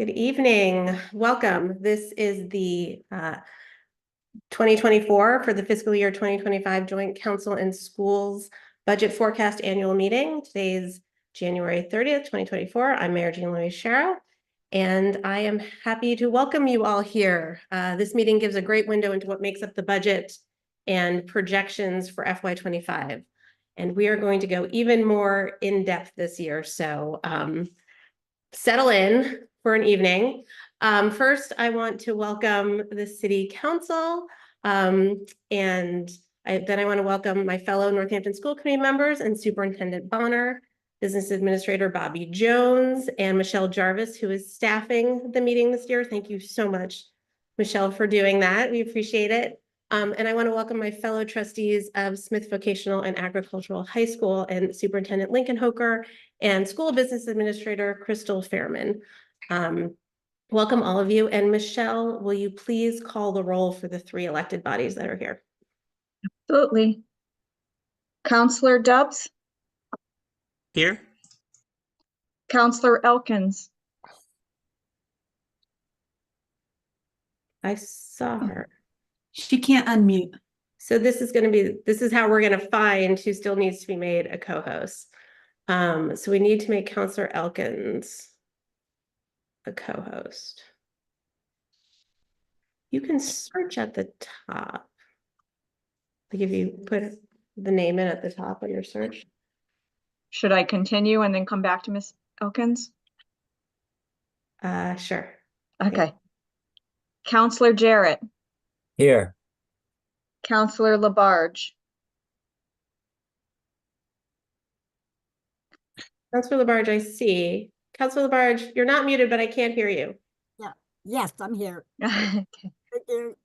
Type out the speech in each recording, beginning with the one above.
Good evening. Welcome. This is the 2024 for the fiscal year 2025 Joint Council and Schools Budget Forecast Annual Meeting. Today's January 30th, 2024. I'm Mayor Jean Louise Sharrow, and I am happy to welcome you all here. This meeting gives a great window into what makes up the budget and projections for FY25. And we are going to go even more in depth this year. So settle in for an evening. First, I want to welcome the City Council, and then I want to welcome my fellow Northampton School Committee members and Superintendent Bonner, Business Administrator Bobby Jones, and Michelle Jarvis, who is staffing the meeting this year. Thank you so much, Michelle, for doing that. We appreciate it. And I want to welcome my fellow trustees of Smith Vocational and Agricultural High School and Superintendent Lincoln Hoker and School Business Administrator Crystal Fairman. Welcome all of you. And Michelle, will you please call the roll for the three elected bodies that are here? Absolutely. Counselor Dubs. Here. Counselor Elkins. I saw her. She can't unmute. So this is how we're going to find who still needs to be made a co-host. So we need to make Counselor Elkins a co-host. You can search at the top. Like if you put the name in at the top of your search. Should I continue and then come back to Miss Elkins? Sure. Okay. Counselor Jarrett. Here. Counselor Labarge. Counselor Labarge, I see. Counselor Labarge, you're not muted, but I can't hear you. Yeah. Yes, I'm here. Okay. Thank you.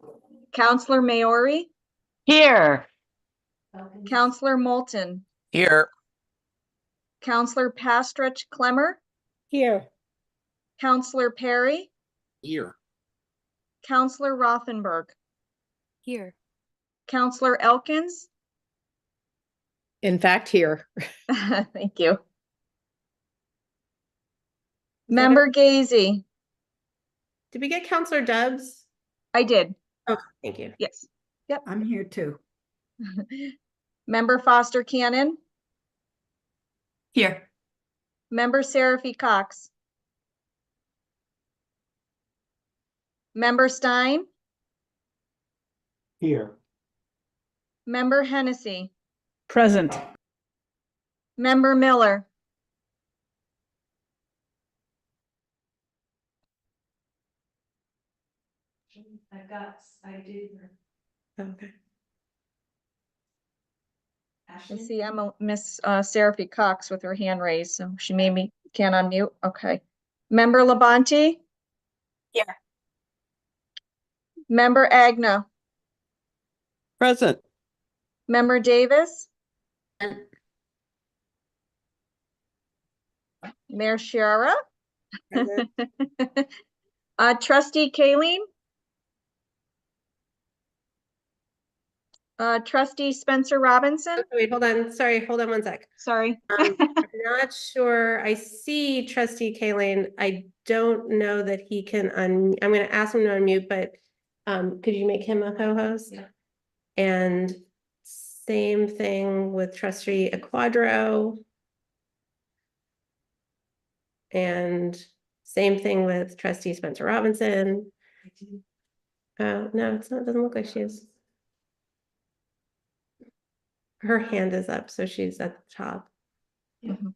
Counselor Maori. Here. Counselor Moulton. Here. Counselor Pastrich Clemmer. Here. Counselor Perry. Here. Counselor Rothenberg. Here. Counselor Elkins. In fact, here. Thank you. Member Gazy. Did we get Counselor Dubs? I did. Oh, thank you. Yes. I'm here too. Member Foster Cannon. Here. Member Seraphy Cox. Member Stein. Here. Member Hennessy. Present. Member Miller. Okay. I see Miss Seraphy Cox with her hand raised, so she maybe can't unmute. Okay. Member Labonte. Here. Member Agna. Present. Member Davis. Mayor Sciarra. Trustee Kayleen. Trustee Spencer Robinson. Wait, hold on. Sorry, hold on one sec. Sorry. I'm not sure. I see Trustee Kayleen. I don't know that he can I'm going to ask him to unmute, but could you make him a co-host? Yeah. And same thing with Trustee Aquadro. And same thing with Trustee Spencer Robinson. Oh, no, it's not. It doesn't look like she is. Her hand is up, so she's at the top. Mhm.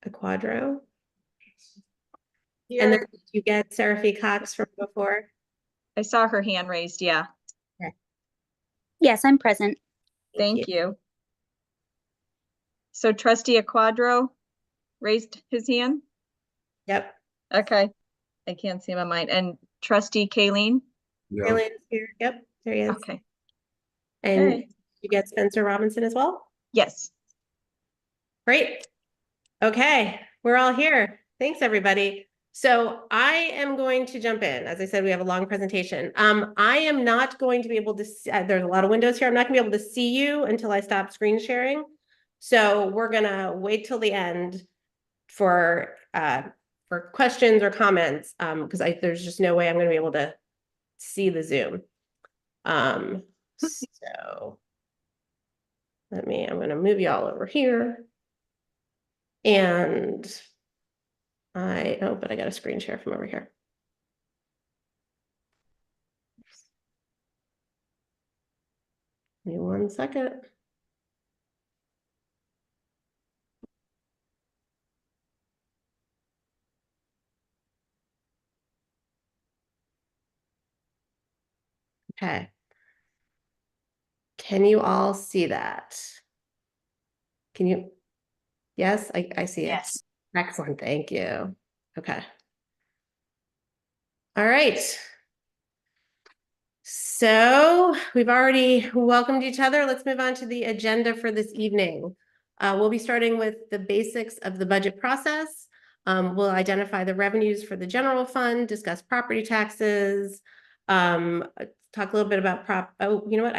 A quadro. And then did you get Seraphy Cox from before? I saw her hand raised. Yeah. Yes, I'm present. Thank you. So Trustee Aquadro raised his hand. Yep. Okay. I can't see him on mine. And Trustee Kayleen. Kayleen's here. Yep, there he is. Okay. And Okay. you get Spencer Robinson as well? Yes. Great. Okay, we're all here. Thanks, everybody. So I am going to jump in. As I said, we have a long presentation. I am not going to be able to see, there's a lot of windows here. I'm not gonna be able to see you until I stop screen sharing. So we're gonna wait till the end for questions or comments, because there's just no way I'm going to be able to see the Zoom. So I'm going to move y'all over here. And but I got a screen share from over here. Give me 1 second. Okay. Can you all see that? Can you? Yes, I see it. Yes. Excellent, thank you. Okay. All right. So we've already welcomed each other. Let's move on to the agenda for this evening. We'll be starting with the basics of the budget process. We'll identify the revenues for the general fund, discuss property taxes, talk a little bit about you know what?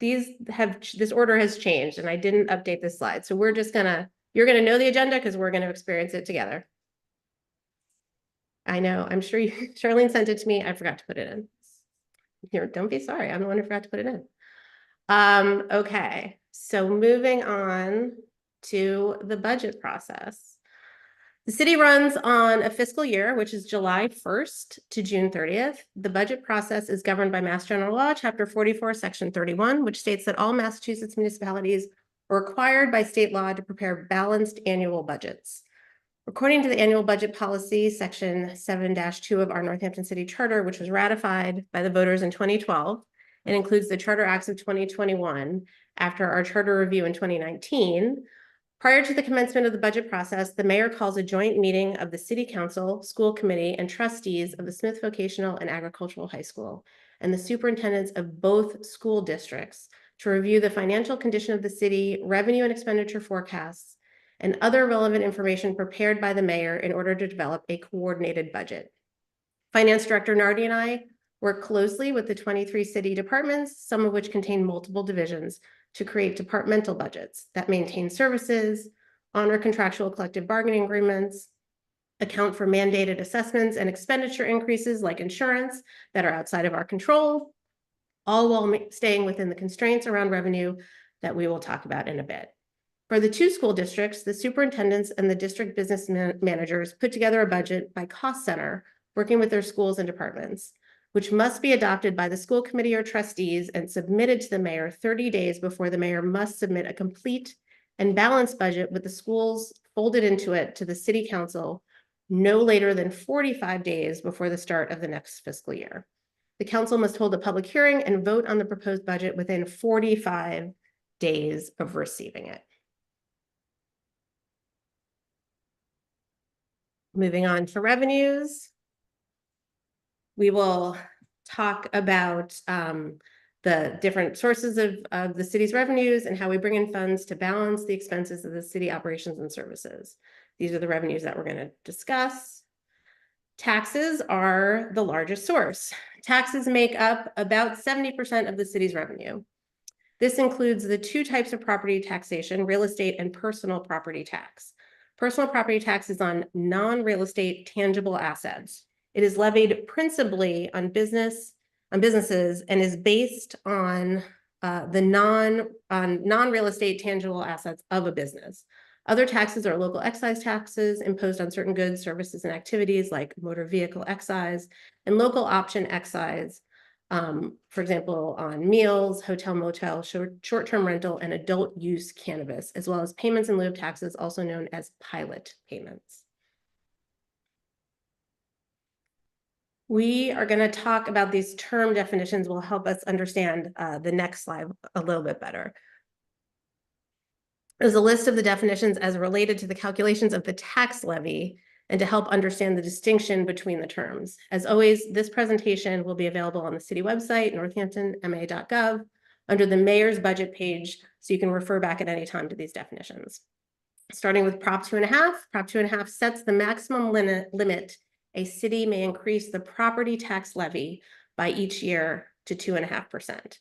This order has changed and I didn't update this slide. So you're gonna know the agenda because we're gonna experience it together. I know, I'm sure Charlene sent it to me. I forgot to put it in. Here, don't be sorry. I'm the one who forgot to put it in. Okay, so moving on to the budget process. The city runs on a fiscal year, which is July 1st to June 30th. The budget process is governed by Mass General Law, Chapter 44, Section 31, which states that all Massachusetts municipalities are required by state law to prepare balanced annual budgets. According to the annual budget policy, section 7-2 of our Northampton City Charter, which was ratified by the voters in 2012, it includes the Charter Acts of 2021 after our charter review in 2019. Prior to the commencement of the budget process, the mayor calls a joint meeting of the city council, school committee, and trustees of the Smith Vocational and Agricultural High School and the superintendents of both school districts to review the financial condition of the city, revenue and expenditure forecasts, and other relevant information prepared by the mayor in order to develop a coordinated budget. Finance Director Nardi and I work closely with the 23 city departments, some of which contain multiple divisions, to create departmental budgets that maintain services, honor contractual collective bargaining agreements, account for mandated assessments and expenditure increases like insurance that are outside of our control, all while staying within the constraints around revenue that we will talk about in a bit. For the 2 school districts, the superintendents and the district business managers put together a budget by cost center, working with their schools and departments, which must be adopted by the school committee or trustees and submitted to the mayor 30 days before the mayor must submit a complete and balanced budget with the schools folded into it to the city council no later than 45 days before the start of the next fiscal year. The council must hold a public hearing and vote on the proposed budget within 45 days of receiving it. Moving on to revenues. We will talk about the different sources of the city's revenues and how we bring in funds to balance the expenses of the city operations and services. These are the revenues that we're going to discuss. Taxes are the largest source. Taxes make up about 70% of the city's revenue. This includes the 2 types of property taxation, real estate and personal property tax. Personal property tax is on non-real estate tangible assets. It is levied principally on businesses and is based on non-real estate tangible assets of a business. Other taxes are local excise taxes imposed on certain goods, services, and activities like motor vehicle excise and local option excise, for example, on meals, hotel, motel, short-term rental, and adult use cannabis, as well as payments in lieu of taxes, also known as pilot payments. We are going to talk about these term definitions will help us understand the next slide a little bit better. There's a list of the definitions as related to the calculations of the tax levy and to help understand the distinction between the terms. As always, this presentation will be available on the city website, northamptonma.gov, under the mayor's budget page, so you can refer back at any time to these definitions. Starting with Prop 2.5, Prop 2.5 sets the maximum limit a city may increase the property tax levy by each year to 2.5%.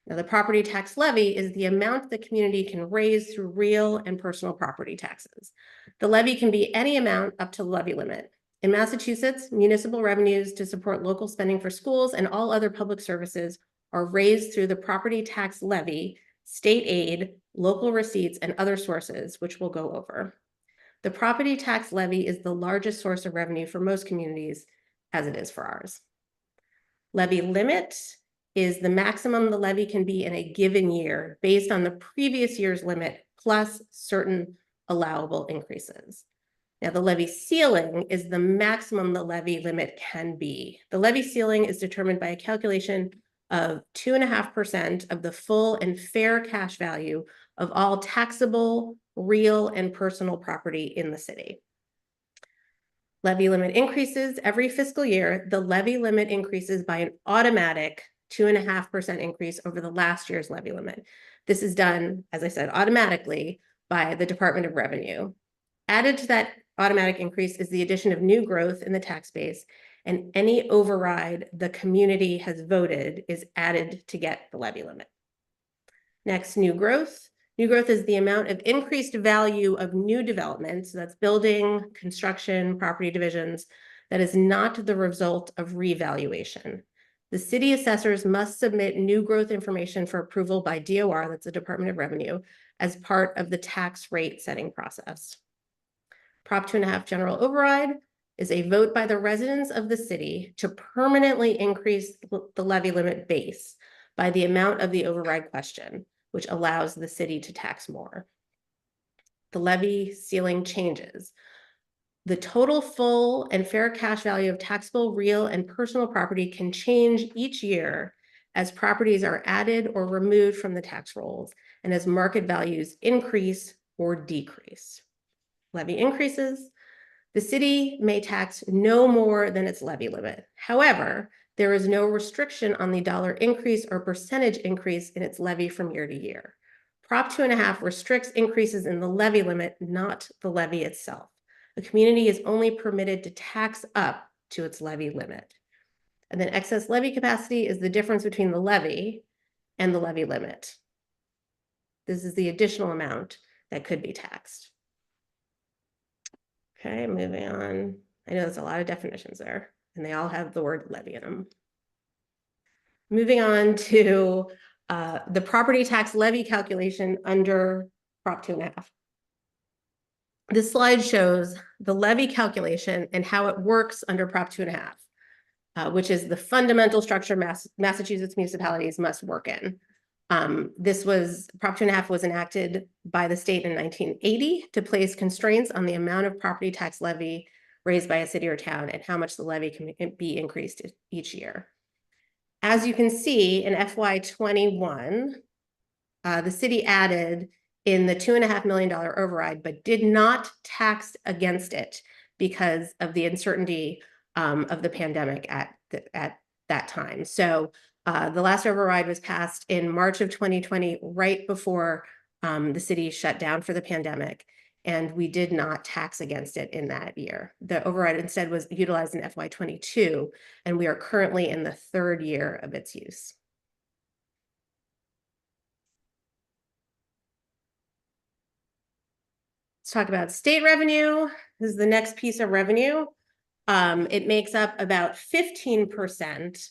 Now, the property tax levy is the amount the community can raise through real and personal property taxes. The levy can be any amount up to the levy limit. In Massachusetts, municipal revenues to support local spending for schools and all other public services are raised through the property tax levy, state aid, local receipts, and other sources, which we'll go over. The property tax levy is the largest source of revenue for most communities, as it is for ours. Levy limit is the maximum the levy can be in a given year based on the previous year's limit plus certain allowable increases. Now, the levy ceiling is the maximum the levy limit can be. The levy ceiling is determined by a calculation of 2.5% of the full and fair cash value of all taxable, real, and personal property in the city. Levy limit increases every fiscal year. The levy limit increases by an automatic 2.5% increase over the last year's levy limit. This is done, as I said, automatically by the Department of Revenue. Added to that automatic increase is the addition of new growth in the tax base, and any override the community has voted is added to get the levy limit. Next, new growth. New growth is the amount of increased value of new development, so that's building, construction, property divisions, that is not the result of revaluation. The city assessors must submit new growth information for approval by DOR, that's the Department of Revenue, as part of the tax rate setting process. Prop 2.5 general override is a vote by the residents of the city to permanently increase the levy limit base by the amount of the override question, which allows the city to tax more. The levy ceiling changes. The total full and fair cash value of taxable real and personal property can change each year as properties are added or removed from the tax rolls and as market values increase or decrease. Levy increases. The city may tax no more than its levy limit. However, there is no restriction on the dollar increase or percentage increase in its levy from year to year. Prop 2.5 restricts increases in the levy limit, not the levy itself. The community is only permitted to tax up to its levy limit. And then excess levy capacity is the difference between the levy and the levy limit. This is the additional amount that could be taxed. Okay, moving on. I know there's a lot of definitions there, and they all have the word levy in them. Moving on to the property tax levy calculation under Prop 2.5. This slide shows the levy calculation and how it works under Prop 2.5, which is the fundamental structure Massachusetts municipalities must work in. Prop 2.5 was enacted by the state in 1980 to place constraints on the amount of property tax levy raised by a city or town and how much the levy can be increased each year. As you can see in FY21, the city added in the $2.5 million override, but did not tax against it because of the uncertainty of the pandemic at that time. So the last override was passed in March of 2020, right before the city shut down for the pandemic, and we did not tax against it in that year. The override instead was utilized in FY22, and we are currently in the third year of its use. Let's talk about state revenue. This is the next piece of revenue. It makes up about 15%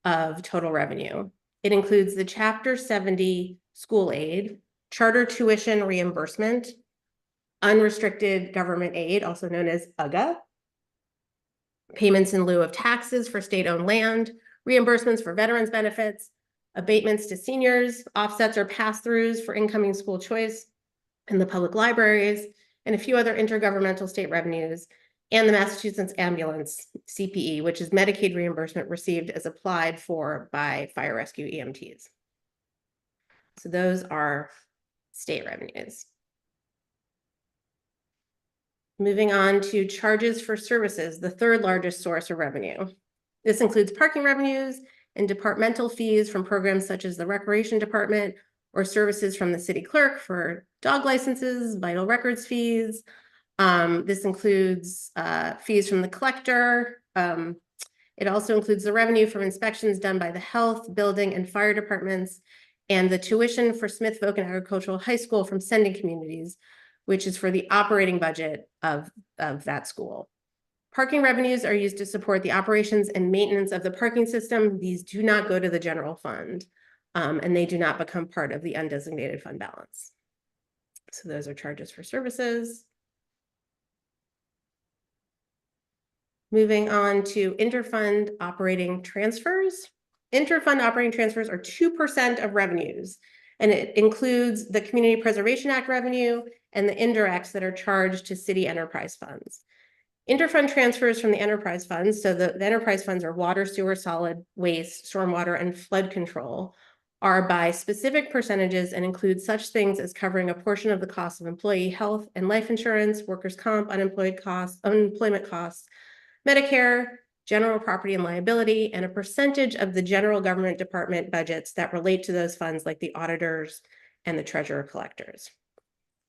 of total revenue. It includes the Chapter 70 school aid, charter tuition reimbursement, unrestricted government aid, also known as UGA, payments in lieu of taxes for state-owned land, reimbursements for veterans benefits, abatements to seniors, offsets or pass-throughs for incoming school choice in the public libraries, and a few other intergovernmental state revenues, and the Massachusetts Ambulance CPE, which is Medicaid reimbursement received as applied for by fire rescue EMTs. So those are state revenues. Moving on to charges for services, the third largest source of revenue. This includes parking revenues and departmental fees from programs such as the Recreation Department or services from the city clerk for dog licenses, vital records fees. This includes fees from the collector. It also includes the revenue from inspections done by the health, building, and fire departments, and the tuition for Smith Folk and Agricultural High School from sending communities, which is for the operating budget of that school. Parking revenues are used to support the operations and maintenance of the parking system. These do not go to the general fund, and they do not become part of the undesignated fund balance. So those are charges for services. Moving on to interfund operating transfers. Interfund operating transfers are 2% of revenues, and it includes the Community Preservation Act revenue and the indirects that are charged to city enterprise funds. Interfund transfers from the enterprise funds, so the enterprise funds are water, sewer, solid waste, stormwater, and flood control, are by specific percentages and include such things as covering a portion of the cost of employee health and life insurance, workers' comp, unemployment costs, Medicare, general property and liability, and a percentage of the general government department budgets that relate to those funds, like the auditors and the treasurer collectors.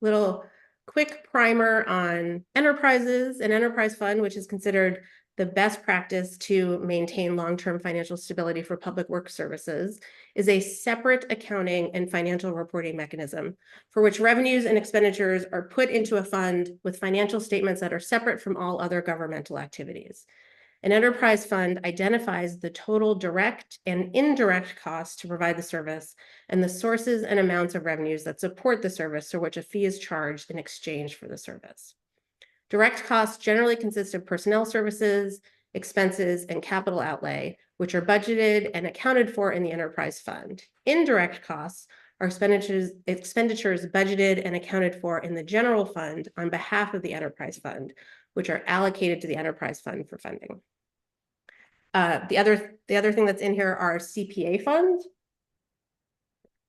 Little quick primer on enterprises. An enterprise fund, which is considered the best practice to maintain long-term financial stability for public works services, is a separate accounting and financial reporting mechanism for which revenues and expenditures are put into a fund with financial statements that are separate from all other governmental activities. An enterprise fund identifies the total direct and indirect costs to provide the service and the sources and amounts of revenues that support the service for which a fee is charged in exchange for the service. Direct costs generally consist of personnel services, expenses, and capital outlay, which are budgeted and accounted for in the enterprise fund. Indirect costs are expenditures budgeted and accounted for in the general fund on behalf of the enterprise fund, which are allocated to the enterprise fund for funding. The other thing that's in here are CPA funds,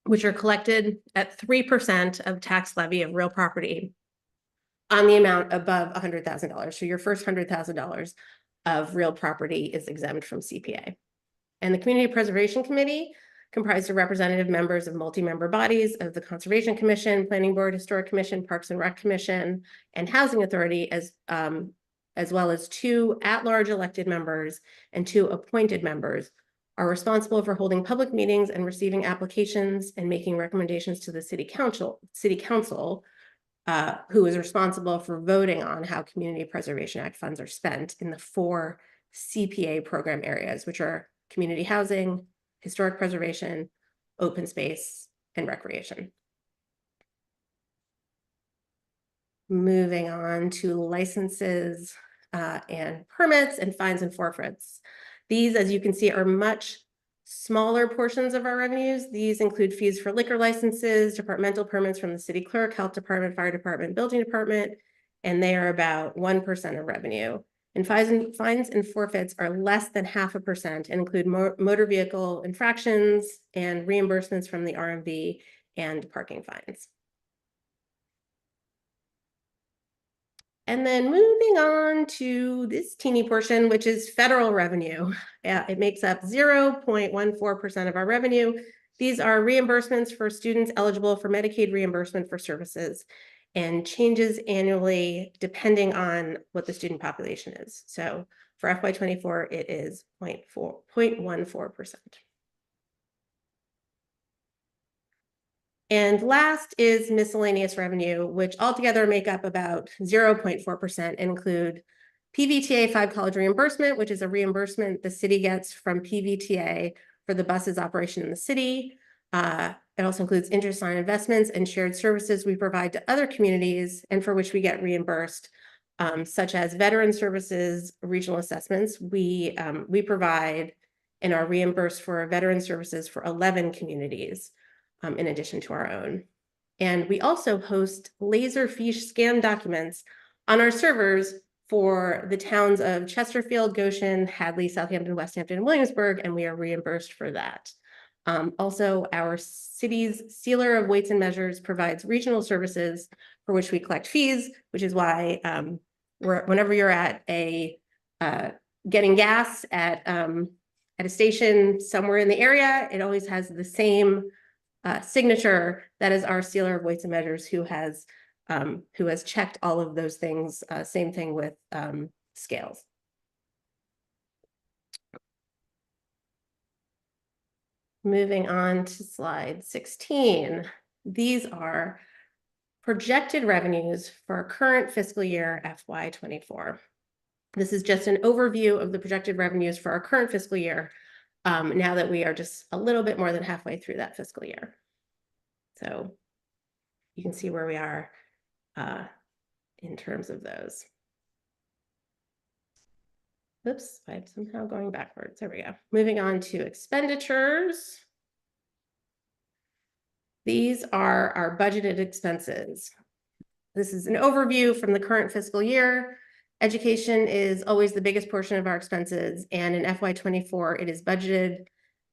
which are collected at 3% of tax levy of real property on the amount above $100,000. So your first $100,000 of real property is exempt from CPA. And the Community Preservation Committee, comprised of representative members of multi-member bodies of the Conservation Commission, Planning Board, Historic Commission, Parks and Rec Commission, and Housing Authority, as well as 2 at-large elected members and 2 appointed members, are responsible for holding public meetings and receiving applications and making recommendations to the City Council, who is responsible for voting on how Community Preservation Act funds are spent in the 4 CPA program areas, which are community housing, historic preservation, open space, and recreation. Moving on to licenses and permits and fines and forfeits. These, as you can see, are much smaller portions of our revenues. These include fees for liquor licenses, departmental permits from the city clerk, health department, fire department, building department, and they are about 1% of revenue. And fines and forfeits are less than 0.5% and include motor vehicle infractions and reimbursements from the RMV and parking fines. And then moving on to this teeny portion, which is federal revenue. It makes up 0.14% of our revenue. These are reimbursements for students eligible for Medicaid reimbursement for services and changes annually depending on what the student population is. So for FY24, it is 0.14%. And last is miscellaneous revenue, which altogether make up about 0.4% and include PVTA 5 college reimbursement, which is a reimbursement the city gets from PVTA for the buses operation in the city. It also includes interest on investments and shared services we provide to other communities and for which we get reimbursed, such as veteran services, regional assessments. We provide and are reimbursed for veteran services for 11 communities. In addition to our own. And we also host Laserfiche scan documents on our servers for the towns of Chesterfield, Goshen, Hadley, Southampton, Westhampton, and Williamsburg, and we are reimbursed for that. Also, our city's sealer of weights and measures provides regional services for which we collect fees, which is why whenever you're at a getting gas at a station somewhere in the area, it always has the same signature that is our sealer of weights and measures who has checked all of those things. Same thing with scales. Moving on to slide 16. These are projected revenues for our current fiscal year FY24. This is just an overview of the projected revenues for our current fiscal year, now that we are just a little bit more than halfway through that fiscal year. So you can see where we are in terms of those. Oops, I'm somehow going backwards. There we go. Moving on to expenditures. These are our budgeted expenses. This is an overview from the current fiscal year. Education is always the biggest portion of our expenses, and in FY24, it is budgeted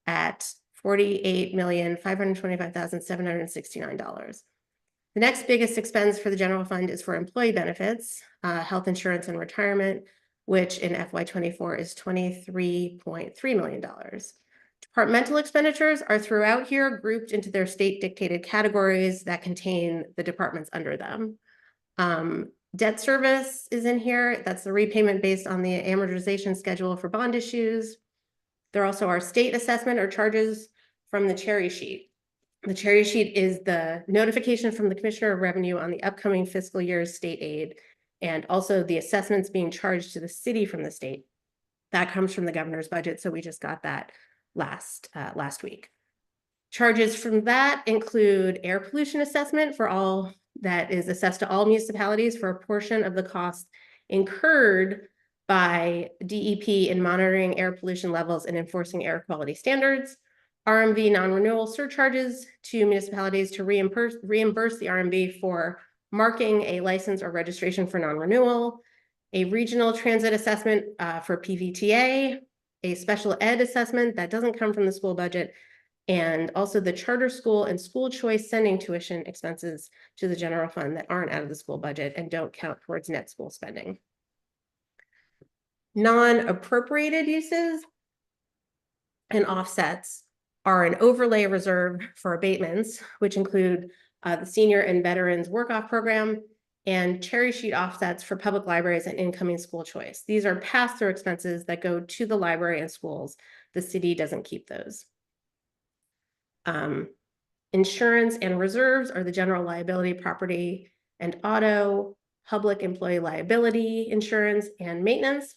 at $48,525,769. The next biggest expense for the general fund is for employee benefits, health insurance and retirement, which in FY24 is $23.3 million. Departmental expenditures are throughout here, grouped into their state dictated categories that contain the departments under them. Debt service is in here. That's the repayment based on the amortization schedule for bond issues. There also are state assessment or charges from the cherry sheet. The cherry sheet is the notification from the Commissioner of Revenue on the upcoming fiscal year's state aid, and also the assessments being charged to the city from the state. That comes from the governor's budget, so we just got that last week. Charges from that include air pollution assessment for all that is assessed to all municipalities for a portion of the cost incurred by DEP in monitoring air pollution levels and enforcing air quality standards. RMV non-renewal surcharges to municipalities to reimburse the RMV for marking a license or registration for non-renewal, a regional transit assessment for PVTA, a special ed assessment that doesn't come from the school budget, and also the charter school and school choice sending tuition expenses to the general fund that aren't out of the school budget and don't count towards net school spending. Non-appropriated uses and offsets are an overlay reserve for abatements, which include the senior and veterans work-off program and cherry sheet offsets for public libraries and incoming school choice. These are pass-through expenses that go to the library and schools. The city doesn't keep those. Insurance and reserves are the general liability, property and auto, public employee liability insurance and maintenance.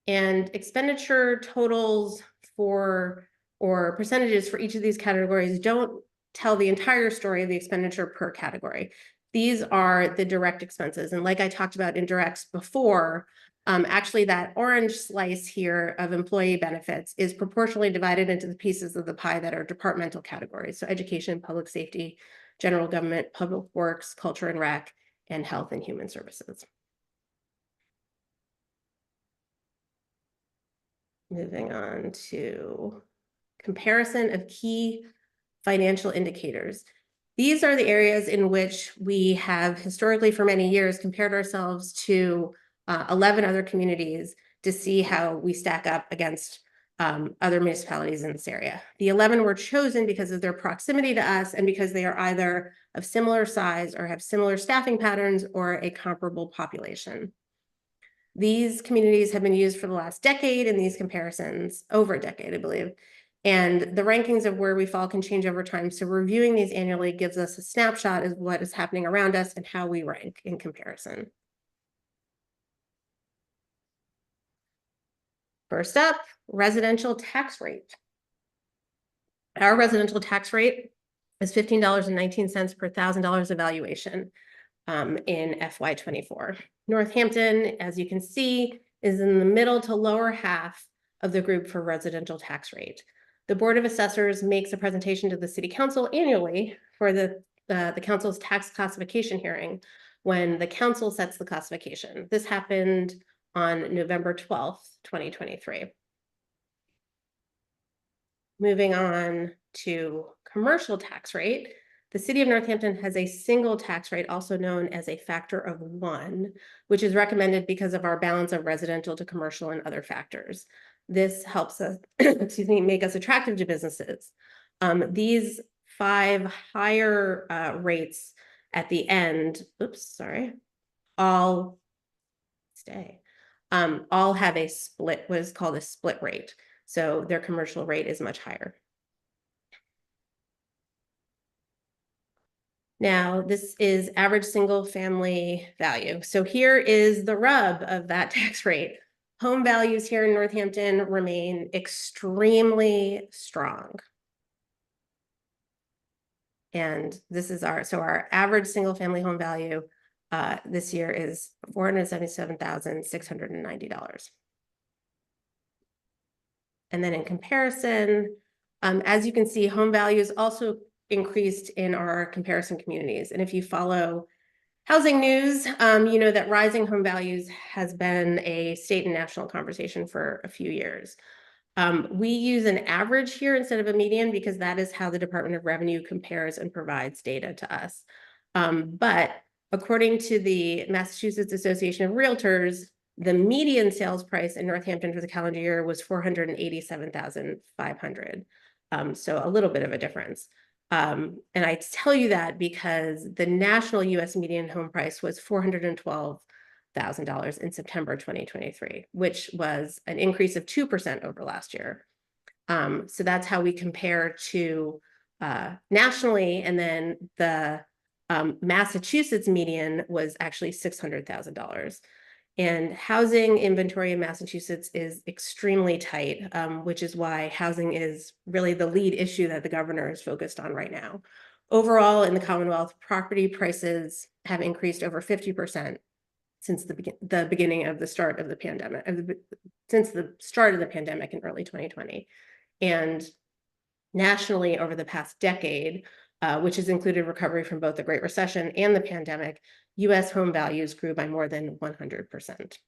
And expenditure totals for or percentages for each of these categories don't tell the entire story of the expenditure per category. These are the direct expenses. And like I talked about indirects before, actually that orange slice here of employee benefits is proportionally divided into the pieces of the pie that are departmental categories. So education, public safety, general government, public works, culture and rec, and health and human services. Moving on to comparison of key financial indicators. These are the areas in which we have historically for many years compared ourselves to 11 other communities to see how we stack up against other municipalities in this area. The 11 were chosen because of their proximity to us and because they are either of similar size or have similar staffing patterns or a comparable population. These communities have been used for the last decade in these comparisons, over a decade, I believe. And the rankings of where we fall can change over time. So reviewing these annually gives us a snapshot of what is happening around us and how we rank in comparison. First up, residential tax rate. Our residential tax rate is $15.19 per $1,000 evaluation in FY24. Northampton, as you can see, is in the middle to lower half of the group for residential tax rate. The Board of Assessors makes a presentation to the City Council annually for the council's tax classification hearing when the council sets the classification. This happened on November 12th, 2023. Moving on to commercial tax rate. The City of Northampton has a single tax rate, also known as a factor of 1, which is recommended because of our balance of residential to commercial and other factors. This helps us, excuse me, make us attractive to businesses. These 5 higher rates at the end, all have a split, what is called a split rate. So their commercial rate is much higher. Now, this is average single family value. So here is the rub of that tax rate. Home values here in Northampton remain extremely strong. And this is our average single family home value this year is $477,690. And then in comparison, as you can see, home values also increased in our comparison communities. And if you follow housing news, you know that rising home values has been a state and national conversation for a few years. We use an average here instead of a median because that is how the Department of Revenue compares and provides data to us. But according to the Massachusetts Association of Realtors, the median sales price in Northampton for the calendar year was $487,500. So a little bit of a difference. And I tell you that because the national US median home price was $412,000 in September 2023, which was an increase of 2% over last year. So that's how we compare to nationally, and then the Massachusetts median was actually $600,000. And housing inventory in Massachusetts is extremely tight, which is why housing is really the lead issue that the governor is focused on right now. Overall, in the Commonwealth, property prices have increased over 50% since the beginning of the start of the pandemic, since the start of the pandemic in early 2020. And nationally, over the past decade, which has included recovery from both the Great Recession and the pandemic, US home values grew by more than 100%.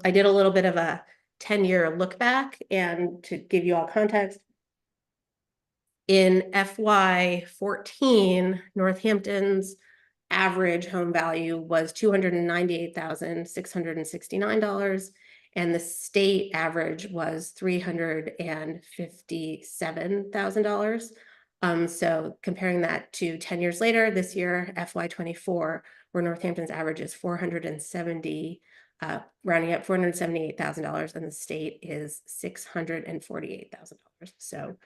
I did a little bit of a 10-year look back, and to give you all context, in FY14, Northampton's average home value was $298,669, and the state average was $357,000. So comparing that to 10 years later, this year, FY24, where Northampton's average is rounding up $478,000, and the state is $648,000. So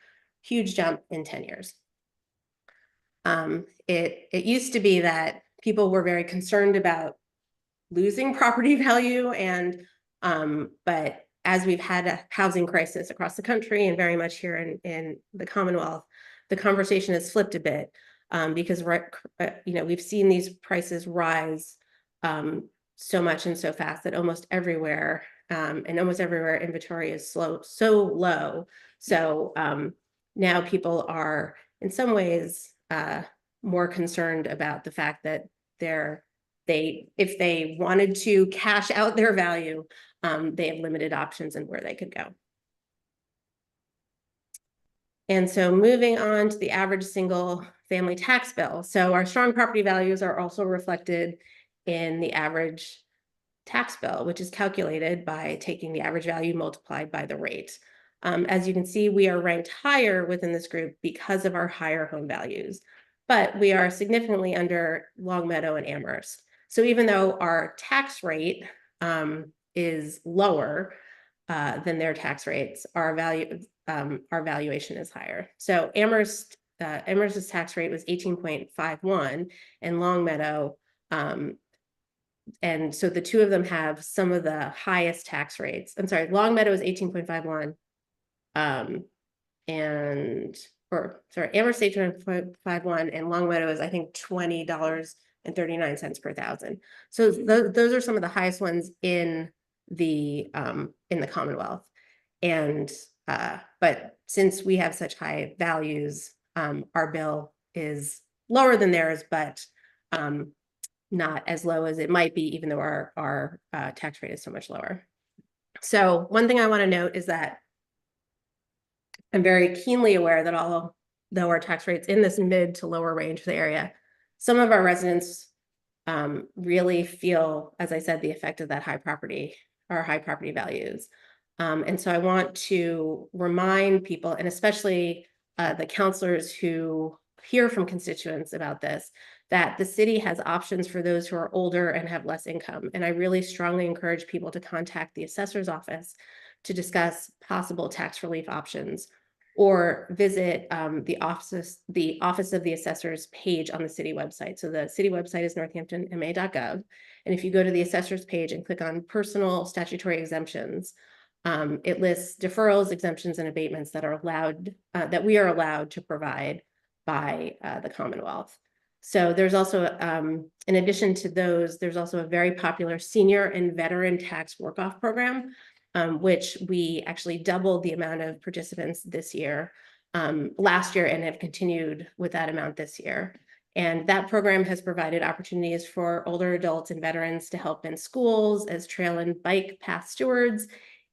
huge jump in 10 years. It used to be that people were very concerned about losing property value, and but as we've had a housing crisis across the country and very much here in the Commonwealth, the conversation has flipped a bit, because we've seen these prices rise so much and so fast that almost everywhere inventory is so low. So now people are in some ways more concerned about the fact that if they wanted to cash out their value, they have limited options in where they could go. And so moving on to the average single family tax bill. So our strong property values are also reflected in the average tax bill, which is calculated by taking the average value multiplied by the rate. As you can see, we are ranked higher within this group because of our higher home values, but we are significantly under Longmeadow and Amherst. So even though our tax rate is lower than their tax rates, our valuation is higher. So Amherst's tax rate was 18.51, and Longmeadow, and so the two of them have some of the highest tax rates. I'm sorry, Longmeadow is 18.51, Amherst 18.51, and Longmeadow is, I think, $20.39 per thousand. So those are some of the highest ones in the Commonwealth. And but since we have such high values, our bill is lower than theirs, but not as low as it might be, even though our tax rate is so much lower. So one thing I want to note is that I'm very keenly aware that although our tax rate's in this mid to lower range of the area, some of our residents really feel, as I said, the effect of that high property values. And so I want to remind people, and especially the counselors who hear from constituents about this, that the city has options for those who are older and have less income. And I really strongly encourage people to contact the assessor's office to discuss possible tax relief options or visit the Office of the Assessors page on the city website. So the city website is northamptonma.gov. And if you go to the Assessors page and click on personal statutory exemptions, it lists deferrals, exemptions, and abatements that are allowed, that we are allowed to provide by the Commonwealth. So there's also, in addition to those, there's also a very popular senior and veteran tax work-off program, which we actually doubled the amount of participants this year, last year, and have continued with that amount this year. And that program has provided opportunities for older adults and veterans to help in schools as trail and bike path stewards,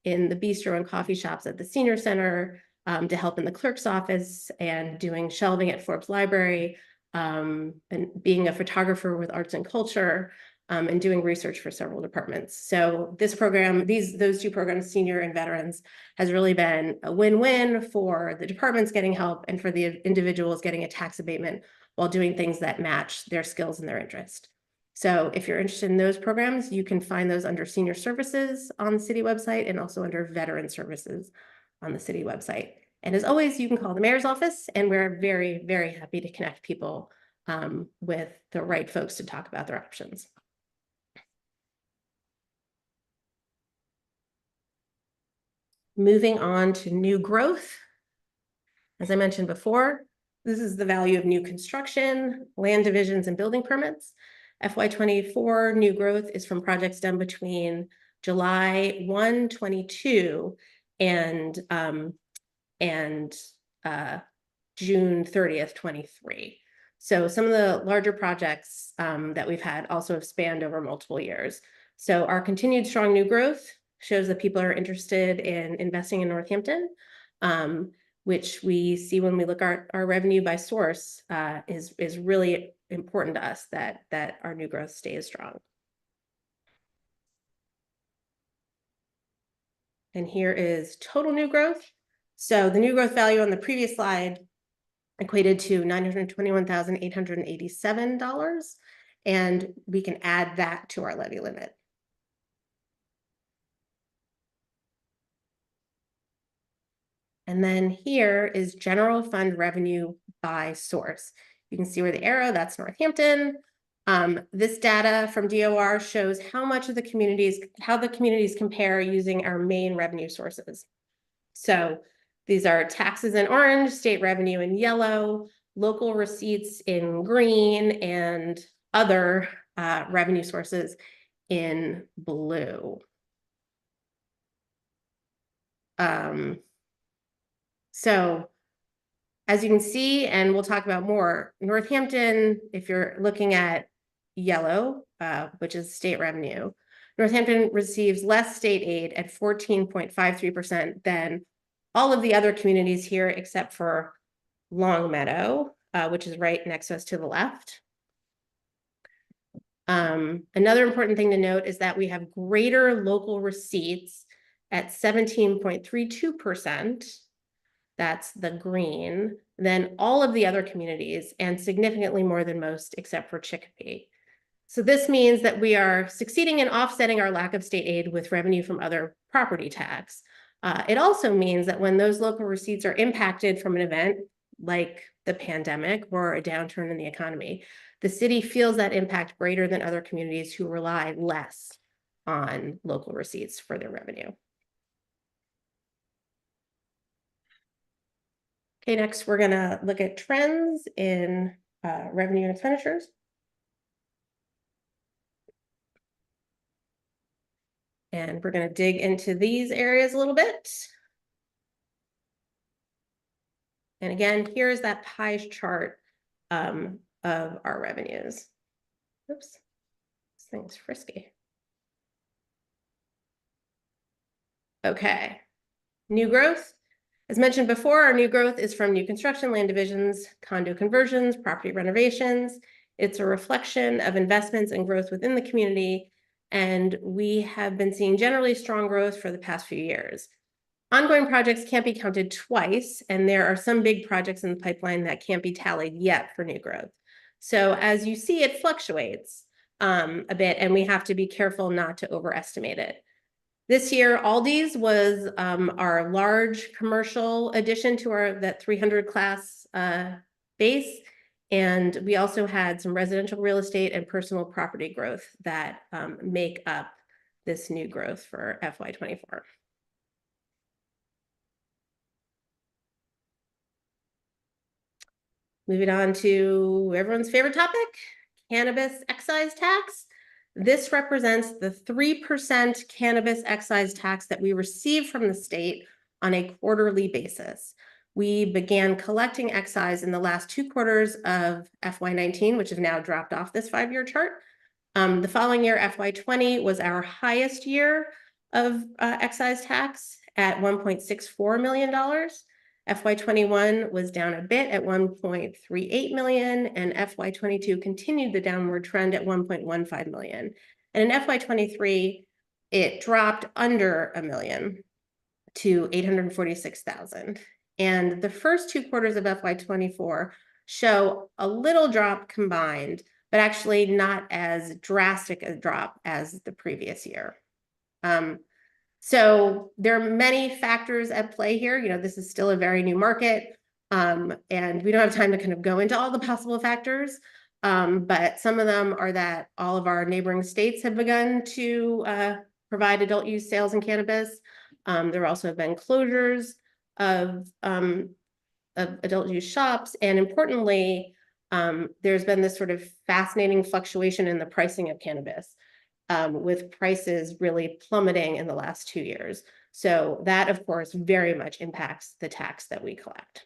in the bistro and coffee shops at the senior center, to help in the clerk's office, and doing shelving at Forbes Library, and being a photographer with arts and culture, and doing research for several departments. So this program, those two programs, senior and veterans, has really been a win-win for the departments getting help and for the individuals getting a tax abatement while doing things that match their skills and their interest. So if you're interested in those programs, you can find those under senior services on the city website and also under veteran services on the city website. And as always, you can call the mayor's office, and we're very, very happy to connect people with the right folks to talk about their options. Moving on to new growth. As I mentioned before, this is the value of new construction, land divisions, and building permits. FY24 new growth is from projects done between July 1, 22 and June 30th, 23. So some of the larger projects that we've had also have spanned over multiple years. So our continued strong new growth shows that people are interested in investing in Northampton, which we see when we look at our revenue by source, is really important to us that our new growth stays strong. And here is total new growth. So the new growth value on the previous slide equated to $921,887, and we can add that to our levy limit. And then here is general fund revenue by source. You can see where the arrow, that's Northampton. This data from DOR shows how much of the communities, how the communities compare using our main revenue sources. So these are taxes in orange, state revenue in yellow, local receipts in green, and other revenue sources in blue. So as you can see, and we'll talk about more, Northampton, if you're looking at yellow, which is state revenue, Northampton receives less state aid at 14.53% than all of the other communities here, except for Longmeadow, which is right next to us to the left. Another important thing to note is that we have greater local receipts at 17.32%. That's the green, than all of the other communities, and significantly more than most except for Chicopee. So this means that we are succeeding in offsetting our lack of state aid with revenue from other property tax. It also means that when those local receipts are impacted from an event like the pandemic or a downturn in the economy, the city feels that impact greater than other communities who rely less on local receipts for their revenue. Okay, next we're gonna look at trends in revenue and expenditures. And we're gonna dig into these areas a little bit. And again, here's that pie chart of our revenues. Oops, this thing's frisky. Okay, new growth. As mentioned before, our new growth is from new construction, land divisions, condo conversions, property renovations. It's a reflection of investments and growth within the community, and we have been seeing generally strong growth for the past few years. Ongoing projects can't be counted twice, and there are some big projects in the pipeline that can't be tallied yet for new growth. So as you see, it fluctuates a bit, and we have to be careful not to overestimate it. This year, Aldi's was our large commercial addition to our that 300 class base. And we also had some residential real estate and personal property growth that make up this new growth for FY24. Moving on to everyone's favorite topic, cannabis excise tax. This represents the 3% cannabis excise tax that we receive from the state on a quarterly basis. We began collecting excise in the last 2 quarters of FY19, which has now dropped off this 5-year chart. The following year, FY20, was our highest year of excise tax at $1.64 million. FY21 was down a bit at 1.38 million, and FY22 continued the downward trend at 1.15 million. And in FY23, it dropped under $1 million to 846,000. And the first 2 quarters of FY24 show a little drop combined, but actually not as drastic a drop as the previous year. So there are many factors at play here. You know, this is still a very new market, and we don't have time to kind of go into all the possible factors. But some of them are that all of our neighboring states have begun to provide adult use sales in cannabis. There also have been closures of adult use shops, and importantly, there's been this sort of fascinating fluctuation in the pricing of cannabis, with prices really plummeting in the last 2 years. So that, of course, very much impacts the tax that we collect.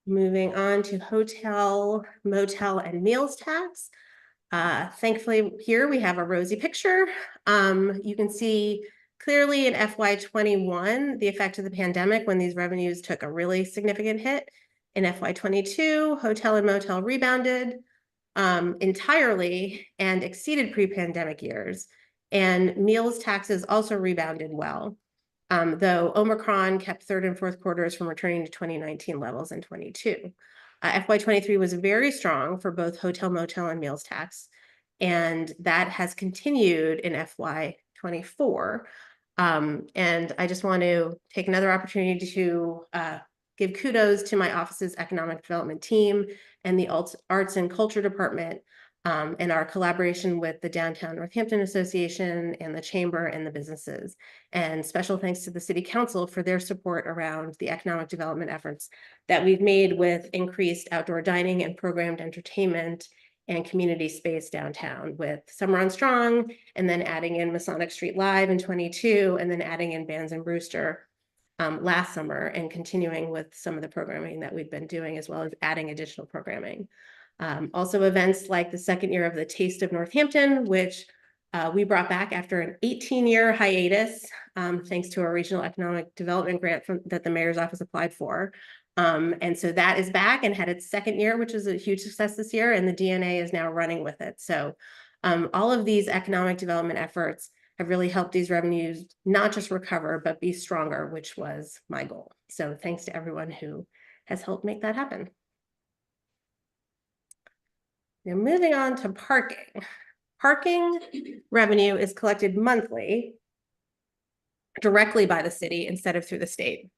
Moving on to hotel, motel, and meals tax. Thankfully, here we have a rosy picture. You can see clearly in FY21, the effect of the pandemic when these revenues took a really significant hit. In FY22, hotel and motel rebounded entirely and exceeded pre-pandemic years. And meals taxes also rebounded well, though Omicron kept 3rd and 4th quarters from returning to 2019 levels in 22. FY23 was very strong for both hotel, motel, and meals tax, and that has continued in FY24. And I just want to take another opportunity to give kudos to my office's economic development team and the arts and culture department, and our collaboration with the Downtown Northampton Association and the Chamber and the businesses. And special thanks to the City Council for their support around the economic development efforts that we've made with increased outdoor dining and programmed entertainment and community space downtown, with Summer on Strong, and then adding in Masonic Street Live in 22, and then adding in Bands and Brewster last summer, and continuing with some of the programming that we've been doing, as well as adding additional programming. Also events like the 2nd year of the Taste of Northampton, which we brought back after an 18-year hiatus, thanks to a regional economic development grant that the mayor's office applied for. And so that is back and had its 2nd year, which is a huge success this year, and the DNA is now running with it. So all of these economic development efforts have really helped these revenues not just recover, but be stronger, which was my goal. So thanks to everyone who has helped make that happen. Now moving on to parking. Parking revenue is collected monthly directly by the city instead of through the state.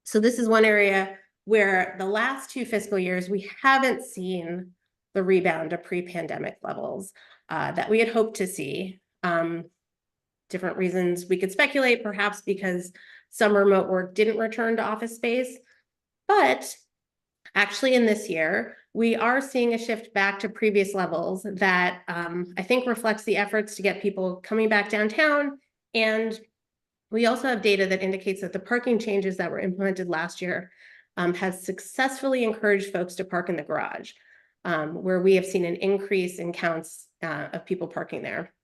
So this is one area where the last 2 fiscal years, we haven't seen the rebound of pre-pandemic levels that we had hoped to see. Different reasons we could speculate, perhaps because some remote work didn't return to office space. But actually in this year, we are seeing a shift back to previous levels that I think reflects the efforts to get people coming back downtown. And we also have data that indicates that the parking changes that were implemented last year have successfully encouraged folks to park in the garage, where we have seen an increase in counts of people parking there.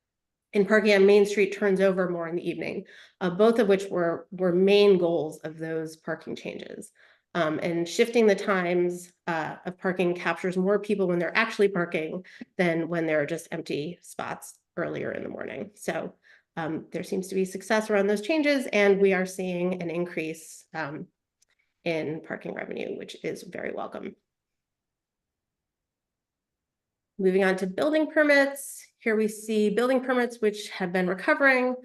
And parking on Main Street turns over more in the evening, both of which were main goals of those parking changes. And shifting the times of parking captures more people when they're actually parking than when there are just empty spots earlier in the morning. So there seems to be success around those changes, and we are seeing an increase in parking revenue, which is very welcome. Moving on to building permits. Here we see building permits which have been recovering.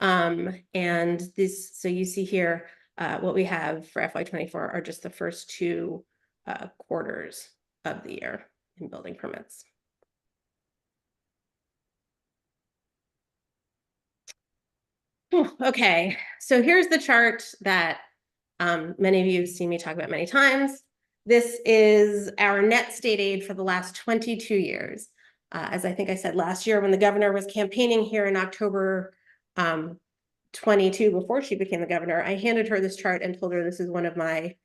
And this, so you see here, what we have for FY24 are just the first two quarters of the year in building permits. Okay, so here's the chart that many of you have seen me talk about many times. This is our net state aid for the last 22 years. As I think I said last year, when the governor was campaigning here in October 22, before she became the governor, I handed her this chart and told her this is one of the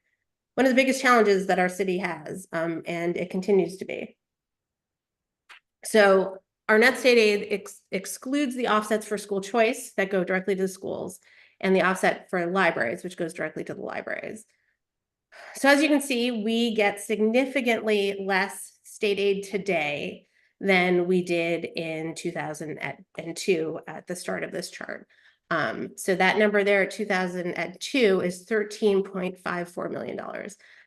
biggest challenges that our city has, and it continues to be. So our net state aid excludes the offsets for school choice that go directly to the schools, and the offset for libraries, which goes directly to the libraries. So as you can see, we get significantly less state aid today than we did in 2002 at the start of this chart. So that number there at 2002 is $13.54 million.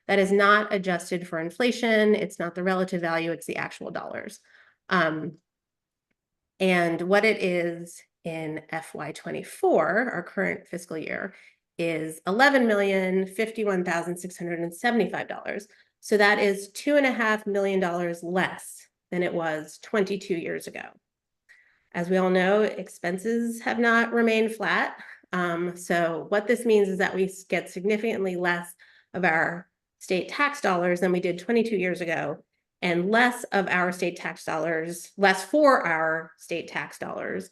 That is not adjusted for inflation. It's not the relative value, it's the actual dollars. And what it is in FY24, our current fiscal year, is $11,051,675. So that is $2.5 million less than it was 22 years ago. As we all know, expenses have not remained flat. So what this means is that we get significantly less of our state tax dollars than we did 22 years ago, and less of our state tax dollars, less for our state tax dollars,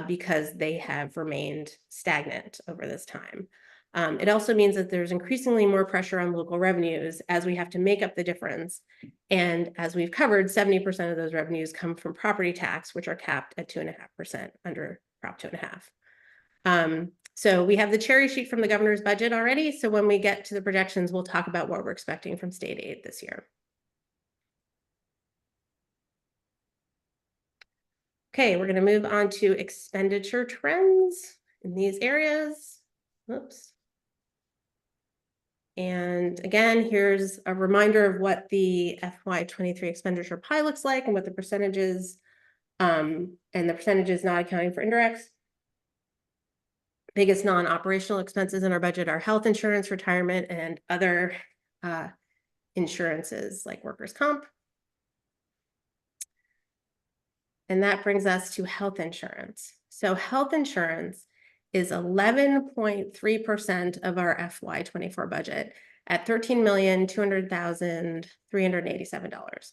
because they have remained stagnant over this time. It also means that there's increasingly more pressure on local revenues as we have to make up the difference. And as we've covered, 70% of those revenues come from property tax, which are capped at 2.5% under Prop 2.5. So we have the cherry sheet from the governor's budget already. So when we get to the projections, we'll talk about what we're expecting from state aid this year. Okay, we're going to move on to expenditure trends in these areas. Oops. And again, here's a reminder of what the FY23 expenditure pie looks like and what the percentages, and the percentages not accounting for indirects. Biggest non-operational expenses in our budget are health insurance, retirement, and other insurances like workers' comp. And that brings us to health insurance. So health insurance is 11.3% of our FY24 budget at $13,200,387.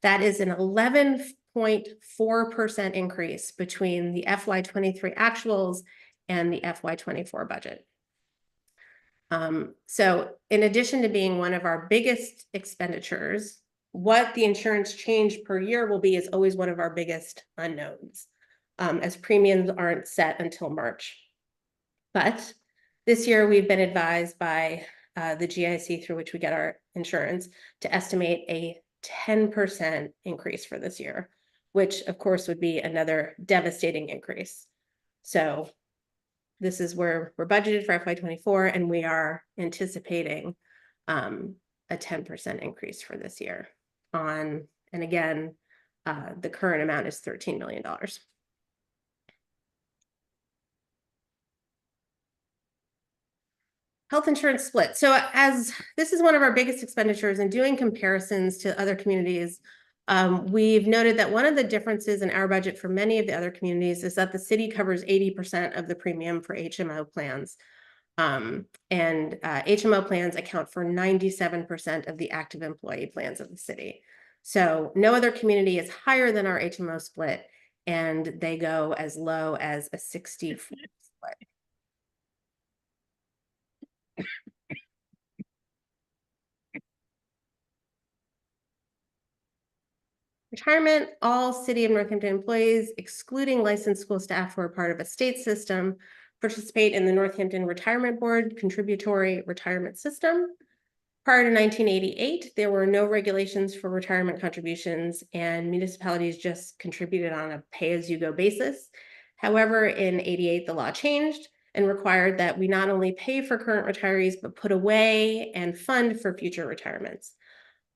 That is an 11.4% increase between the FY23 actuals and the FY24 budget. So in addition to being one of our biggest expenditures, what the insurance change per year will be is always one of our biggest unknowns, as premiums aren't set until March. But this year we've been advised by the GIC through which we get our insurance to estimate a 10% increase for this year, which of course would be another devastating increase. So this is where we're budgeted for FY24, and we are anticipating a 10% increase for this year and again, the current amount is $13 million. Health insurance split. So as this is one of our biggest expenditures, and doing comparisons to other communities, we've noted that one of the differences in our budget for many of the other communities is that the city covers 80% of the premium for HMO plans. And HMO plans account for 97% of the active employee plans of the city. So no other community is higher than our HMO split, and they go as low as a 60 split. Retirement, all city of Northampton employees, excluding licensed school staff who are part of a state system, participate in the Northampton Retirement Board contributory retirement system. Prior to 1988, there were no regulations for retirement contributions, and municipalities just contributed on a pay-as-you-go basis. However, in '88, the law changed and required that we not only pay for current retirees, but put away and fund for future retirements.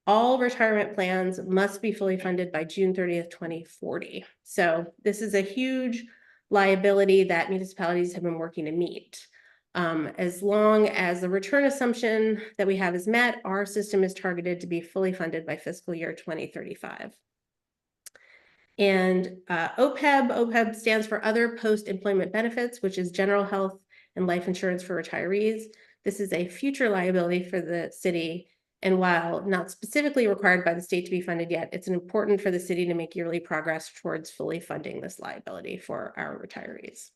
all retirement plans must be fully funded by June 30th, 2040. So this is a huge liability that municipalities have been working to meet. As long as the return assumption that we have is met, our system is targeted to be fully funded by fiscal year 2035. And OPEB stands for Other Post-Employment Benefits, which is general health and life insurance for retirees. This is a future liability for the city. And while not specifically required by the state to be funded yet, it's important for the city to make yearly progress towards fully funding this liability for our retirees.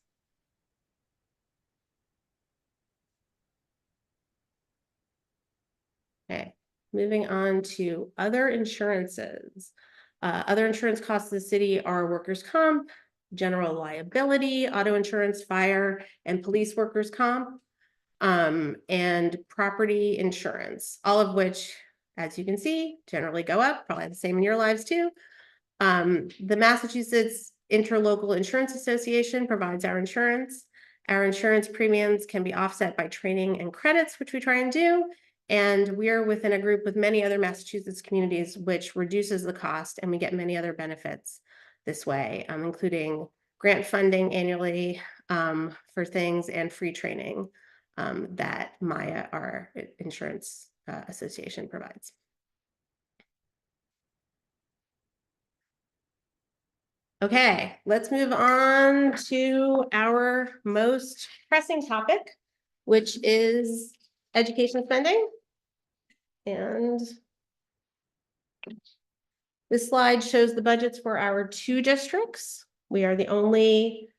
Okay, moving on to other insurances. Other insurance costs of the city are workers' comp, general liability, auto insurance, fire, and police workers' comp, and property insurance, all of which, as you can see, generally go up, probably the same in your lives too. The Massachusetts Interlocal Insurance Association provides our insurance. Our insurance premiums can be offset by training and credits, which we try and do. And we're within a group with many other Massachusetts communities, which reduces the cost, and we get many other benefits this way, including grant funding annually for things and free training that Maya, our insurance association, provides. Okay, let's move on to our most pressing topic, which is education spending. And this slide shows the budgets for our 2 districts. We are the only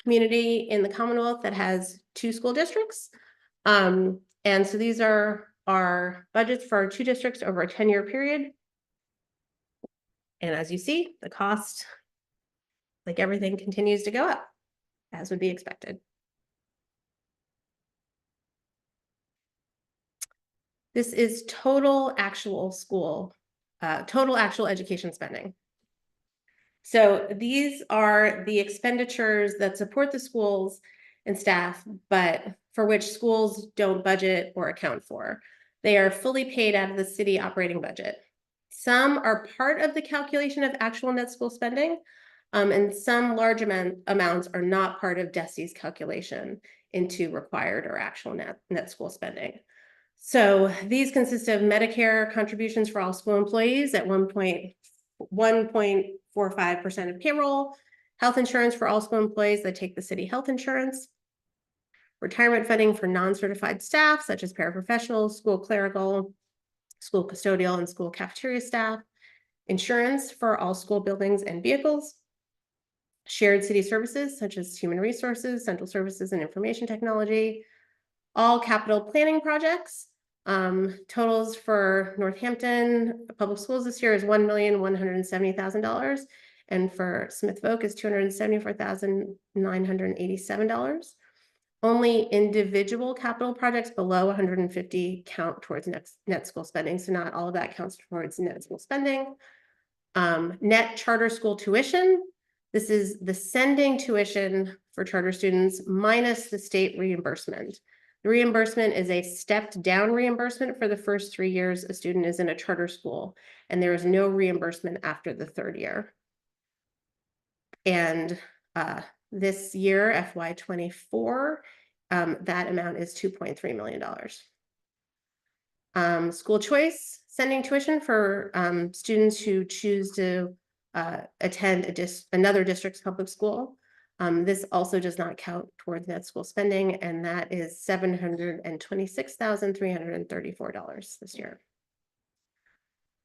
community in the Commonwealth that has 2 school districts. And so these are our budgets for our 2 districts over a 10-year period. And as you see, the cost, like everything, continues to go up, as would be expected. This is total actual education spending. So these are the expenditures that support the schools and staff, but for which schools don't budget or account for. They are fully paid out of the city operating budget. Some are part of the calculation of actual net school spending, and some large amounts are not part of DESI's calculation into required or actual net school spending. So these consist of Medicare contributions for all school employees at 1.45% of payroll, health insurance for all school employees that take the city health insurance, retirement funding for non-certified staff, such as paraprofessionals, school clerical, school custodial, and school cafeteria staff, insurance for all school buildings and vehicles, shared city services, such as human resources, central services, and information technology, all capital planning projects. Totals for Northampton public schools this year is $1,170,000, and for Smith Voc is $274,987. Only individual capital projects below 150 count towards net school spending, so not all of that counts towards net school spending. Net charter school tuition. This is the sending tuition for charter students minus the state reimbursement. The reimbursement is a stepped down reimbursement for the first 3 years a student is in a charter school, and there is no reimbursement after the 3rd year. And this year, FY24, that amount is $2.3 million. School choice sending tuition for students who choose to attend another district's public school. This also does not count towards net school spending, and that is $726,334 this year.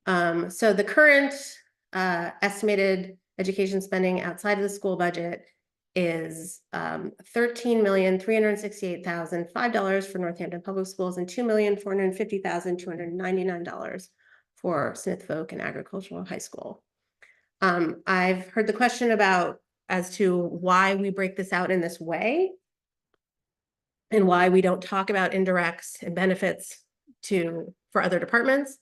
So the current estimated education spending outside of the school budget is $13,368,005 for Northampton Public Schools and $2,450,299 for Smith Voc and Agricultural High School. I've heard the question about as to why we break this out in this way and why we don't talk about indirects and benefits for other departments.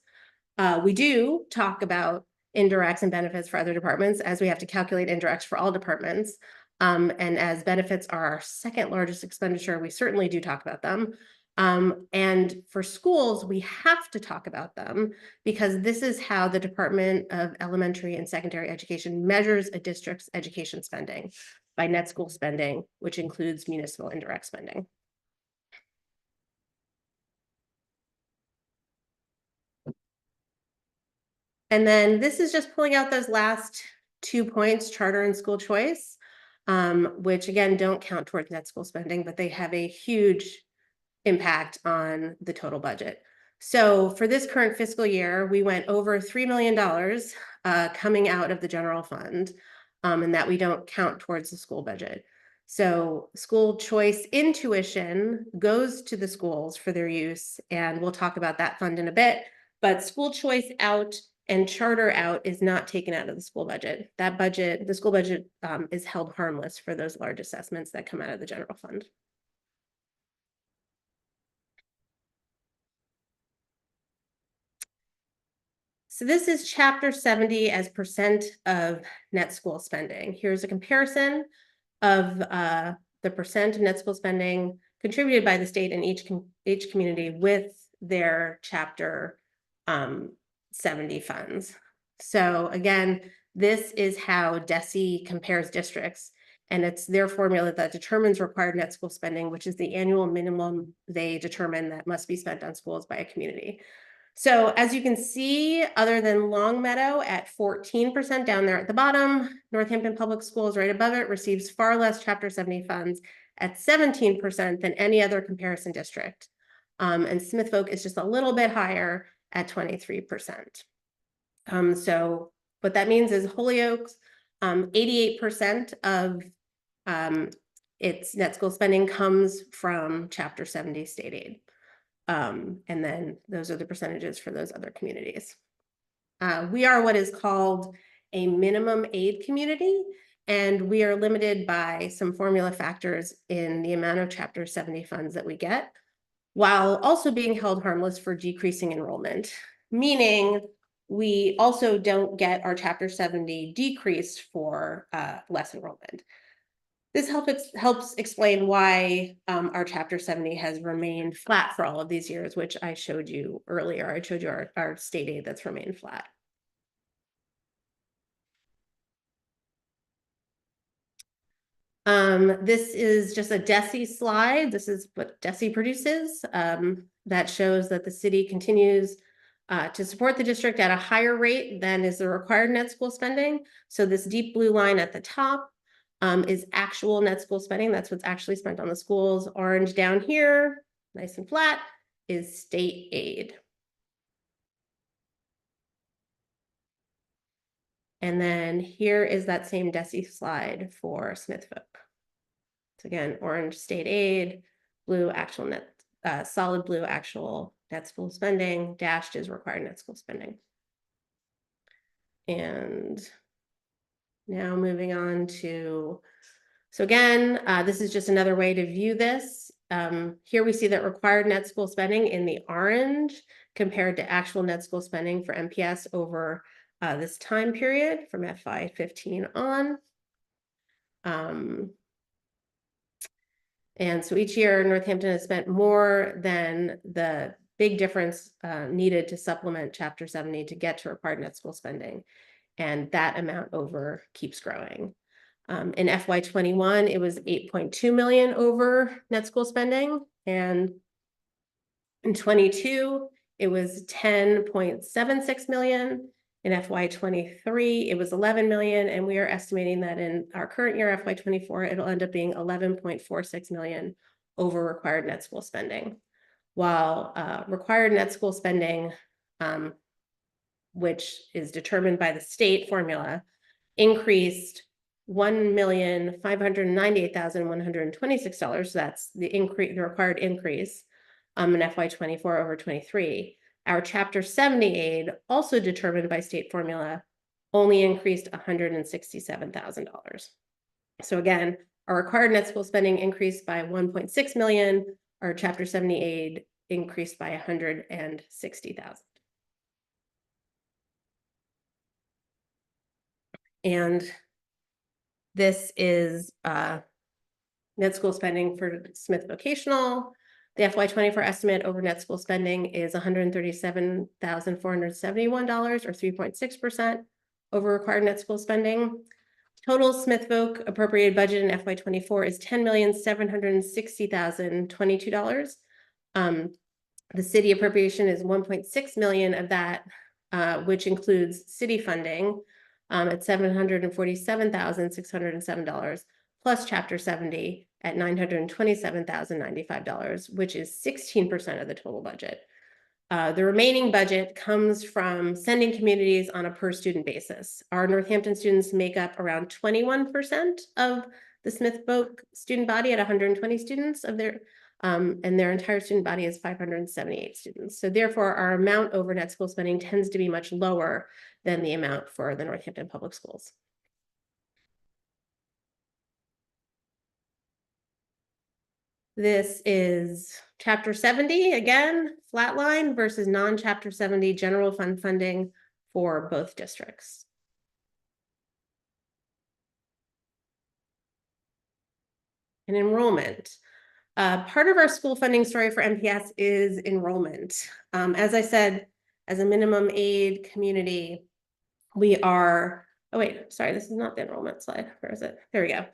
We do talk about indirects and benefits for other departments, as we have to calculate indirects for all departments. And as benefits are our 2nd largest expenditure, we certainly do talk about them. And for schools, we have to talk about them because this is how the Department of Elementary and Secondary Education measures a district's education spending by net school spending, which includes municipal indirect spending. And then this is just pulling out those last 2 points, charter and school choice, which again, don't count towards net school spending, but they have a huge impact on the total budget. So for this current fiscal year, we went over $3 million coming out of the general fund, and that we don't count towards the school budget. So school choice in tuition goes to the schools for their use, and we'll talk about that fund in a bit, but school choice out and charter out is not taken out of the school budget. That budget, the school budget is held harmless for those large assessments that come out of the general fund. So this is chapter 70 as percent of net school spending. Here's a comparison of the percent of net school spending contributed by the state in each community with their chapter 70 funds. So again, this is how DESE compares districts, and it's their formula that determines required net school spending, which is the annual minimum they determine that must be spent on schools by a community. So as you can see, other than Longmeadow at 14% down there at the bottom, Northampton Public Schools right above it receives far less Chapter 70 funds at 17% than any other comparison district. And Smith Folk is just a little bit higher at 23%. So what that means is Holyoke's 88% of its net school spending comes from Chapter 70 state aid. And then those are the percentages for those other communities. We are what is called a minimum aid community, and we are limited by some formula factors in the amount of Chapter 70 funds that we get, while also being held harmless for decreasing enrollment, meaning we also don't get our Chapter 70 decreased for less enrollment. This helps explain why our Chapter 70 has remained flat for all of these years, which I showed you earlier. I showed you our state aid that's remained flat. This is just a DESE slide. This is what DESE produces that shows that the city continues to support the district at a higher rate than is the required net school spending. So this deep blue line at the top is actual net school spending. That's what's actually spent on the schools. Orange down here, nice and flat, is state aid. And then here is that same DESE slide for Smith Folk. So again, orange state aid, blue actual net, solid blue actual net school spending, dashed is required net school spending. And now moving on to, so again, this is just another way to view this. Here we see that required net school spending in the orange compared to actual net school spending for MPS over this time period from FY15 on. And so each year Northampton has spent more than the big difference needed to supplement Chapter 70 to get to required net school spending. And that amount over keeps growing. In FY21, it was 8.2 million over net school spending. And in 22, it was 10.76 million. In FY23, it was 11 million. And we are estimating that in our current year, FY24, it'll end up being 11.46 million over required net school spending. While required net school spending, which is determined by the state formula, increased $1,598,126. That's the increase, the required increase in FY24 over 23. Our Chapter 70 aid, also determined by state formula, only increased $167,000. So again, our required net school spending increased by 1.6 million. Our Chapter 70 aid increased by 160,000. And this is net school spending for Smith Vocational. The FY24 estimate over net school spending is $137,471, or 3.6% over required net school spending. Total Smith Voc appropriated budget in FY24 is $10,760,022. The city appropriation is 1.6 million of that, which includes city funding at $747,607, plus Chapter 70 at $927,095, which is 16% of the total budget. The remaining budget comes from sending communities on a per student basis. Our Northampton students make up around 21% of the Smith Voc student body at 120 students of their, and their entire student body is 578 students. So therefore, our amount over net school spending tends to be much lower than the amount for the Northampton Public Schools. This is Chapter 70, again, flatline versus non-Chapter 70 general fund funding for both districts. And enrollment. Part of our school funding story for MPS is enrollment. As I said, as a minimum aid community, we are, oh wait, sorry, this is not the enrollment slide. Where is it? There we go.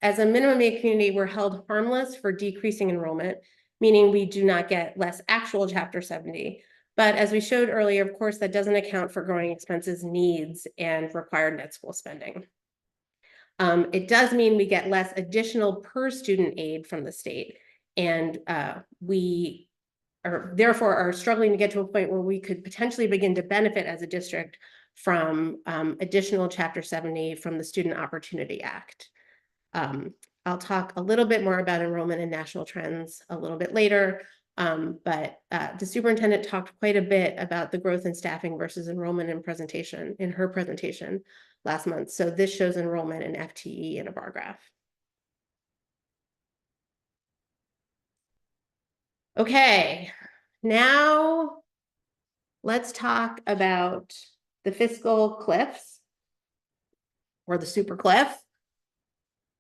As a minimum aid community, we're held harmless for decreasing enrollment, meaning we do not get less actual Chapter 70. But as we showed earlier, of course, that doesn't account for growing expenses, needs, and required net school spending. It does mean we get less additional per student aid from the state. And we are therefore are struggling to get to a point where we could potentially begin to benefit as a district from additional Chapter 70 from the Student Opportunity Act. I'll talk a little bit more about enrollment and national trends a little bit later, but the superintendent talked quite a bit about the growth in staffing versus enrollment in her presentation last month. So this shows enrollment and FTE in a bar graph. Okay, now let's talk about the fiscal cliffs, or the super cliff,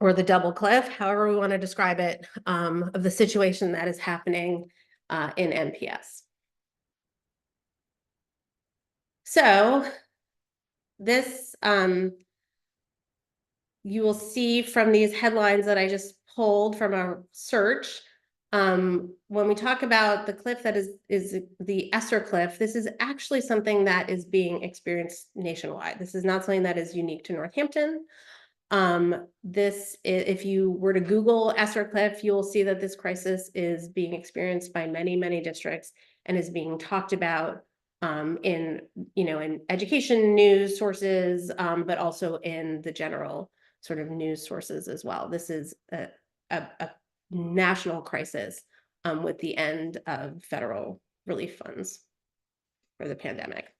or the double cliff, however we want to describe it, of the situation that is happening in MPS. So this, you will see from these headlines that I just pulled from a search, when we talk about the cliff that is the ESSER cliff, this is actually something that is being experienced nationwide. This is not something that is unique to Northampton. If you were to Google ESSER cliff, you will see that this crisis is being experienced by many, many districts and is being talked about in education news sources, but also in the general sort of news sources as well. This is a national crisis with the end of federal relief funds for the pandemic.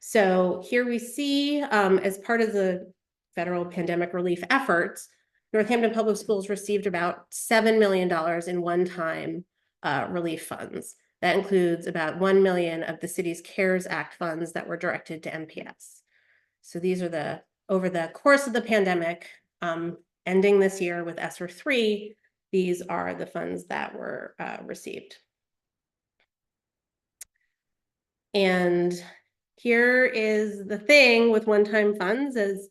So here we see, as part of the federal pandemic relief efforts, Northampton Public Schools received about $7 million in one-time relief funds. That includes about $1 million of the city's CARES Act funds that were directed to MPS. So these are over the course of the pandemic, ending this year with ESSER 3, these are the funds that were received. And here is the thing with one-time funds, as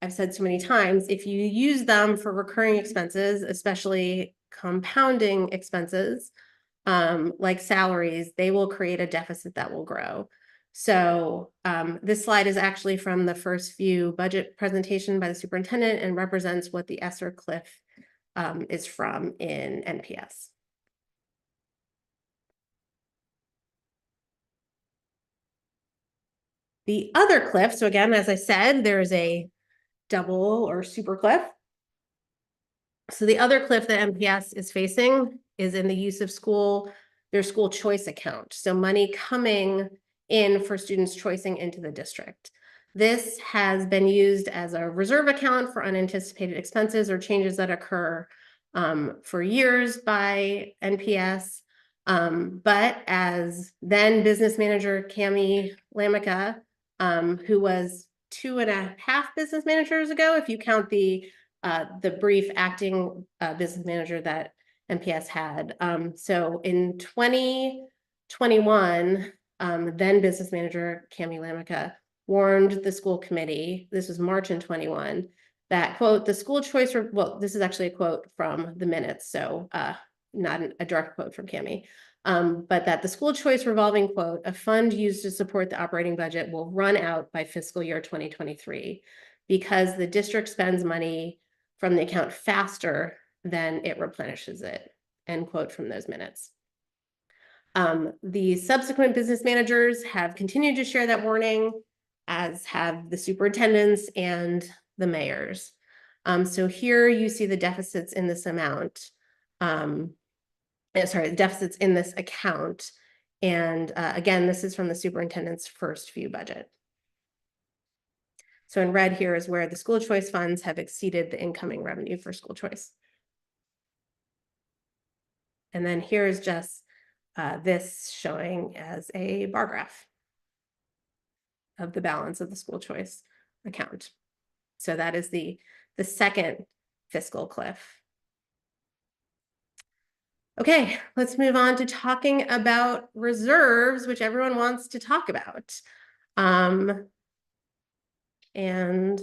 I've said so many times, if you use them for recurring expenses, especially compounding expenses, like salaries, they will create a deficit that will grow. So this slide is actually from the first few budget presentation by the superintendent and represents what the ESSER cliff is from in NPS. The other cliff, so again, as I said, there is a double or super cliff. So the other cliff that MPS is facing is in the use of their school choice account. So money coming in for students choicing into the district. This has been used as a reserve account for unanticipated expenses or changes that occur for years by NPS. But as then business manager Cami Lamica, who was 2.5 business managers ago, if you count the brief acting business manager that MPS had. So in 2021, then business manager Cami Lamica warned the school committee, this was March in 21, that quote, the school choice, well, this is actually a quote from the minutes, so not a direct quote from Cami, but that the school choice revolving quote, a fund used to support the operating budget will run out by fiscal year 2023 because the district spends money from the account faster than it replenishes it, end quote from those minutes. The subsequent business managers have continued to share that warning, as have the superintendents and the mayors. So here you see the deficits in this amount. The deficits in this account. And again, this is from the superintendent's first few budget. So in red here is where the school choice funds have exceeded the incoming revenue for school choice. And then here's just this showing as a bar graph of the balance of the school choice account. So that is the second fiscal cliff. Okay, let's move on to talking about reserves, which everyone wants to talk about. And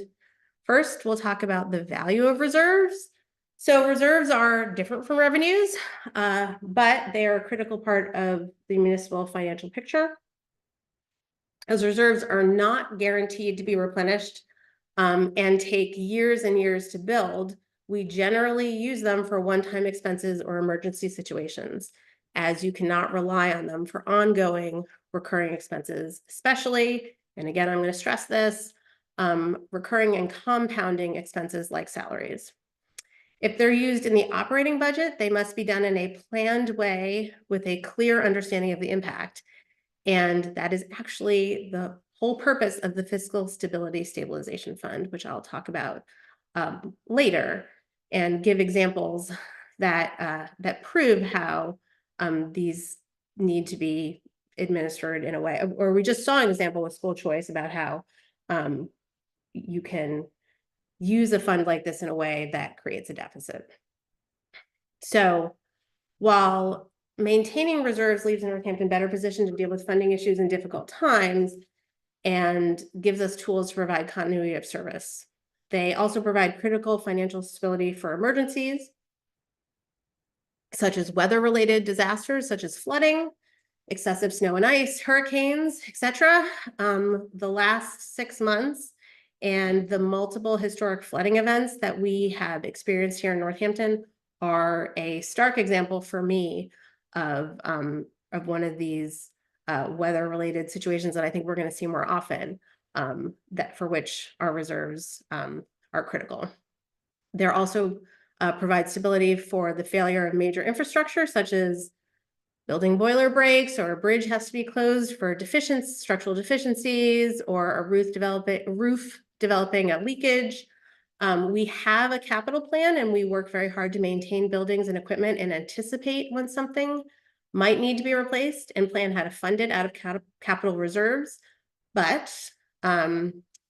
first, we'll talk about the value of reserves. So reserves are different from revenues, but they are a critical part of the municipal financial picture. As reserves are not guaranteed to be replenished and take years and years to build, we generally use them for one-time expenses or emergency situations, as you cannot rely on them for ongoing recurring expenses, especially, and again, I'm going to stress this, recurring and compounding expenses like salaries. If they're used in the operating budget, they must be done in a planned way with a clear understanding of the impact. And that is actually the whole purpose of the Fiscal Stability Stabilization Fund, which I'll talk about later, and give examples that that prove how these need to be administered in a way. Or we just saw an example with school choice about how you can use a fund like this in a way that creates a deficit. So while maintaining reserves leaves Northampton better positioned to deal with funding issues in difficult times and gives us tools to provide continuity of service, they also provide critical financial stability for emergencies, such as weather-related disasters, such as flooding, excessive snow and ice, hurricanes, etc. The last 6 months and the multiple historic flooding events that we have experienced here in Northampton are a stark example for me of one of these weather-related situations that I think we're going to see more often, that for which our reserves are critical. They're also provide stability for the failure of major infrastructure, such as building boiler breaks, or a bridge has to be closed for structural deficiencies, or a roof developing a leakage. We have a capital plan, and we work very hard to maintain buildings and equipment and anticipate when something might need to be replaced and plan how to fund it out of capital reserves. But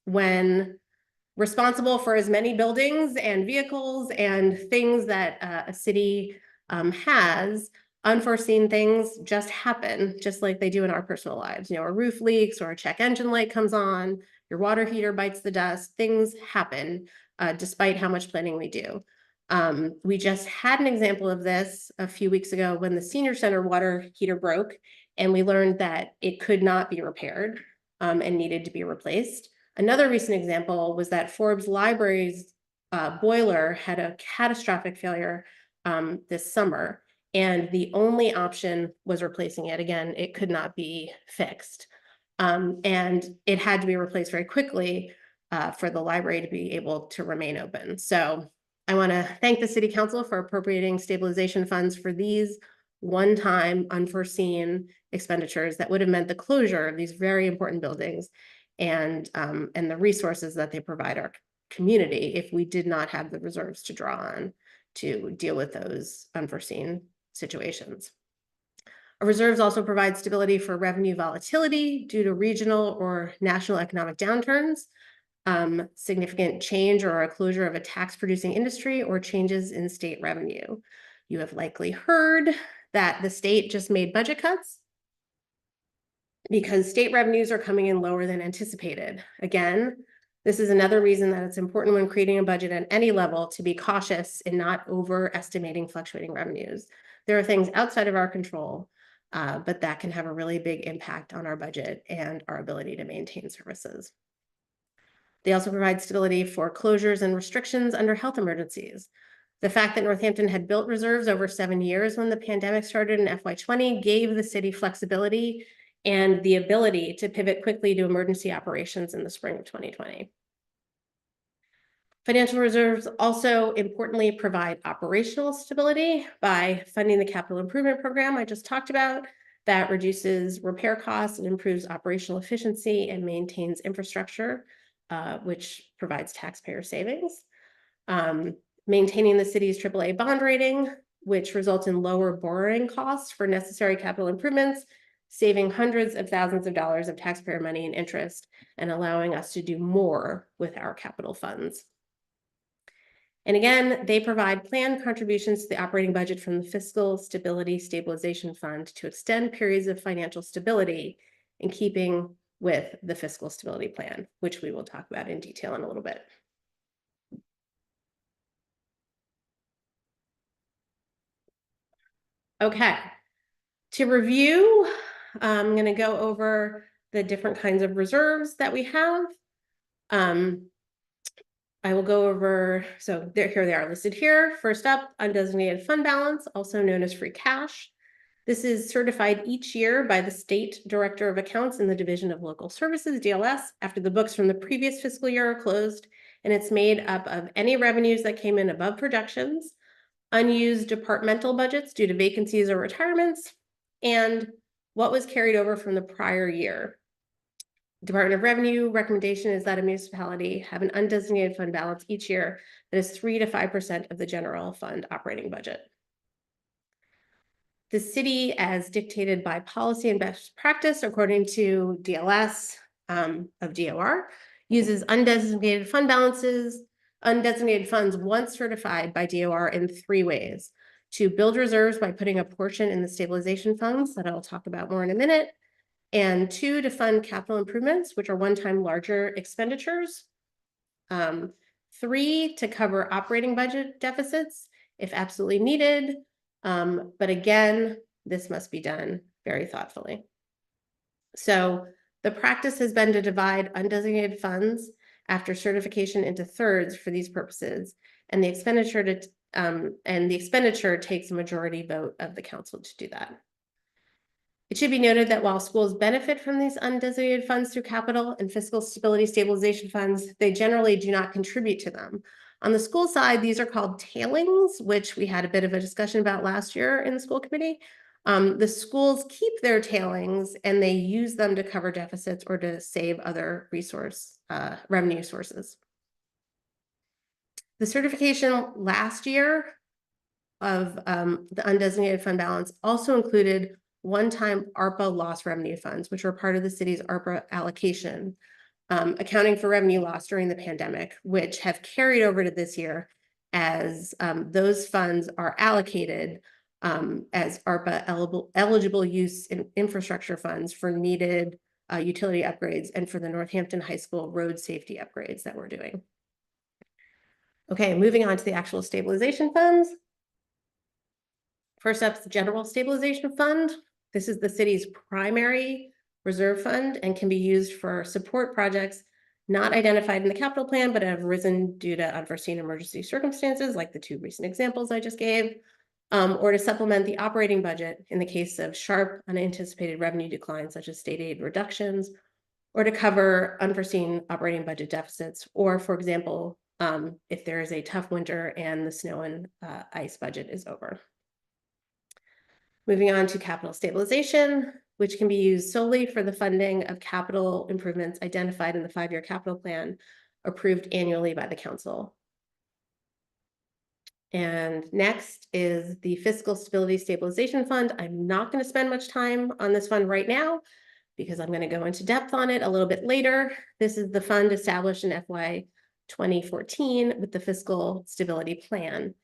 when responsible for as many buildings and vehicles and things that a city has, unforeseen things just happen, just like they do in our personal lives. You know, a roof leaks, or a check engine light comes on, your water heater bites the dust, things happen despite how much planning we do. We just had an example of this a few weeks ago when the senior center water heater broke, and we learned that it could not be repaired and needed to be replaced. Another recent example was that Forbes Library's boiler had a catastrophic failure this summer, and the only option was replacing it. Again, it could not be fixed. And it had to be replaced very quickly for the library to be able to remain open. So I want to thank the City Council for appropriating stabilization funds for these one-time unforeseen expenditures that would have meant the closure of these very important buildings and the resources that they provide our community if we did not have the reserves to draw on to deal with those unforeseen situations. Our reserves also provide stability for revenue volatility due to regional or national economic downturns, significant change or a closure of a tax-producing industry, or changes in state revenue. You have likely heard that the state just made budget cuts because state revenues are coming in lower than anticipated. Again, this is another reason that it's important when creating a budget at any level to be cautious in not overestimating fluctuating revenues. There are things outside of our control, but that can have a really big impact on our budget and our ability to maintain services. They also provide stability for closures and restrictions under health emergencies. The fact that Northampton had built reserves over 7 years when the pandemic started in FY20 gave the city flexibility and the ability to pivot quickly to emergency operations in the spring of 2020. Financial reserves also importantly provide operational stability by funding the capital improvement program I just talked about that reduces repair costs and improves operational efficiency and maintains infrastructure, which provides taxpayer savings. Maintaining the city's AAA bond rating, which results in lower borrowing costs for necessary capital improvements, saving hundreds of thousands of dollars of taxpayer money and interest, and allowing us to do more with our capital funds. And again, they provide planned contributions to the operating budget from the Fiscal Stability Stabilization Fund to extend periods of financial stability in keeping with the fiscal stability plan, which we will talk about in detail in a little bit. Okay, to review, I'm going to go over the different kinds of reserves that we have. I will go over, so here they are listed here. First up, undesignated fund balance, also known as free cash. This is certified each year by the State Director of Accounts in the Division of Local Services, DLS, after the books from the previous fiscal year are closed, and it's made up of any revenues that came in above projections, unused departmental budgets due to vacancies or retirements, and what was carried over from the prior year. Department of Revenue recommendation is that a municipality have an undesignated fund balance each year that is 3 to 5% of the general fund operating budget. The city, as dictated by policy and best practice, according to DLS of DOR, uses undesignated fund balances, undesignated funds once certified by DOR in 3 ways: to build reserves by putting a portion in the stabilization funds that I'll talk about more in a minute, and 2, to fund capital improvements, which are one-time larger expenditures, 3, to cover operating budget deficits if absolutely needed. But again, this must be done very thoughtfully. So the practice has been to divide undesignated funds after certification into thirds for these purposes, and the expenditure takes a majority vote of the council to do that. It should be noted that while schools benefit from these undesignated funds through capital and fiscal stability stabilization funds, they generally do not contribute to them. On the school side, these are called tailings, which we had a bit of a discussion about last year in the school committee. The schools keep their tailings and they use them to cover deficits or to save other revenue sources. The certification last year of the undesignated fund balance also included one-time ARPA loss revenue funds, which were part of the city's ARPA allocation, accounting for revenue loss during the pandemic, which have carried over to this year as those funds are allocated as ARPA eligible use in infrastructure funds for needed utility upgrades and for the Northampton High School road safety upgrades that we're doing. Okay, moving on to the actual stabilization funds. First up is the General Stabilization Fund. This is the city's primary reserve fund and can be used for support projects not identified in the capital plan, but have arisen due to unforeseen emergency circumstances, like the 2 recent examples I just gave, or to supplement the operating budget in the case of sharp unanticipated revenue declines, such as state aid reductions, or to cover unforeseen operating budget deficits, or, for example, if there is a tough winter and the snow and ice budget is over. Moving on to capital stabilization, which can be used solely for the funding of capital improvements identified in the 5-year capital plan approved annually by the council. And next is the Fiscal Stability Stabilization Fund. I'm not going to spend much time on this fund right now because I'm going to go into depth on it a little bit later. This is the fund established in FY 2014 with the Fiscal Stability Plan.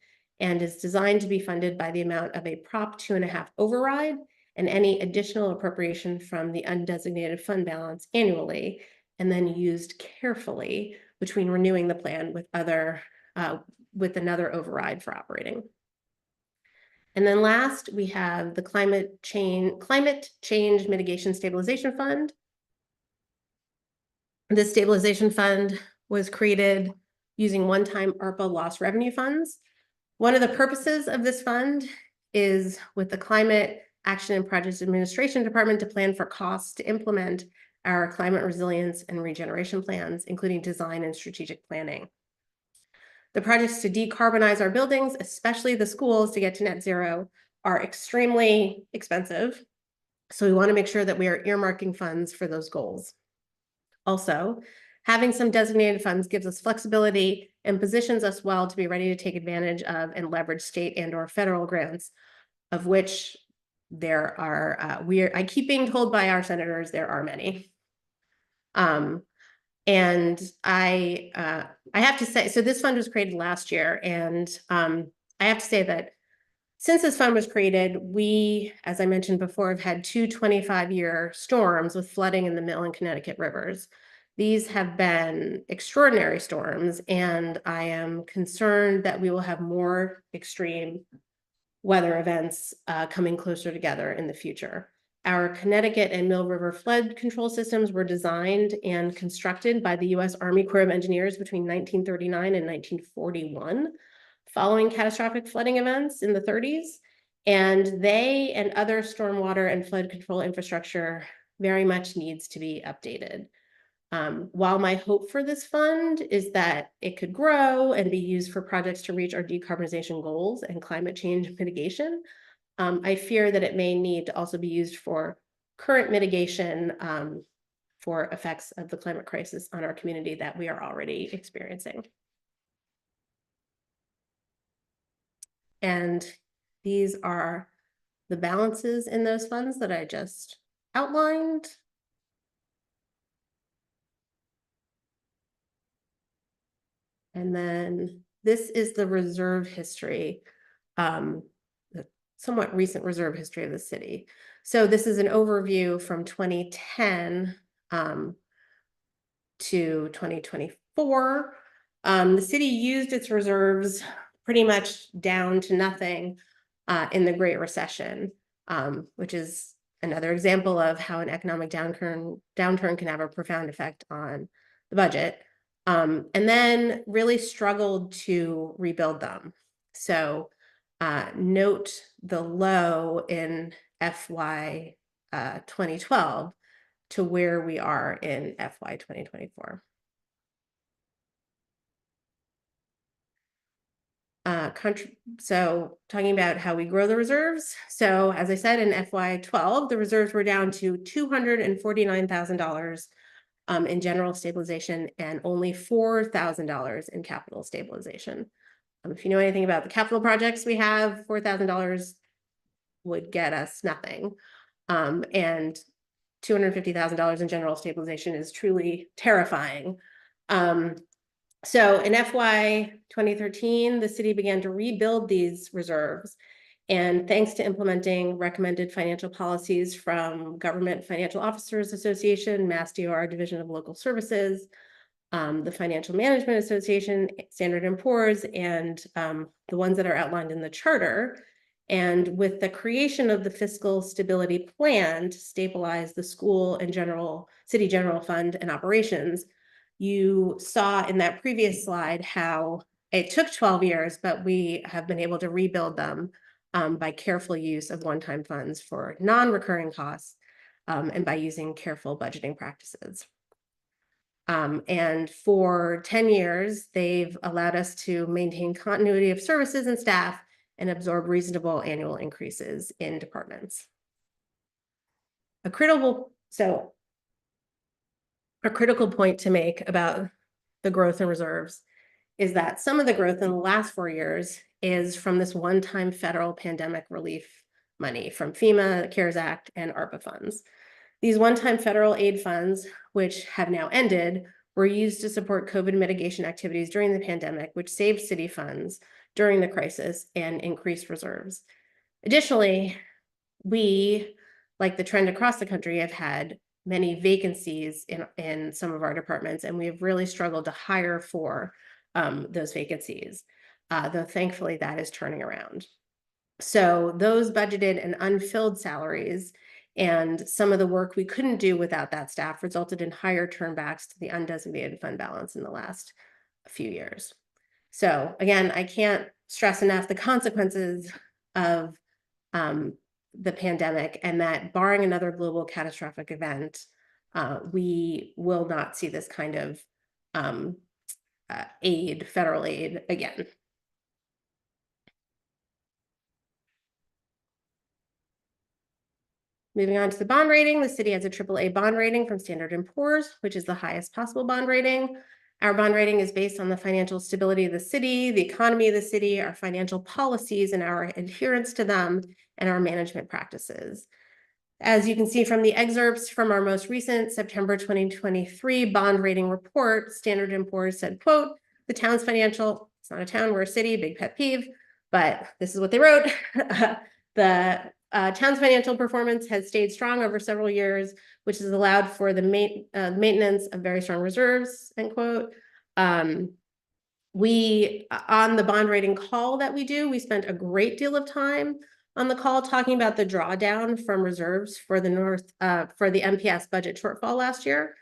and is designed to be funded by the amount of a Prop 2.5 override and any additional appropriation from the undesignated fund balance annually, and then used carefully between renewing the plan with another override for operating. And then last, we have the Climate Change Mitigation Stabilization Fund. This stabilization fund was created using one-time ARPA loss revenue funds. One of the purposes of this fund is with the Climate Action and Projects Administration Department to plan for costs to implement our climate resilience and regeneration plans, including design and strategic planning. The projects to decarbonize our buildings, especially the schools to get to net zero, are extremely expensive. So we want to make sure that we are earmarking funds for those goals. Also, having some designated funds gives us flexibility and positions us well to be ready to take advantage of and leverage state and/or federal grants, of which there are, I keep being told by our senators, there are many. And I have to say, so this fund was created last year, and I have to say that since this fund was created, we, as I mentioned before, have had two 25-year storms with flooding in the Mill and Connecticut rivers. These have been extraordinary storms, and I am concerned that we will have more extreme weather events coming closer together in the future. Our Connecticut and Mill River flood control systems were designed and constructed by the U.S. Army Corps of Engineers between 1939 and 1941, following catastrophic flooding events in the 30s. And they and other stormwater and flood control infrastructure very much needs to be updated. While my hope for this fund is that it could grow and be used for projects to reach our decarbonization goals and climate change mitigation, I fear that it may need to also be used for current mitigation for effects of the climate crisis on our community that we are already experiencing. And these are the balances in those funds that I just outlined. And then this is the reserve history, the somewhat recent reserve history of the city. So this is an overview from 2010 to 2024. The city used its reserves pretty much down to nothing in the Great Recession, which is another example of how an economic downturn can have a profound effect on the budget. And then really struggled to rebuild them. So note the low in FY 2012 to where we are in FY 2024. So talking about how we grow the reserves. So as I said, in FY 12, the reserves were down to $249,000 in general stabilization and only $4,000 in capital stabilization. If you know anything about the capital projects we have, $4,000 would get us nothing. And $250,000 in general stabilization is truly terrifying. So in FY 2013, the city began to rebuild these reserves. And thanks to implementing recommended financial policies from Government Financial Officers Association, Mass DOR Division of Local Services, the Financial Management Association, Standard & Poor's, and the ones that are outlined in the charter. And with the creation of the Fiscal Stability Plan to stabilize the school and city general fund and operations, you saw in that previous slide how it took 12 years, but we have been able to rebuild them by careful use of one-time funds for non-recurring costs and by using careful budgeting practices. And for 10 years, they've allowed us to maintain continuity of services and staff and absorb reasonable annual increases in departments. A critical point to make about the growth in reserves is that some of the growth in the last 4 years is from this one-time federal pandemic relief money from FEMA, the CARES Act, and ARPA funds. These one-time federal aid funds, which have now ended, were used to support COVID mitigation activities during the pandemic, which saved city funds during the crisis and increased reserves. Additionally, we, like the trend across the country, have had many vacancies in some of our departments, and we have really struggled to hire for those vacancies, though thankfully that is turning around. So those budgeted and unfilled salaries and some of the work we couldn't do without that staff resulted in higher turnbacks to the undesignated fund balance in the last few years. So again, I can't stress enough the consequences of the pandemic, and that barring another global catastrophic event, we will not see this kind of federal aid again. Moving on to the bond rating, the city has a AAA bond rating from Standard & Poor's, which is the highest possible bond rating. Our bond rating is based on the financial stability of the city, the economy of the city, our financial policies and our adherence to them, and our management practices. As you can see from the excerpts from our most recent September 2023 bond rating report, Standard & Poor's said, quote, the town's financial, it's not a town, we're a city, big pet peeve, but this is what they wrote. The town's financial performance has stayed strong over several years, which has allowed for the maintenance of very strong reserves, end quote. We, on the bond rating call that we do, we spent a great deal of time on the call talking about the drawdown from reserves for the MPS budget shortfall last year,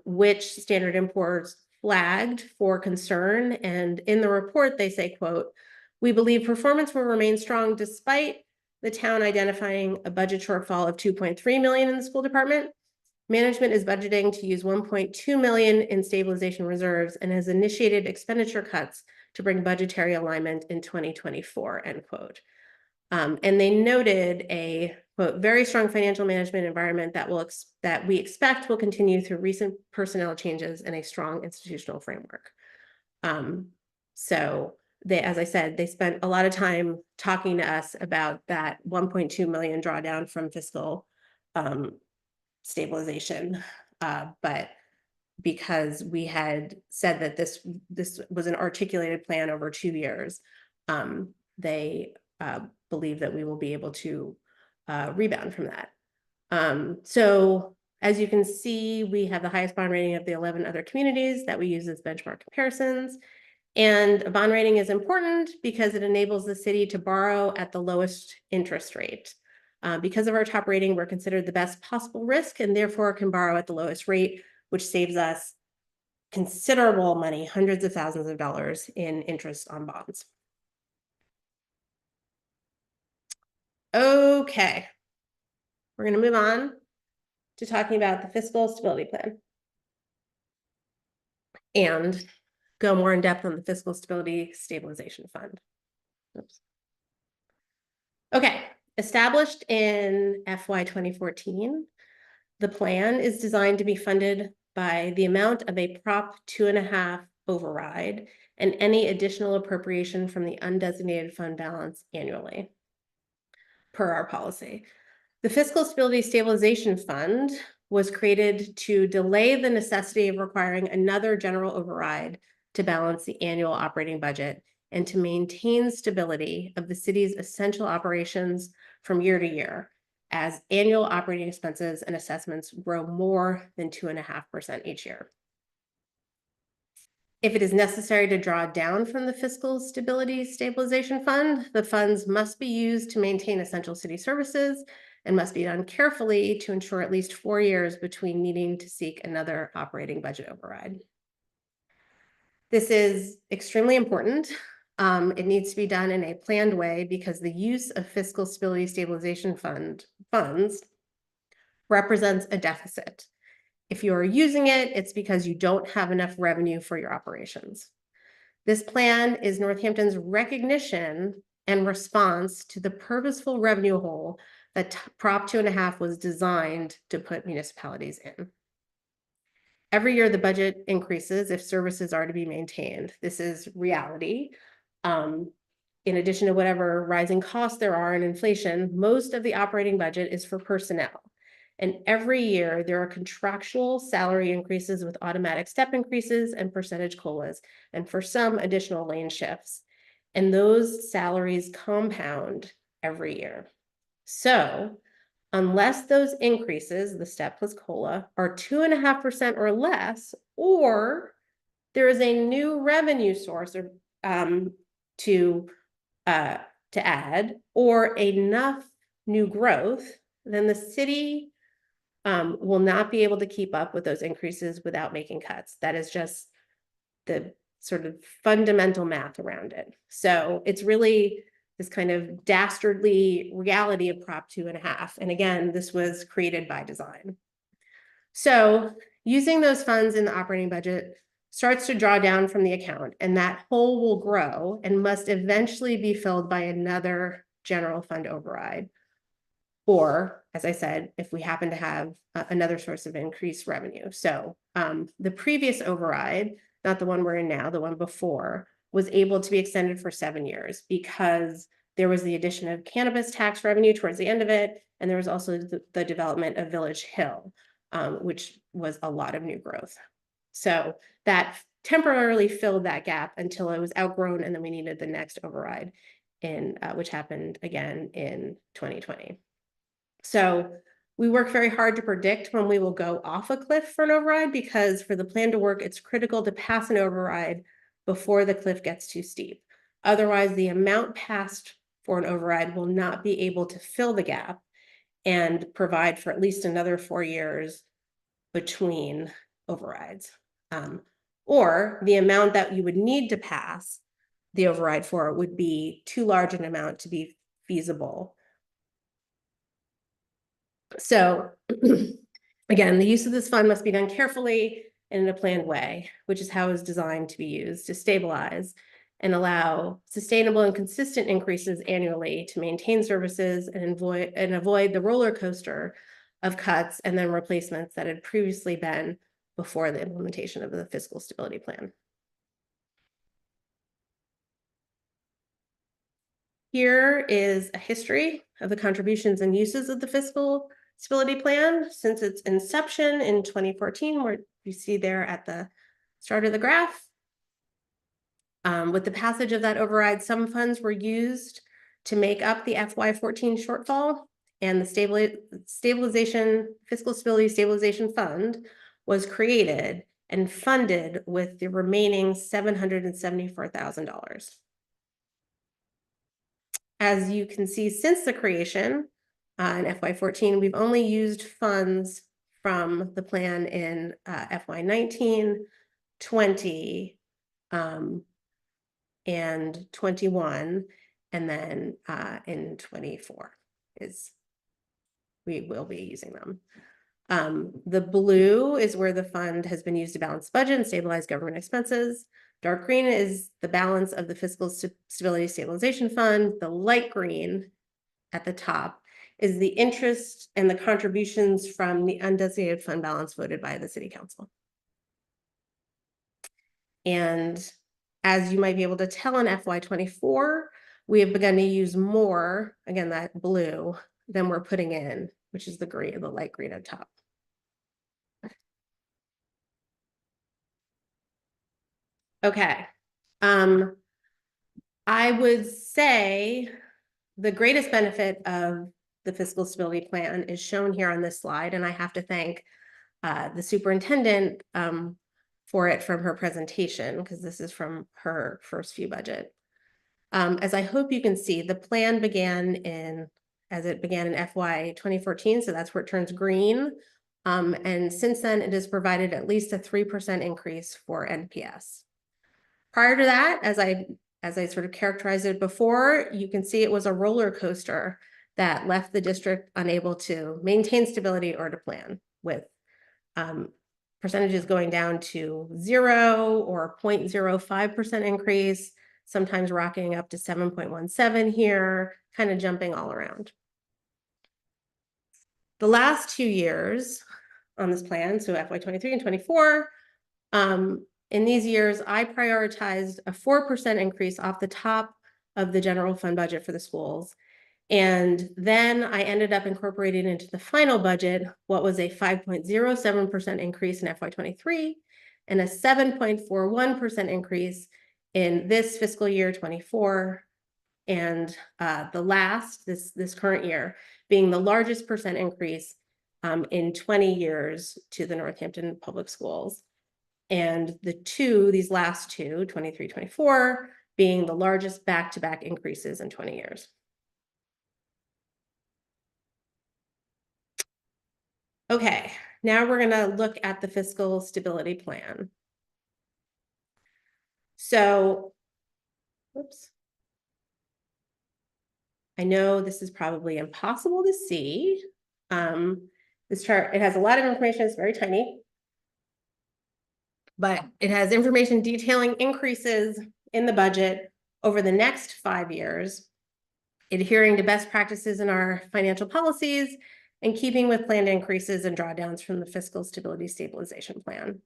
which Standard & Poor's flagged for concern. And in the report, they say, quote, we believe performance will remain strong despite the town identifying a budget shortfall of $2.3 million in the school department. Management is budgeting to use $1.2 million in stabilization reserves and has initiated expenditure cuts to bring budgetary alignment in 2024, end quote. And they noted a, quote, very strong financial management environment that we expect will continue through recent personnel changes and a strong institutional framework. So they, as I said, they spent a lot of time talking to us about that 1.2 million drawdown from fiscal stabilization, but because we had said that this was an articulated plan over 2 years, they believe that we will be able to rebound from that. So as you can see, we have the highest bond rating of the 11 other communities that we use as benchmark comparisons. And a bond rating is important because it enables the city to borrow at the lowest interest rate. Because of our top rating, we're considered the best possible risk and therefore can borrow at the lowest rate, which saves us considerable money, hundreds of thousands of dollars in interest on bonds. Okay, we're going to move on to talking about the fiscal stability plan and go more in depth on the fiscal stability stabilization fund. Oops. Okay, established in FY 2014, the plan is designed to be funded by the amount of a Prop 2.5 override and any additional appropriation from the undesignated fund balance annually, per our policy. The Fiscal Stability Stabilization Fund was created to delay the necessity of requiring another general override to balance the annual operating budget and to maintain stability of the city's essential operations from year to year, as annual operating expenses and assessments grow more than 2.5% each year. If it is necessary to draw down from the Fiscal Stability Stabilization Fund, the funds must be used to maintain essential city services and must be done carefully to ensure at least 4 years between needing to seek another operating budget override. This is extremely important. It needs to be done in a planned way because the use of Fiscal Stability Stabilization funds represents a deficit. If you are using it, it's because you don't have enough revenue for your operations. This plan is Northampton's recognition and response to the purposeful revenue hole that Prop 2.5 was designed to put municipalities in. Every year, the budget increases if services are to be maintained. This is reality. In addition to whatever rising costs there are in inflation, most of the operating budget is for personnel. And every year, there are contractual salary increases with automatic step increases and percentage COLAs, and for some additional lane shifts. and those salaries compound every year. So unless those increases, the step plus COLA, are 2.5% or less, or there is a new revenue source or to add, or enough new growth, then the city will not be able to keep up with those increases without making cuts. That is just the sort of fundamental math around it. So it's really this kind of dastardly reality of Prop 2.5. And again, this was created by design. So using those funds in the operating budget starts to draw down from the account, and that hole will grow and must eventually be filled by another general fund override. Or, as I said, if we happen to have another source of increased revenue. So the previous override, not the one we're in now, the one before, was able to be extended for 7 years because there was the addition of cannabis tax revenue towards the end of it. And there was also the development of Village Hill, which was a lot of new growth. So that temporarily filled that gap until it was outgrown, and then we needed the next override, which happened again in 2020. So we work very hard to predict when we will go off a cliff for an override, because for the plan to work, it's critical to pass an override before the cliff gets too steep. Otherwise, the amount passed for an override will not be able to fill the gap and provide for at least another 4 years between overrides. Or the amount that you would need to pass the override for would be too large an amount to be feasible. So again, the use of this fund must be done carefully and in a planned way, which is how it's designed to be used to stabilize and allow sustainable and consistent increases annually to maintain services and avoid the roller coaster of cuts and then replacements that had previously been before the implementation of the fiscal stability plan. Here is a history of the contributions and uses of the fiscal stability plan since its inception in 2014, where you see there at the start of the graph. With the passage of that override, some funds were used to make up the FY14 shortfall, and the fiscal stability stabilization fund was created and funded with the remaining $774,000. As you can see, since the creation in FY14, we've only used funds from the plan in FY19, 20, and 21, and then in 24 we will be using them. The blue is where the fund has been used to balance budget and stabilize government expenses. Dark green is the balance of the fiscal stability stabilization fund. The light green at the top is the interest and the contributions from the undesignated fund balance voted by the city council. And as you might be able to tell in FY24, we have begun to use more, again, that blue, than we're putting in, which is the green, the light green at top. Okay. I would say the greatest benefit of the fiscal stability plan is shown here on this slide, and I have to thank the superintendent for it from her presentation, because this is from her first few budget. As I hope you can see, the plan began in FY 2014, so that's where it turns green. And since then, it has provided at least a 3% increase for NPS. Prior to that, as I sort of characterized it before, you can see it was a roller coaster that left the district unable to maintain stability or to plan, with percentages going down to 0 or 0.05% increase, sometimes rocketing up to 7.17 here, kind of jumping all around. The last 2 years on this plan, so FY23 and 24, in these years, I prioritized a 4% increase off the top of the general fund budget for the schools. And then I ended up incorporating into the final budget what was a 5.07% increase in FY23 and a 7.41% increase in this fiscal year 24 and the last, this current year, being the largest percent increase in 20 years to the Northampton Public Schools. And these last two, 23, 24, being the largest back-to-back increases in 20 years. Okay, now we're gonna look at the fiscal stability plan. So, whoops. I know this is probably impossible to see. This chart, it has a lot of information, it's very tiny. But it has information detailing increases in the budget over the next 5 years, adhering to best practices in our financial policies, and keeping with planned increases and drawdowns from the fiscal stability stabilization plan.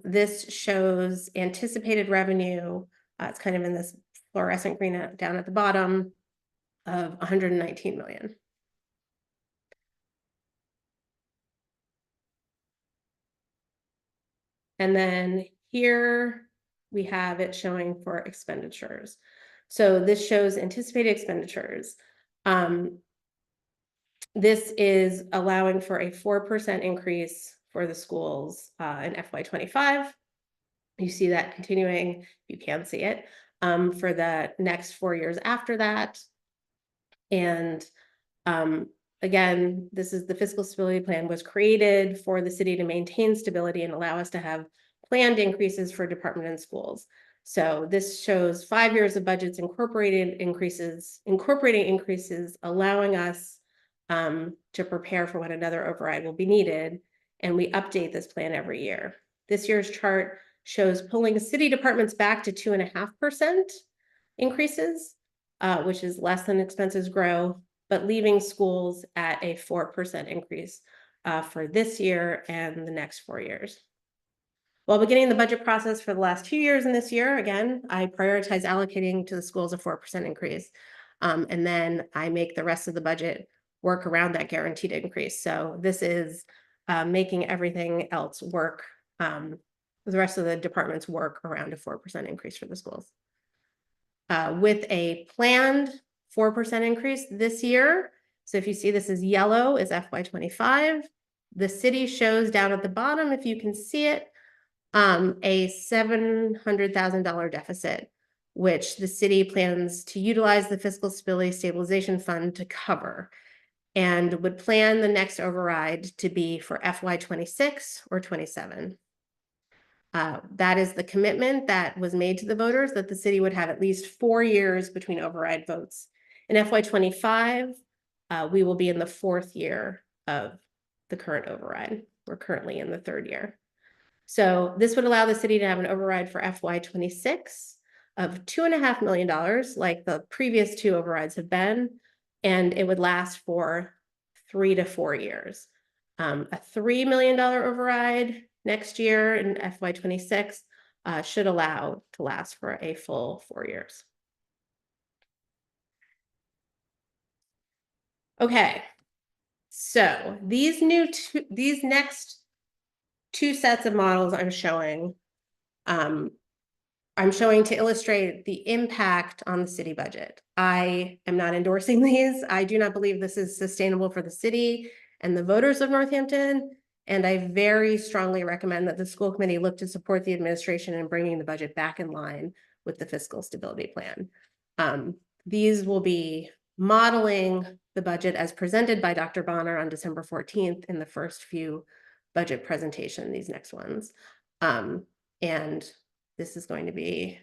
This shows anticipated revenue. It's kind of in this fluorescent green down at the bottom of 119 million. And then here we have it showing for expenditures. So this shows anticipated expenditures. This is allowing for a 4% increase for the schools in FY25. You see that continuing, you can see it, for the next 4 years after that. And again, this is the fiscal stability plan was created for the city to maintain stability and allow us to have planned increases for department and schools. So this shows 5 years of budgets incorporating increases, allowing us to prepare for when another override will be needed. And we update this plan every year. This year's chart shows pulling city departments back to 2.5% increases, which is less than expenses grow, but leaving schools at a 4% increase for this year and the next 4 years. While beginning the budget process for the last 2 years and this year, again, I prioritize allocating to the schools a 4% increase. And then I make the rest of the budget work around that guaranteed increase. So this is making everything else work, the rest of the departments work around a 4% increase for the schools. With a planned 4% increase this year. So if you see this is yellow is FY25. The city shows down at the bottom, if you can see it, a $700,000 deficit, which the city plans to utilize the fiscal stability stabilization fund to cover, and would plan the next override to be for FY26 or 27. That is the commitment that was made to the voters, that the city would have at least 4 years between override votes. In FY25, we will be in the 4th year of the current override. We're currently in the 3rd year. So this would allow the city to have an override for FY26 of $2.5 million, like the previous 2 overrides have been, and it would last for 3 to 4 years. A $3 million override next year in FY26 should allow to last for a full 4 years. Okay, so these next 2 sets of models I'm showing to illustrate the impact on the city budget. I am not endorsing these. I do not believe this is sustainable for the city and the voters of Northampton. And I very strongly recommend that the school committee look to support the administration in bringing the budget back in line with the fiscal stability plan. These will be modeling the budget as presented by Dr. Bonner on December 14th in the first few budget presentation, these next ones. And this is going to be,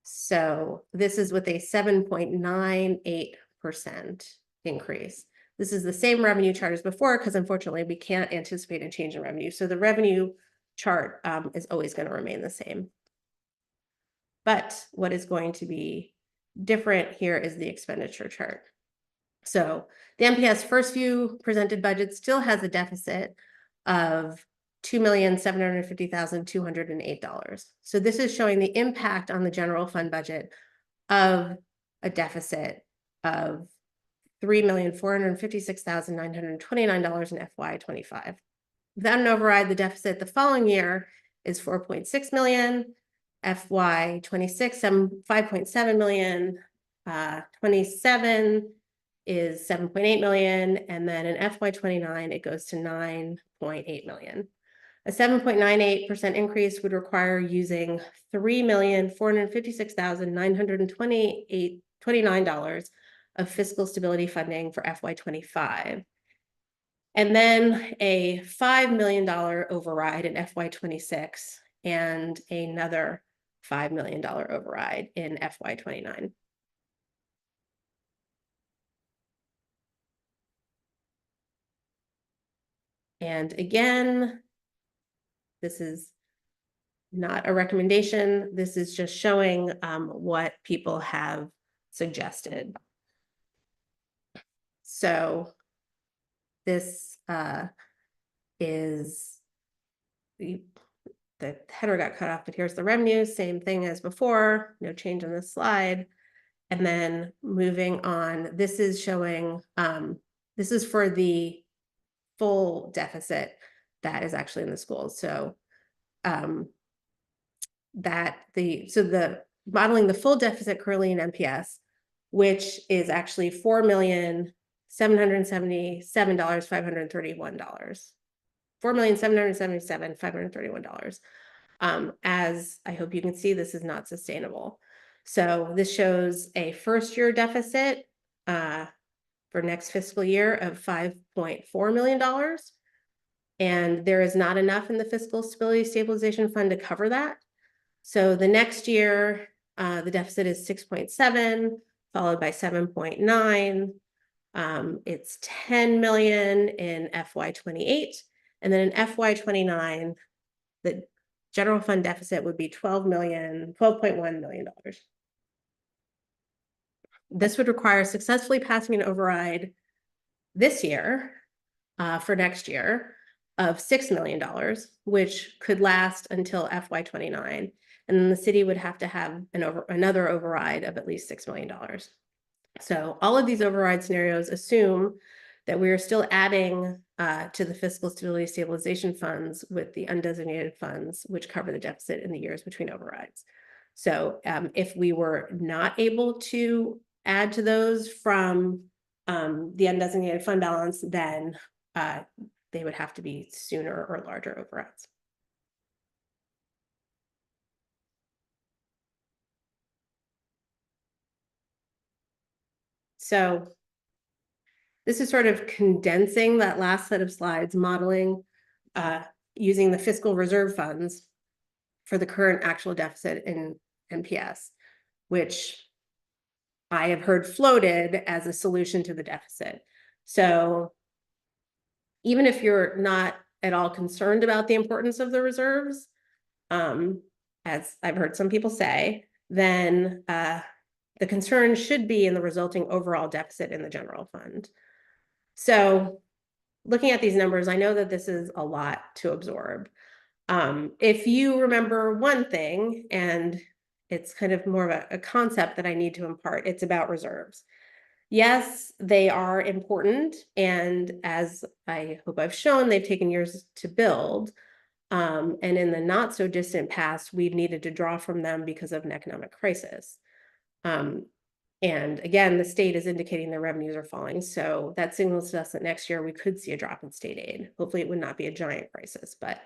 so this is with a 7.98% increase. This is the same revenue chart as before, because unfortunately we can't anticipate a change in revenue. So the revenue chart is always going to remain the same. But what is going to be different here is the expenditure chart. So the MPS first view presented budget still has a deficit of $2,750,208. So this is showing the impact on the general fund budget of a deficit of $3,456,929 in FY25. without an override, the deficit the following year is 4.6 million, FY 26, 5.7 million, 27 is 7.8 million, and then in FY 29, it goes to 9.8 million. A 7.98% increase would require using $3,456,929 of fiscal stability funding for FY 25. And then a $5 million override in FY 26 and another $5 million override in FY 29. And again, this is not a recommendation. This is just showing what people have suggested. So this is the header got cut off, but here's the revenue, same thing as before, no change on this slide. And then moving on, this is showing, this is for the full deficit that is actually in the schools. So the modeling the full deficit currently in MPS, which is actually $4,777,531. $4,777,531. As I hope you can see, this is not sustainable. So this shows a first year deficit for next fiscal year of $5.4 million. And there is not enough in the fiscal stabilization fund to cover that. So the next year, the deficit is 6.7, followed by 7.9. It's 10 million in FY 28. And then in FY 29, the general fund deficit would be $12.1 million. This would require successfully passing an override this year for next year of $6 million, which could last until FY 29. And then the city would have to have another override of at least $6 million. So all of these override scenarios assume that we are still adding to the fiscal stabilization funds with the undesignated funds, which cover the deficit in the years between overrides. So if we were not able to add to those from the undesignated fund balance, then they would have to be sooner or larger overrides. So this is sort of condensing that last set of slides, modeling using the fiscal reserve funds for the current actual deficit in NPS, which I have heard floated as a solution to the deficit. So even if you're not at all concerned about the importance of the reserves, as I've heard some people say, then the concern should be in the resulting overall deficit in the general fund. So looking at these numbers, I know that this is a lot to absorb. If you remember one thing, and it's kind of more of a concept that I need to impart, it's about reserves. Yes, they are important. And as I hope I've shown, they've taken years to build. And in the not so distant past, we've needed to draw from them because of an economic crisis. And again, the state is indicating their revenues are falling. So that signals to us that next year we could see a drop in state aid. Hopefully it would not be a giant crisis, but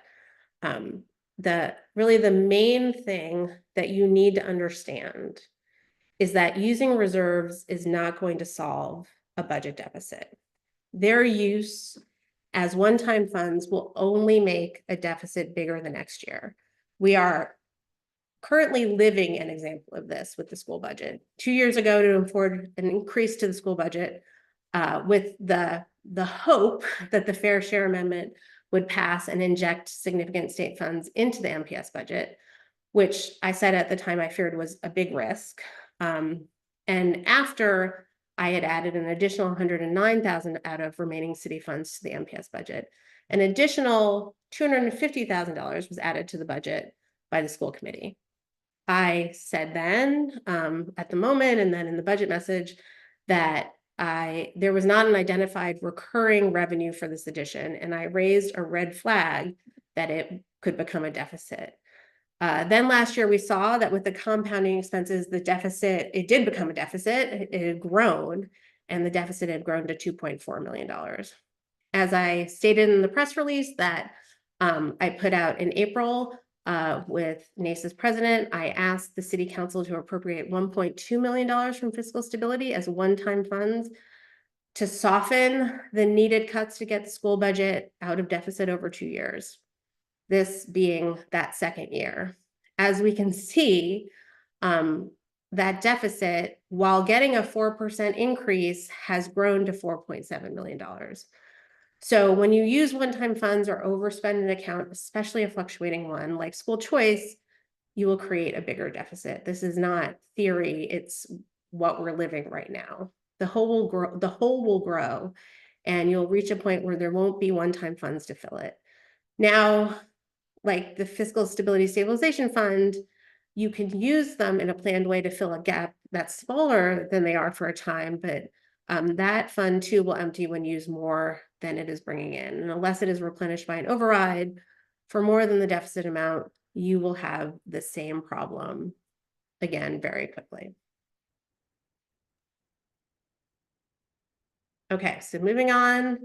really the main thing that you need to understand is that using reserves is not going to solve a budget deficit. Their use as one-time funds will only make a deficit bigger the next year. We are currently living an example of this with the school budget. 2 years ago, to afford an increase to the school budget with the hope that the Fair Share Amendment would pass and inject significant state funds into the MPS budget, which I said at the time I feared was a big risk. And after I had added an additional $109,000 out of remaining city funds to the MPS budget, an additional $250,000 was added to the budget by the school committee. I said then, at the moment, and then in the budget message, that there was not an identified recurring revenue for this addition, and I raised a red flag that it could become a deficit. Then last year we saw that with the compounding expenses, the deficit, it did become a deficit, it had grown, and the deficit had grown to $2.4 million. As I stated in the press release that I put out in April with NACE's president, I asked the city council to appropriate $1.2 million from fiscal stability as one-time funds to soften the needed cuts to get the school budget out of deficit over 2 years. This being that second year. As we can see, that deficit, while getting a 4% increase, has grown to $4.7 million. So when you use one-time funds or overspend an account, especially a fluctuating one like school choice, you will create a bigger deficit. This is not theory, it's what we're living right now. The whole will grow, and you'll reach a point where there won't be one-time funds to fill it. Now, like the Fiscal Stability Stabilization Fund, you can use them in a planned way to fill a gap that's smaller than they are for a time, but that fund too will empty when used more than it is bringing in. And unless it is replenished by an override for more than the deficit amount, you will have the same problem again very quickly. Okay, so moving on,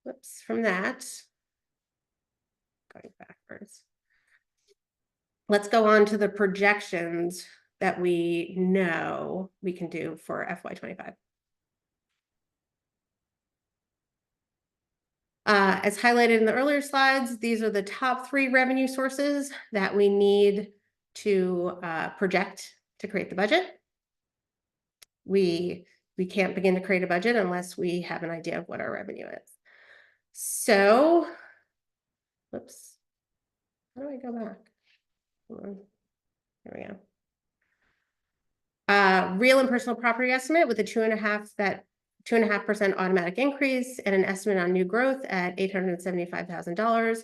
whoops, from that, going backwards. Let's go on to the projections that we know we can do for FY25. As highlighted in the earlier slides, these are the top 3 revenue sources that we need to project to create the budget. We can't begin to create a budget unless we have an idea of what our revenue is. So, whoops, how do I go back? Hold on. There we go. Real and personal property estimate with a 2.5% automatic increase and an estimate on new growth at $875,000.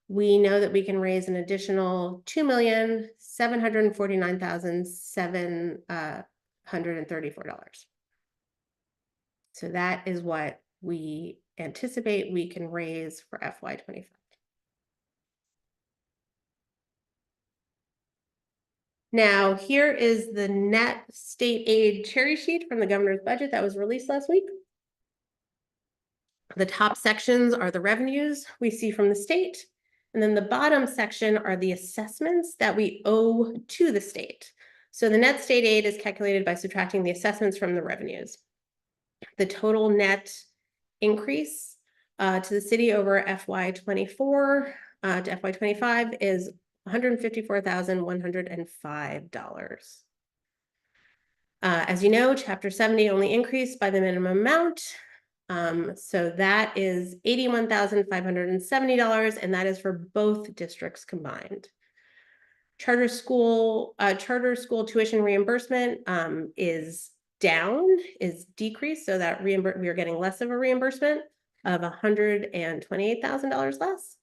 We know that we can raise an additional $2,749,734. So that is what we anticipate we can raise for FY25. Now, here is the net state aid cherry sheet from the governor's budget that was released last week. The top sections are the revenues we see from the state, and then the bottom section are the assessments that we owe to the state. So the net state aid is calculated by subtracting the assessments from the revenues. The total net increase to the city over FY24 to FY25 is $154,105. As you know, Chapter 70 only increased by the minimum amount. So that is $81,570, and that is for both districts combined. Charter school tuition reimbursement is decreased, so that we are getting less of a reimbursement of $128,000 less.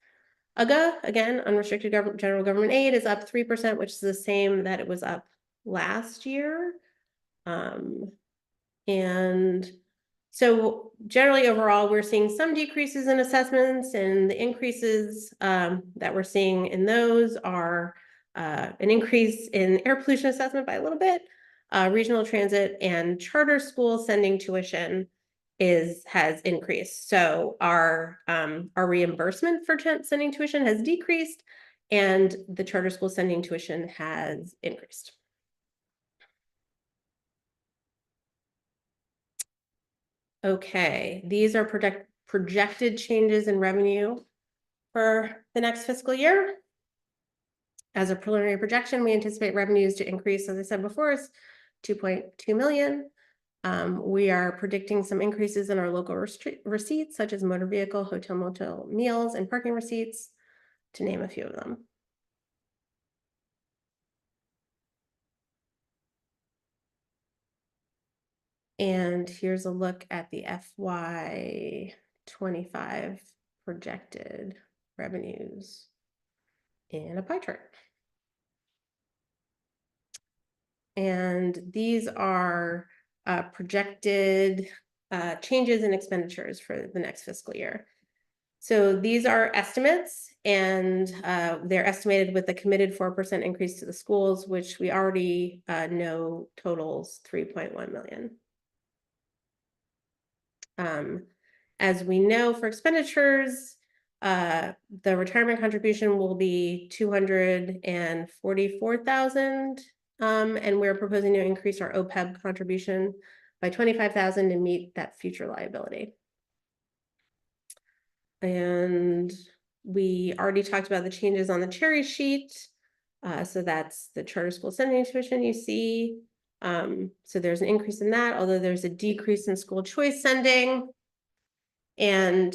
UGA, again, unrestricted general government aid, is up 3%, which is the same that it was up last year. And so generally overall, we're seeing some decreases in assessments, and the increases that we're seeing in those are an increase in air pollution assessment by a little bit, regional transit and charter school sending tuition has increased. So our reimbursement for sending tuition has decreased, and the charter school sending tuition has increased. Okay, these are projected changes in revenue for the next fiscal year. As a preliminary projection, we anticipate revenues to increase, as I said before, is $2.2 million. We are predicting some increases in our local receipts, such as motor vehicle, hotel, motel meals, and parking receipts, to name a few of them. And here's a look at the FY25 projected revenues in a pie chart. And these are projected changes in expenditures for the next fiscal year. So these are estimates, and they're estimated with the committed 4% increase to the schools, which we already know totals 3.1 million. As we know, for expenditures, the retirement contribution will be 244,000, and we're proposing to increase our OPEB contribution by 25,000 to meet that future liability. And we already talked about the changes on the cherry sheet. So that's the charter school sending tuition you see. So there's an increase in that, although there's a decrease in school choice sending. And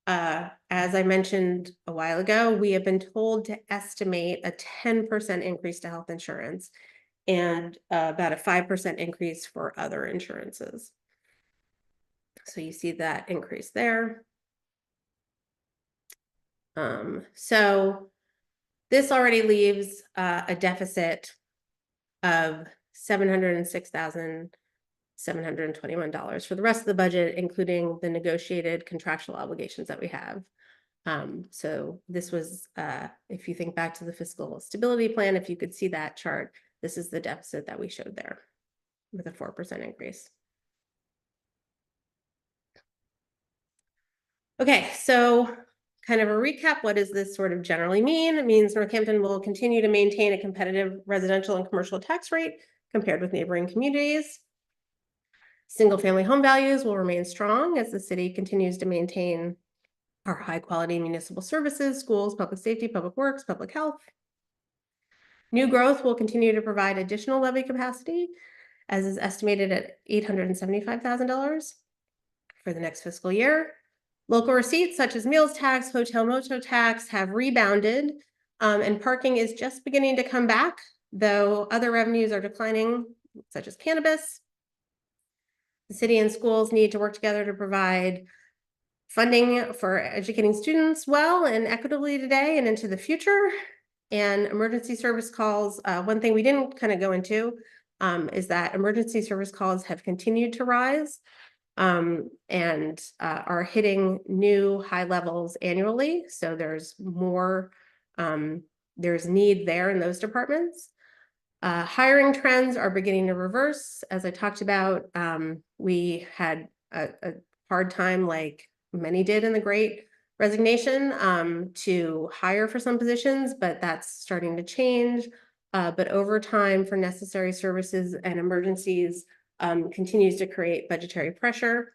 as I mentioned a while ago, we have been told to estimate a 10% increase to health insurance and about a 5% increase for other insurances. So you see that increase there. So this already leaves a deficit of $706,721 for the rest of the budget, including the negotiated contractual obligations that we have. So this was, if you think back to the fiscal stability plan, if you could see that chart, this is the deficit that we showed there with a 4% increase. Okay, so kind of a recap, what does this sort of generally mean? It means Northampton will continue to maintain a competitive residential and commercial tax rate compared with neighboring communities. Single-family home values will remain strong as the city continues to maintain our high-quality municipal services, schools, public safety, public works, public health. New growth will continue to provide additional levy capacity, as is estimated at $875,000 for the next fiscal year. Local receipts such as meals tax, hotel motel tax have rebounded, and parking is just beginning to come back, though other revenues are declining, such as cannabis. The city and schools need to work together to provide funding for educating students well and equitably today and into the future. And emergency service calls, one thing we didn't kind of go into is that emergency service calls have continued to rise. And are hitting new high levels annually. So there's more, there's need there in those departments. Hiring trends are beginning to reverse. As I talked about, we had a hard time, like many did in the Great Resignation, to hire for some positions, but that's starting to change. But overtime for necessary services and emergencies continues to create budgetary pressure.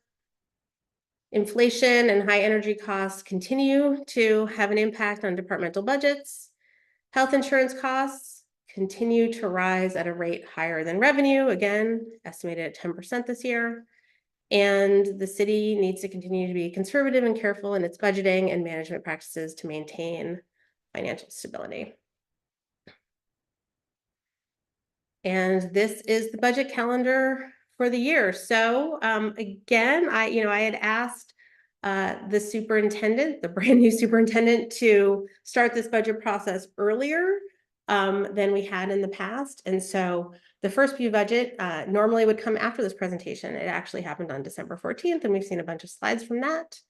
Inflation and high energy costs continue to have an impact on departmental budgets. Health insurance costs continue to rise at a rate higher than revenue, again, estimated at 10% this year. And the city needs to continue to be conservative and careful in its budgeting and management practices to maintain financial stability. And this is the budget calendar for the year. So again, I had asked the superintendent, the brand new superintendent, to start this budget process earlier than we had in the past. And so the first view budget normally would come after this presentation. It actually happened on December 14th, and we've seen a bunch of slides from that.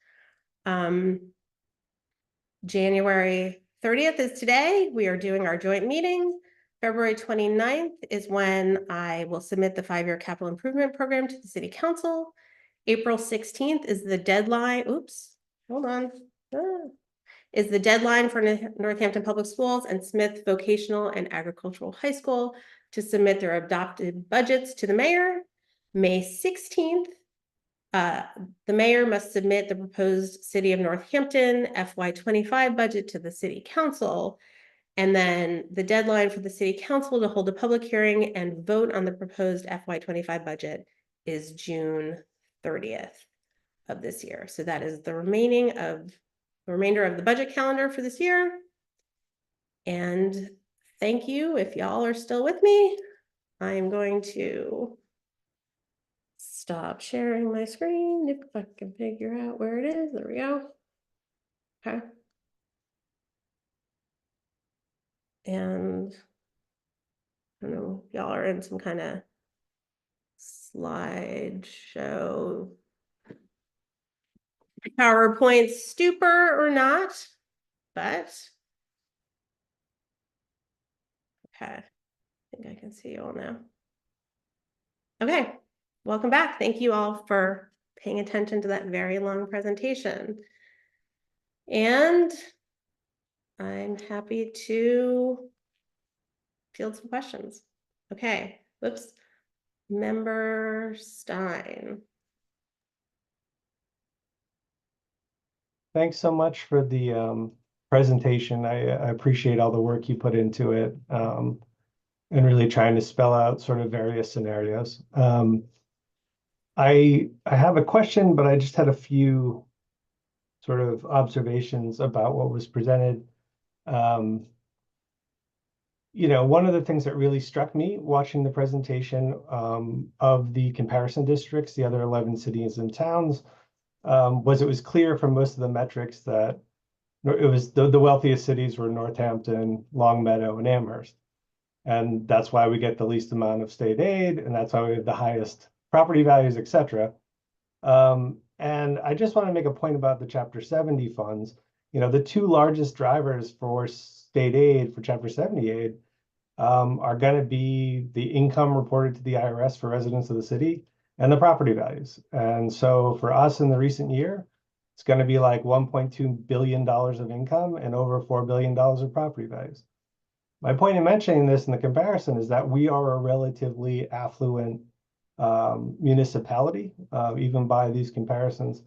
January 30th is today. We are doing our joint meeting. February 29th is when I will submit the 5-year capital improvement program to the city council. April 16th is the deadline. Oops, hold on. Is the deadline for Northampton Public Schools and Smith Vocational and Agricultural High School to submit their adopted budgets to the mayor. May 16th, the mayor must submit the proposed City of Northampton FY25 budget to the city council. And then the deadline for the city council to hold a public hearing and vote on the proposed FY25 budget is June 30th of this year. So that is the remainder of the budget calendar for this year. And thank you. If y'all are still with me, I am going to stop sharing my screen if I can figure out where it is. There we go. Okay. And I don't know, y'all are in some kind of slideshow PowerPoint stupor or not, but. Okay, I think I can see you all now. Okay, welcome back. Thank you all for paying attention to that very long presentation. And I'm happy to field some questions. Okay, whoops. Member Stein. Thanks so much for the presentation. I appreciate all the work you put into it, and really trying to spell out sort of various scenarios. I have a question, but I just had a few sort of observations about what was presented. You know, one of the things that really struck me watching the presentation of the comparison districts, the other 11 cities and towns, was it was clear from most of the metrics that it was the wealthiest cities were Northampton, Longmeadow, and Amherst. And that's why we get the least amount of state aid, and that's why we have the highest property values, et cetera. And I just want to make a point about the Chapter 70 funds. You know, the two largest drivers for state aid, for Chapter 70 aid, are going to be the income reported to the IRS for residents of the city and the property values. And so for us in the recent year, it's going to be like $1.2 billion of income and over $4 billion of property values. My point in mentioning this in the comparison is that we are a relatively affluent municipality, even by these comparisons.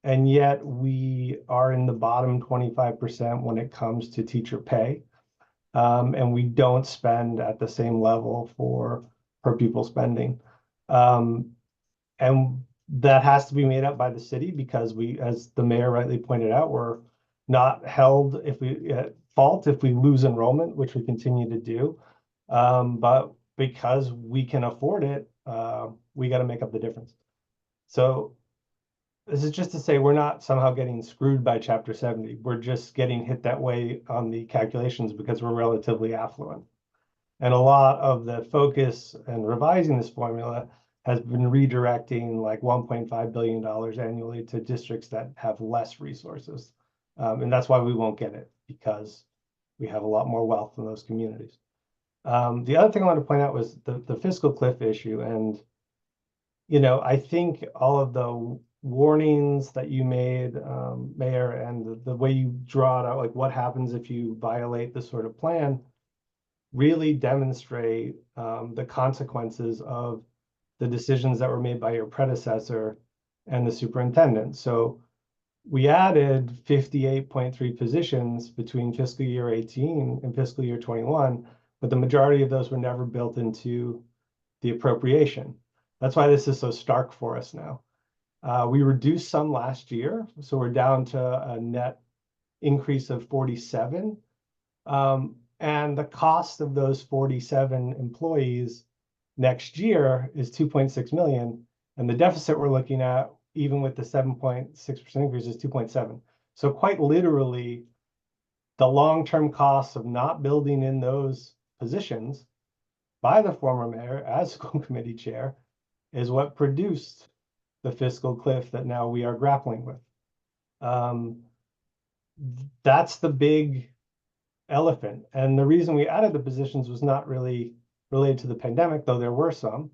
And yet we are in the bottom 25% when it comes to teacher pay. And we don't spend at the same level for per pupil spending. And that has to be made up by the city because we, as the mayor rightly pointed out, we're not held if we at fault if we lose enrollment, which we continue to do. But because we can afford it, we got to make up the difference. So this is just to say we're not somehow getting screwed by Chapter 70. We're just getting hit that way on the calculations because we're relatively affluent. And a lot of the focus and revising this formula has been redirecting like $1.5 billion annually to districts that have less resources. And that's why we won't get it, because we have a lot more wealth in those communities. The other thing I want to point out was the fiscal cliff issue. And, you know, I think all of the warnings that you made, Mayor, and the way you draw it out, like what happens if you violate this sort of plan, really demonstrate the consequences of the decisions that were made by your predecessor and the superintendent. So we added 58.3 positions between fiscal year 18 and fiscal year 21, but the majority of those were never built into the appropriation. That's why this is so stark for us now. We reduced some last year, so we're down to a net increase of 47. And the cost of those 47 employees next year is 2.6 million. And the deficit we're looking at, even with the 7.6% increase, is 2.7. So quite literally, the long-term costs of not building in those positions by the former mayor as school committee chair is what produced the fiscal cliff that now we are grappling with. That's the big elephant. And the reason we added the positions was not really related to the pandemic, though there were some.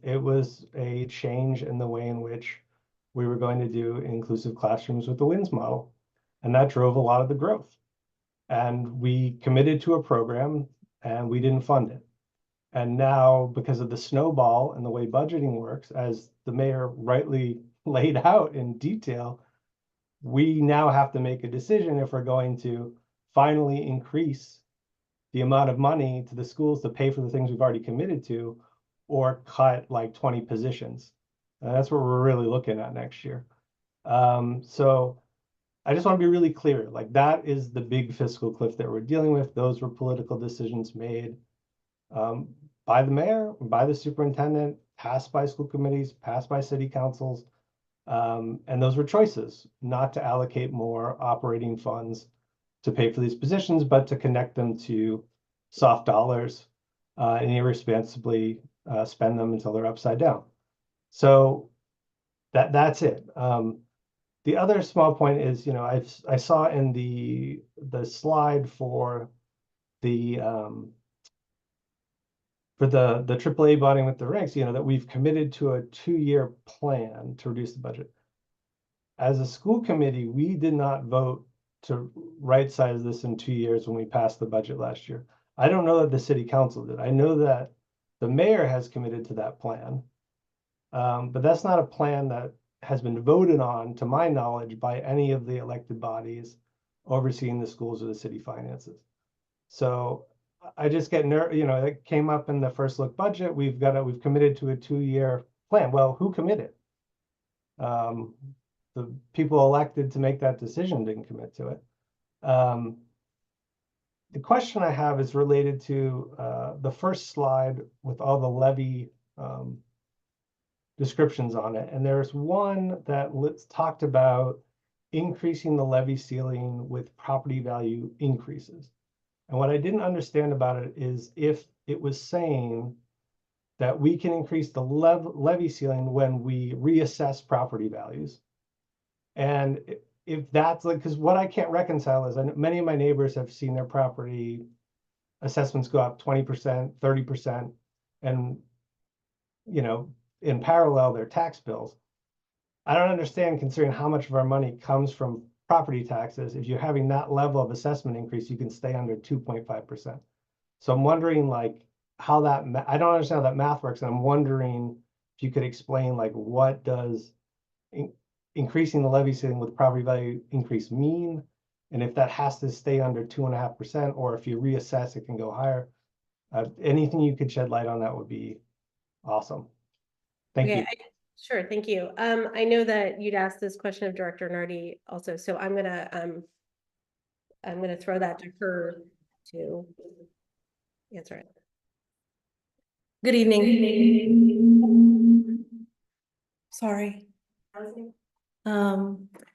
It was a change in the way in which we were going to do inclusive classrooms with the WINS model. And that drove a lot of the growth. And we committed to a program and we didn't fund it. And now, because of the snowball and the way budgeting works, as the mayor rightly laid out in detail, we now have to make a decision if we're going to finally increase the amount of money to the schools to pay for the things we've already committed to, or cut like 20 positions. And that's what we're really looking at next year. So I just want to be really clear, like that is the big fiscal cliff that we're dealing with. Those were political decisions made by the mayor, by the superintendent, passed by school committees, passed by city councils. And those were choices not to allocate more operating funds to pay for these positions, but to connect them to soft dollars and irresponsibly spend them until they're upside down. So that's it. The other small point is, I saw in the slide for the AAA bonding with the ranks, that we've committed to a 2-year plan to reduce the budget. As a school committee, we did not vote to right size this in 2 years when we passed the budget last year. I don't know that the city council did. I know that the mayor has committed to that plan. But that's not a plan that has been voted on, to my knowledge, by any of the elected bodies overseeing the schools or the city finances. So I just get it came up in the first look budget. We've committed to a 2-year plan. Well, who committed? The people elected to make that decision didn't commit to it. The question I have is related to the first slide with all the levy descriptions on it. And there's one that talked about increasing the levy ceiling with property value increases. And what I didn't understand about it is if it was saying that we can increase the levy ceiling when we reassess property values. And if that's because what I can't reconcile is many of my neighbors have seen their property assessments go up 20%, 30%, and in parallel their tax bills. I don't understand, considering how much of our money comes from property taxes. If you're having that level of assessment increase, you can stay under 2.5%. So I'm wondering how that, I don't understand how that math works. And I'm wondering if you could explain what does increasing the levy ceiling with property value increase mean? And if that has to stay under 2.5%, or if you reassess, it can go higher. Anything you could shed light on that would be awesome. Thank you. Sure, thank you. I know that you'd asked this question of Director Nardi also, so I'm gonna throw that to her to answer it. Good evening. Sorry.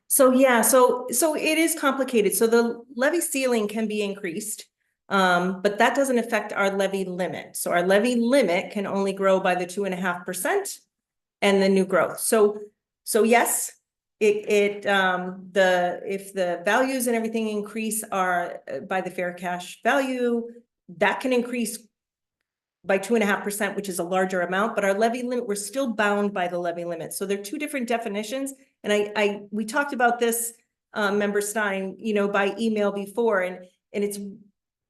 So yeah, so it is complicated. So the levy ceiling can be increased, but that doesn't affect our levy limit. So our levy limit can only grow by the 2.5% and the new growth. So yes, if the values and everything increase are by the fair cash value, that can increase by 2.5%, which is a larger amount, but our levy limit, we're still bound by the levy limit. So they're two different definitions. And we talked about this, Member Stein, by email before, and it's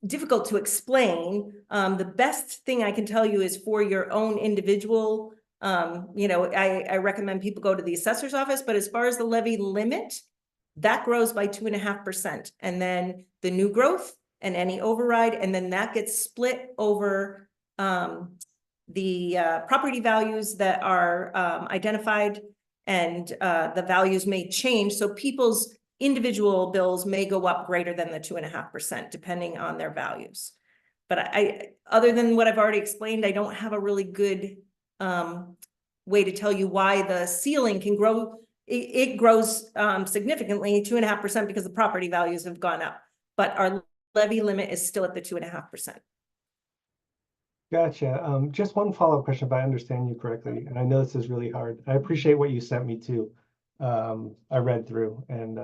difficult to explain. The best thing I can tell you is for your own individual, I recommend people go to the assessor's office, but as far as the levy limit, that grows by 2.5%. And then the new growth and any override, and then that gets split over the property values that are identified, and the values may change. So people's individual bills may go up greater than the 2.5%, depending on their values. But other than what I've already explained, I don't have a really good way to tell you why the ceiling can grow. It grows significantly, 2.5%, because the property values have gone up, but our levy limit is still at the 2.5%. Gotcha. Just one follow-up question, if I understand you correctly, and I know this is really hard. I appreciate what you sent me to. I read through, and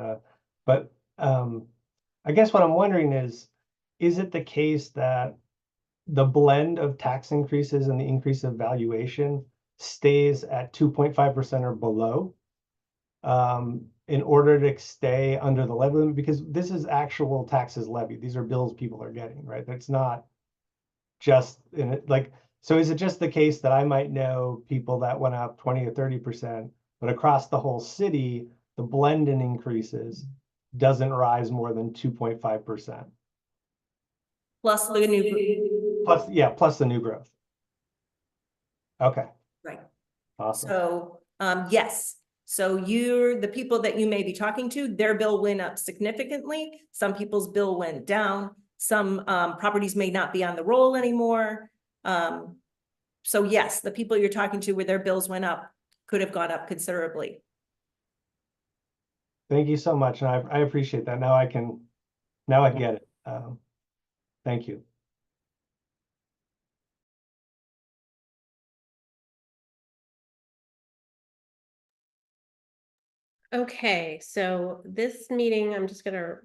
but I guess what I'm wondering is it the case that the blend of tax increases and the increase of valuation stays at 2.5% or below in order to stay under the levy limit? Because this is actual taxes levied. These are bills people are getting, right? That's not just in it, so is it just the case that I might know people that went up 20 or 30%, but across the whole city, the blend in increases doesn't rise more than 2.5%? Plus the new. Plus the new growth. Okay. Right. Awesome. So, yes. So the people that you may be talking to, their bill went up significantly. Some people's bill went down. Some properties may not be on the roll anymore. So yes, the people you're talking to where their bills went up could have gone up considerably. Thank you so much. And I appreciate that. Now I get it. Thank you. Okay, so this meeting, I'm just gonna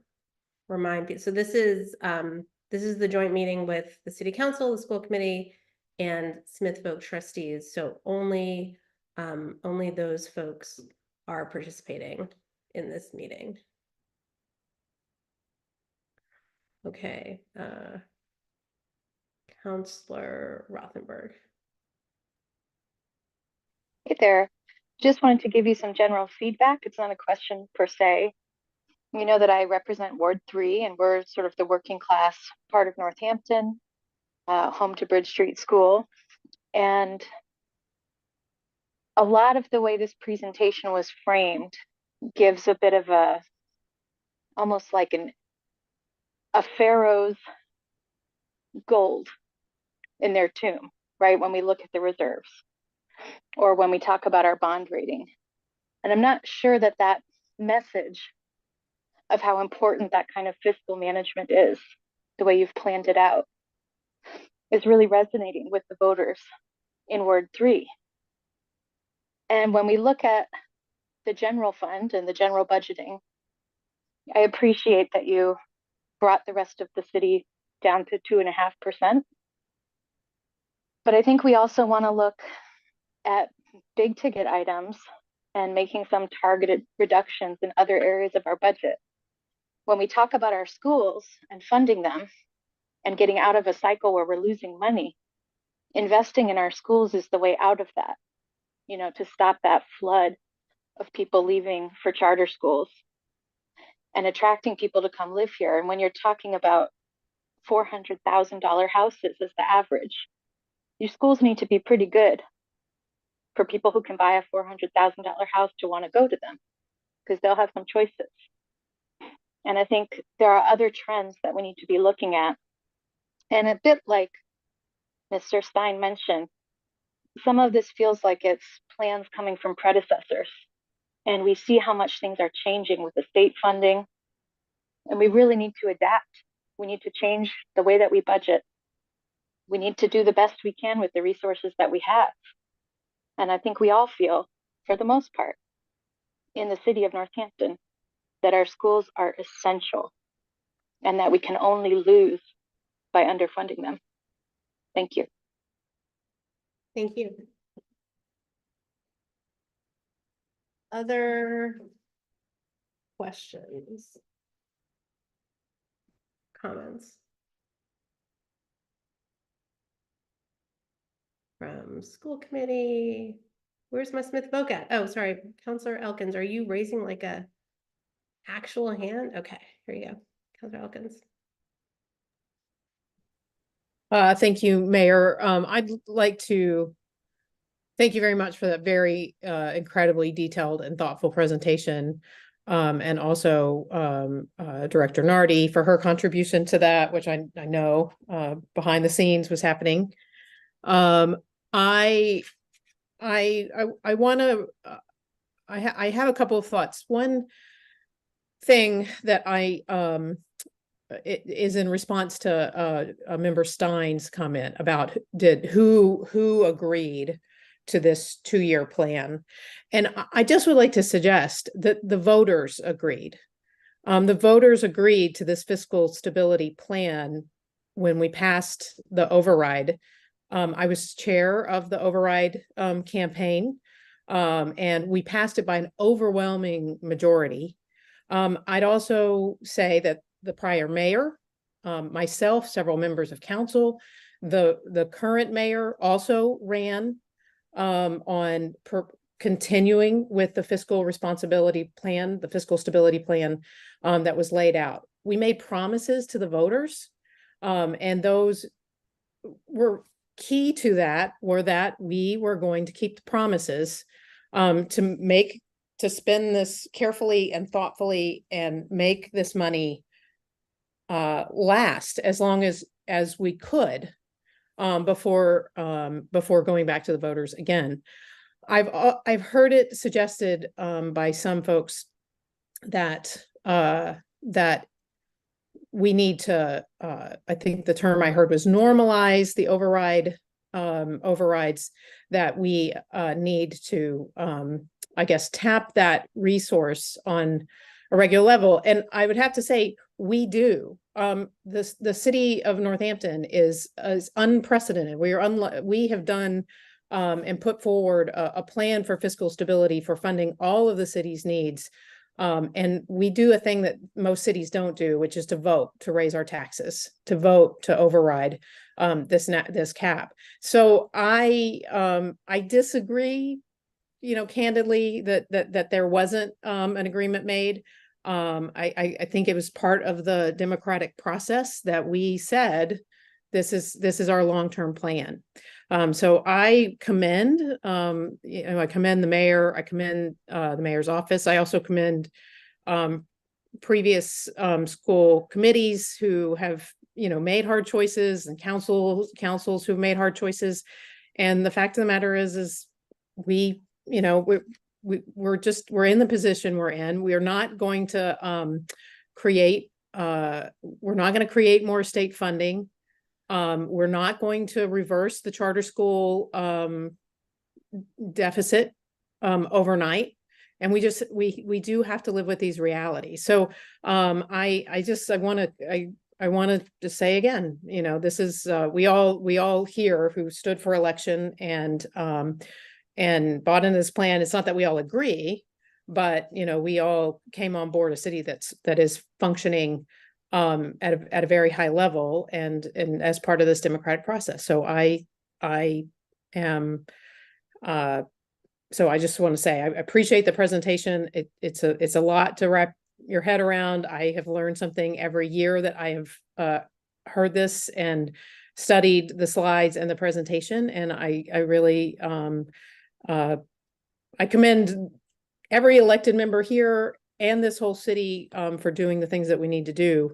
remind people, so this is the joint meeting with the city council, the school committee, and Smith Folk trustees, so only those folks are participating in this meeting. Okay, Counselor Rothenberg. Hey there. Just wanted to give you some general feedback. It's not a question per se. You know that I represent Ward 3, and we're sort of the working class part of Northampton, home to Bridge Street School. And a lot of the way this presentation was framed gives a bit of almost like a pharaoh's gold in their tomb, right? When we look at the reserves or when we talk about our bond rating. And I'm not sure that that message of how important that kind of fiscal management is, the way you've planned it out, is really resonating with the voters in Ward 3. And when we look at the general fund and the general budgeting, I appreciate that you brought the rest of the city down to 2.5%. But I think we also want to look at big ticket items and making some targeted reductions in other areas of our budget. When we talk about our schools and funding them and getting out of a cycle where we're losing money, investing in our schools is the way out of that, you know, to stop that flood of people leaving for charter schools and attracting people to come live here. And when you're talking about $400,000 houses as the average, your schools need to be pretty good for people who can buy a $400,000 house to want to go to them, because they'll have some choices. And I think there are other trends that we need to be looking at. And a bit like Mr. Stein mentioned, some of this feels like it's plans coming from predecessors. And we see how much things are changing with the state funding. And we really need to adapt. We need to change the way that we budget. We need to do the best we can with the resources that we have. And I think we all feel, for the most part, in the city of Northampton, that our schools are essential and that we can only lose by underfunding them. Thank you. Thank you. Other questions? Comments? From school committee? Where's my Smith Folk at? Oh, sorry, Counselor Elkins, are you raising like a actual hand? Okay, here you go, Counselor Elkins. Thank you, Mayor. I'd like to thank you very much for that very incredibly detailed and thoughtful presentation. And also Director Nardi for her contribution to that, which I know behind the scenes was happening. I want to, I have a couple of thoughts. One thing that it is in response to a member Stein's comment about who agreed to this 2-year plan. And I just would like to suggest that the voters agreed. The voters agreed to this fiscal stability plan when we passed the override. I was chair of the override campaign, and we passed it by an overwhelming majority. I'd also say that the prior mayor, myself, several members of council, the current mayor also ran on continuing with the fiscal responsibility plan, the fiscal stability plan that was laid out. We made promises to the voters, and those were key to that were that we were going to keep the promises to spend this carefully and thoughtfully and make this money last as long as we could before going back to the voters again. I've heard it suggested by some folks that that we need to I think the term I heard was normalize the overrides, that we need to I guess, tap that resource on a regular level. And I would have to say, we do. The city of Northampton is unprecedented. We have done and put forward a plan for fiscal stability for funding all of the city's needs. And we do a thing that most cities don't do, which is to vote to raise our taxes, to vote to override this cap. So I disagree, candidly, that there wasn't an agreement made. I think it was part of the democratic process that we said this is our long-term plan. So I commend I commend the mayor, I commend the mayor's office. I also commend previous school committees who have made hard choices, and councils who've made hard choices. And the fact of the matter is we're in the position we're in. We are not going to create more state funding. We're not going to reverse the charter school deficit overnight. And we do have to live with these realities. So I want to just say again, this is we all here who stood for election and bought into this plan. It's not that we all agree, but we all came on board a city that is functioning at a very high level and as part of this democratic process. So I am so I just want to say I appreciate the presentation. It's a lot to wrap your head around. I have learned something every year that I have heard this and studied the slides and the presentation, and I really I commend every elected member here and this whole city for doing the things that we need to do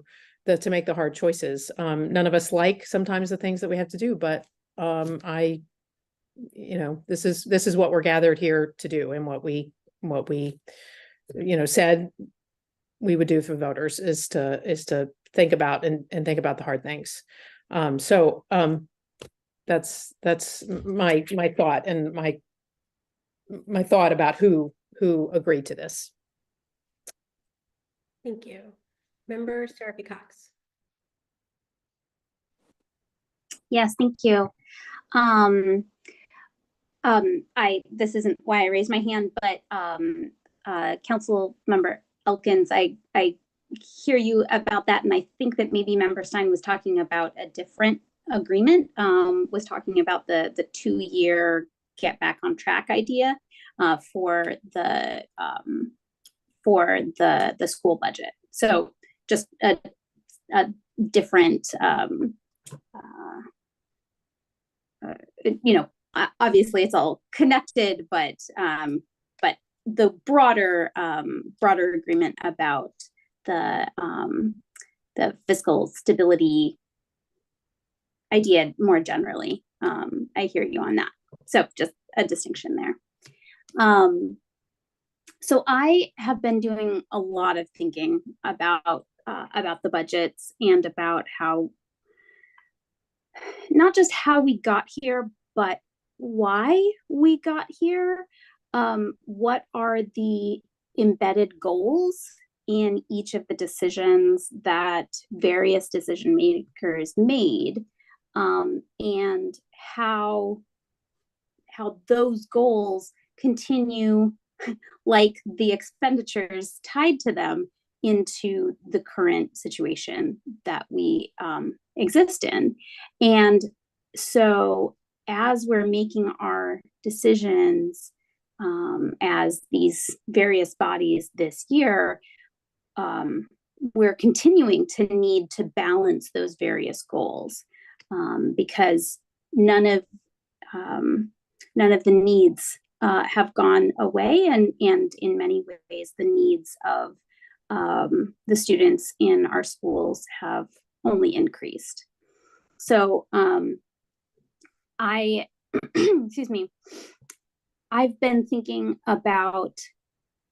to make the hard choices. None of us like sometimes the things that we have to do, but this is what we're gathered here to do, and what we said we would do for voters is to think about and think about the hard things. So that's my thought, and my thought about who agreed to this. Thank you. Member Seraphy Cox. Yes, thank you. This isn't why I raised my hand, but Council Member Elkins, I hear you about that, and I think that maybe Member Stein was talking about a different agreement, was talking about the 2-year get back on track idea for the school budget. So just a different, obviously it's all connected, but the broader agreement about the fiscal stability idea more generally. I hear you on that. So just a distinction there. So I have been doing a lot of thinking about the budgets and about how, not just how we got here, but why we got here. What are the embedded goals in each of the decisions that various decision makers made, and how those goals continue, like the expenditures tied to them, into the current situation that we exist in. And so as we're making our decisions as these various bodies this year, we're continuing to need to balance those various goals, because none of the needs have gone away, and in many ways the needs of the students in our schools have only increased. So excuse me, I've been thinking about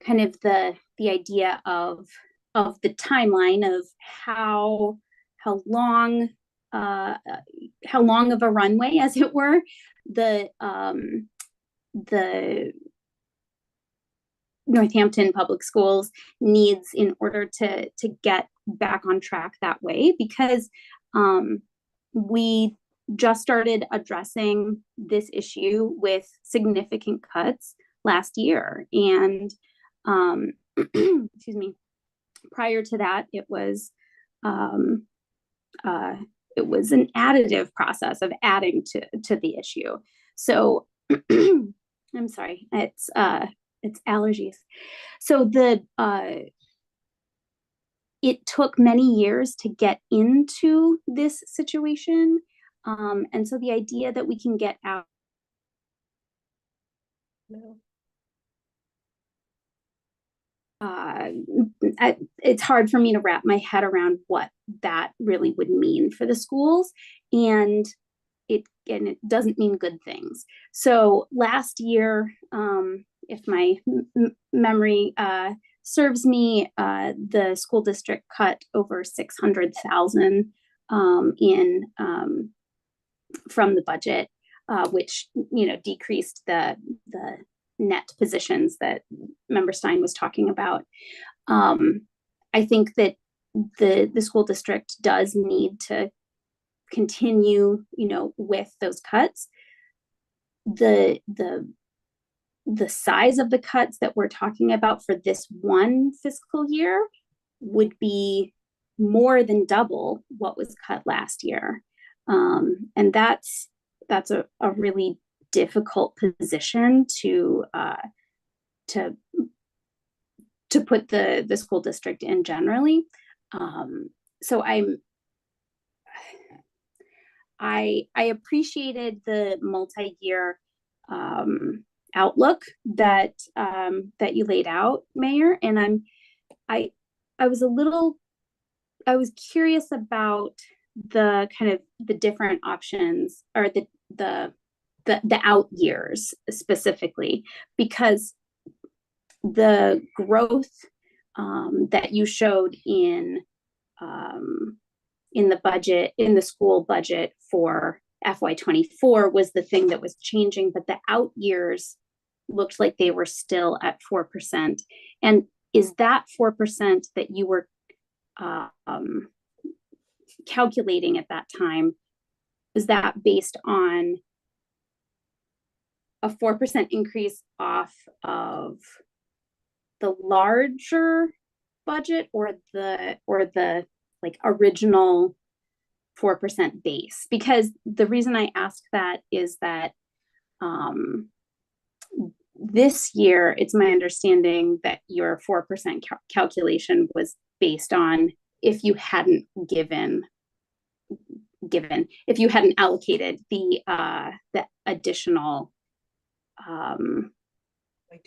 kind of the idea of the timeline of how long of a runway, as it were, the Northampton Public Schools needs in order to get back on track that way, because we just started addressing this issue with significant cuts last year. And excuse me, prior to that, it was an additive process of adding to the issue. So I'm sorry, it's allergies. So it took many years to get into this situation. And so the idea that we can get out. No. It's hard for me to wrap my head around what that really would mean for the schools, and it doesn't mean good things. So last year, if my memory serves me, the school district cut over $600,000 in from the budget, which decreased the net positions that Member Stein was talking about. I think that the school district does need to continue, with those cuts. The size of the cuts that we're talking about for this one fiscal year would be more than double what was cut last year. And that's a really difficult position to put the school district in generally. So I appreciated the multi-year outlook that you laid out, Mayor, and I was curious about the kind of the different options, or the out years specifically, because the growth that you showed in the budget, in the school budget for FY24 was the thing that was changing, but the out years looked like they were still at 4%. And is that 4% that you were calculating at that time, is that based on a 4% increase off of the larger budget, or the like original 4% base? Because the reason I ask that is that this year, it's my understanding that your 4% calculation was based on if you hadn't if you hadn't allocated the additional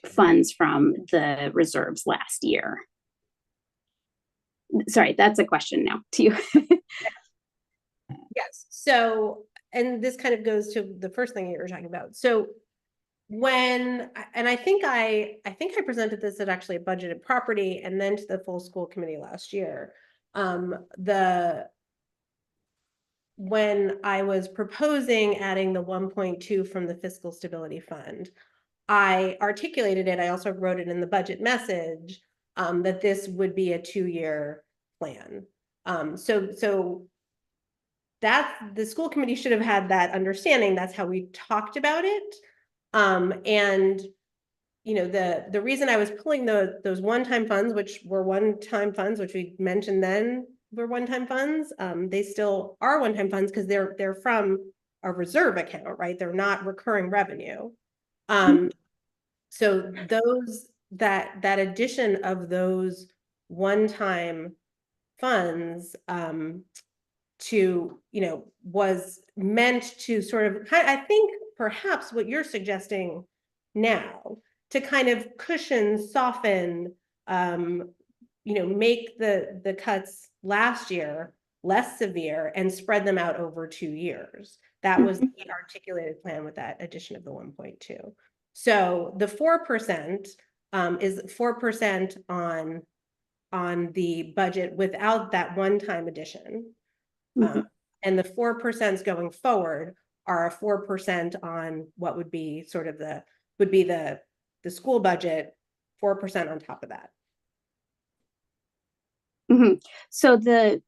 funds from the reserves last year. Sorry, that's a question now to you. Yes. So, and this kind of goes to the first thing you were talking about. So and I think I presented this at actually a budgeted property and then to the full school committee last year. When I was proposing adding the 1.2 from the fiscal stability fund, I articulated it. I also wrote it in the budget message that this would be a 2-year plan. So that's, the school committee should have had that understanding. That's how we talked about it. And the reason I was pulling those one-time funds, which were one-time funds, which we mentioned then were one-time funds, they still are one-time funds because they're from a reserve account, right? They're not recurring revenue. So that addition of those one-time funds to, was meant to sort of, I think perhaps what you're suggesting now, to kind of cushion, soften, make the cuts last year less severe and spread them out over 2 years. That was the articulated plan with that addition of the 1.2. So the 4% is 4% on the budget without that one-time addition. And the 4% going forward are a 4% on what would be sort of the school budget 4% on top of that. So the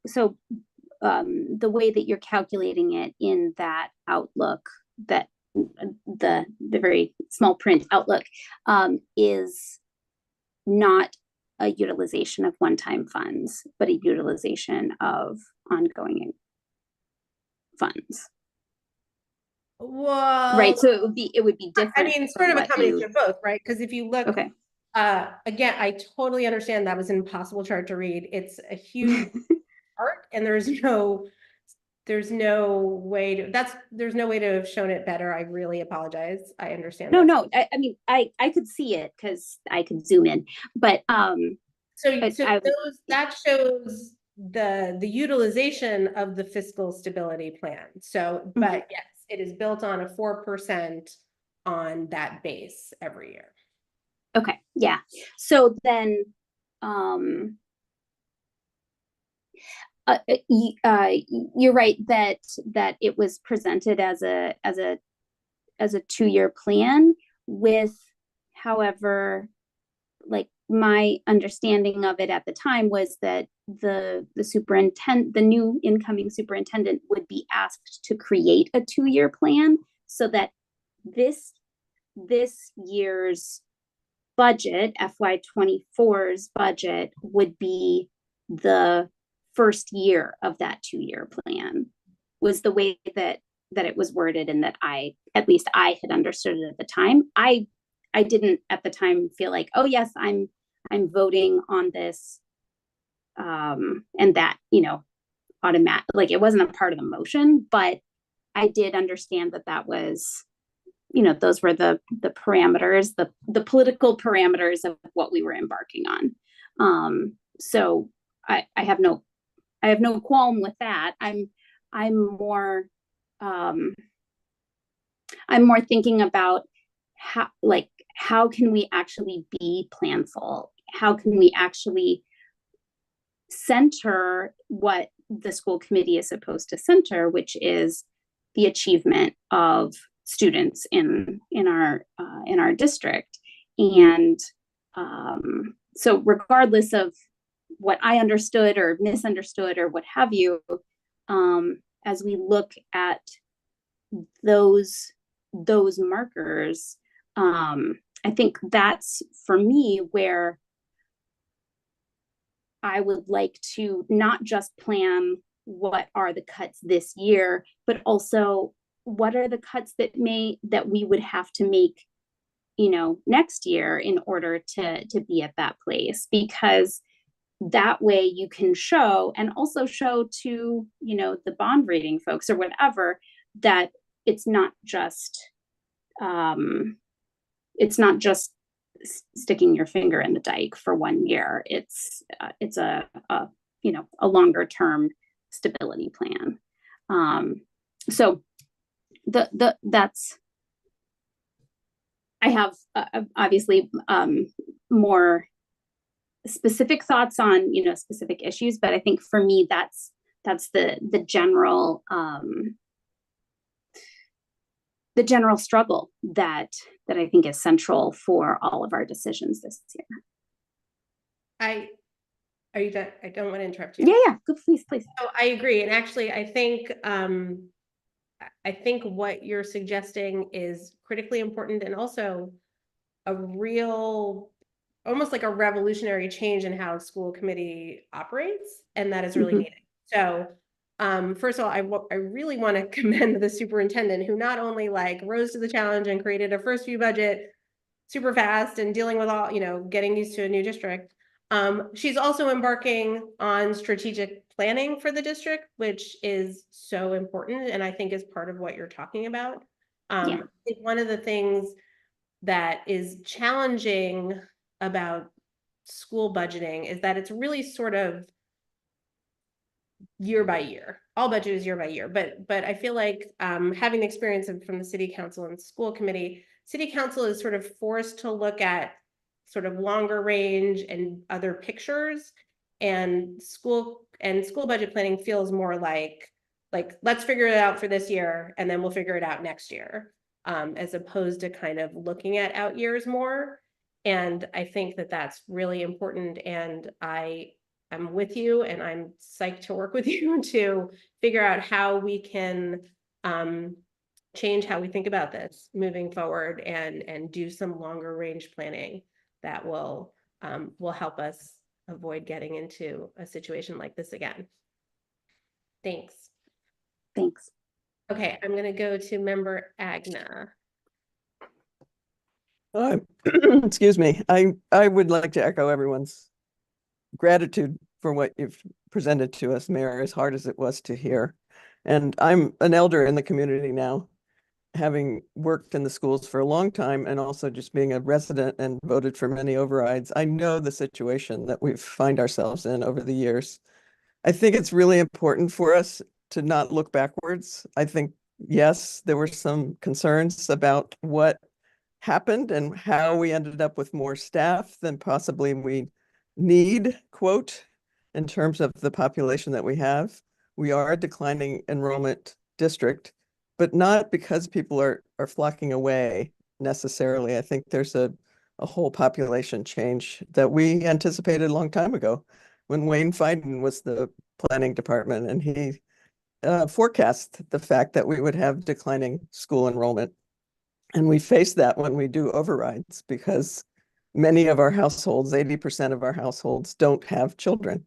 way that you're calculating it in that outlook, that the very small print outlook, is not a utilization of one-time funds, but a utilization of ongoing funds. Well, Right. So it would be different. I mean, sort of a from what combination you- of both, right? Because if you look, Okay. again, I totally understand that was an impossible chart to read. It's a huge chart, and there's no way to have shown it better. I really apologize. I understand. No. I mean, I could see it because I could zoom in, but that shows the utilization of the fiscal stability plan. So, but yes, it is built on a 4% on that base every year. Okay, yeah. So then, you're right that it was presented as a 2-year plan with, however, like my understanding of it at the time was that the new incoming superintendent would be asked to create a 2-year plan so that this year's budget, FY24's budget, would be the first year of that 2-year plan, was the way that it was worded, and that at least I had understood it at the time. I didn't at the time feel like, oh yes, I'm voting on this, and that, automatic, like it wasn't a part of the motion, but I did understand that was, those were the parameters, the political parameters of what we were embarking on. So I have no qualm with that. I'm more thinking about how can we actually be planful? How can we actually center what the school committee is supposed to center, which is the achievement of students in our district. And so regardless of what I understood or misunderstood or what have you, as we look at those markers, I think that's, for me, where I would like to not just plan what are the cuts this year, but also what are the cuts that we would have to make, next year in order to be at that place, because that way you can show, and also show to, the bond rating folks or whatever, that it's not just sticking your finger in the dike for 1 year. It's a longer term stability plan. So that's, I have obviously more specific thoughts on specific issues, but I think for me that's the general struggle that I think is central for all of our decisions this year. Are you done? I don't want to interrupt you. Yeah. Good, please. So I agree, and actually, I think what you're suggesting is critically important, and also a real, almost like a revolutionary change in how school committee operates, and that is really needed. So, first of all, I really want to commend the superintendent, who not only rose to the challenge and created a first view budget super fast and dealing with all, getting used to a new district. She's also embarking on strategic planning for the district, which is so important, and I think is part of what you're talking about. I think one of the things that is challenging about school budgeting is that it's really sort of year by year. All budget is year by year, but I feel like having the experience from the city council and school committee, city council is sort of forced to look at sort of longer range and other pictures, and school budget planning feels more like let's figure it out for this year and then we'll figure it out next year, as opposed to kind of looking at out years more. And I think that that's really important, and I'm with you, and I'm psyched to work with you to figure out how we can change how we think about this moving forward, and do some longer range planning that will help us avoid getting into a situation like this again. Thanks. Thanks. Okay, I'm gonna go to member Agna. Excuse me. I would like to echo everyone's gratitude for what you've presented to us, Mayor, as hard as it was to hear. And I'm an elder in the community now, having worked in the schools for a long time and also just being a resident and voted for many overrides. I know the situation that we find ourselves in over the years. I think it's really important for us to not look backwards. I think, yes, there were some concerns about what happened and how we ended up with more staff than possibly we need, quote, in terms of the population that we have. We are a declining enrollment district, but not because people are flocking away necessarily. I think there's a whole population change that we anticipated a long time ago when Wayne Fiden was the planning department, and he forecast the fact that we would have declining school enrollment. And we face that when we do overrides, because many of our households, 80% of our households, don't have children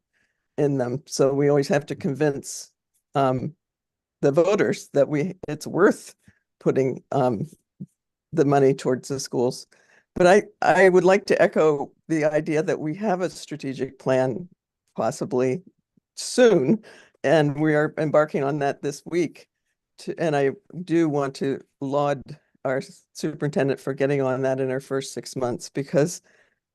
in them. So we always have to convince the voters that it's worth putting the money towards the schools. But I would like to echo the idea that we have a strategic plan possibly soon, and we are embarking on that this week. And I do want to laud our superintendent for getting on that in her first 6 months, because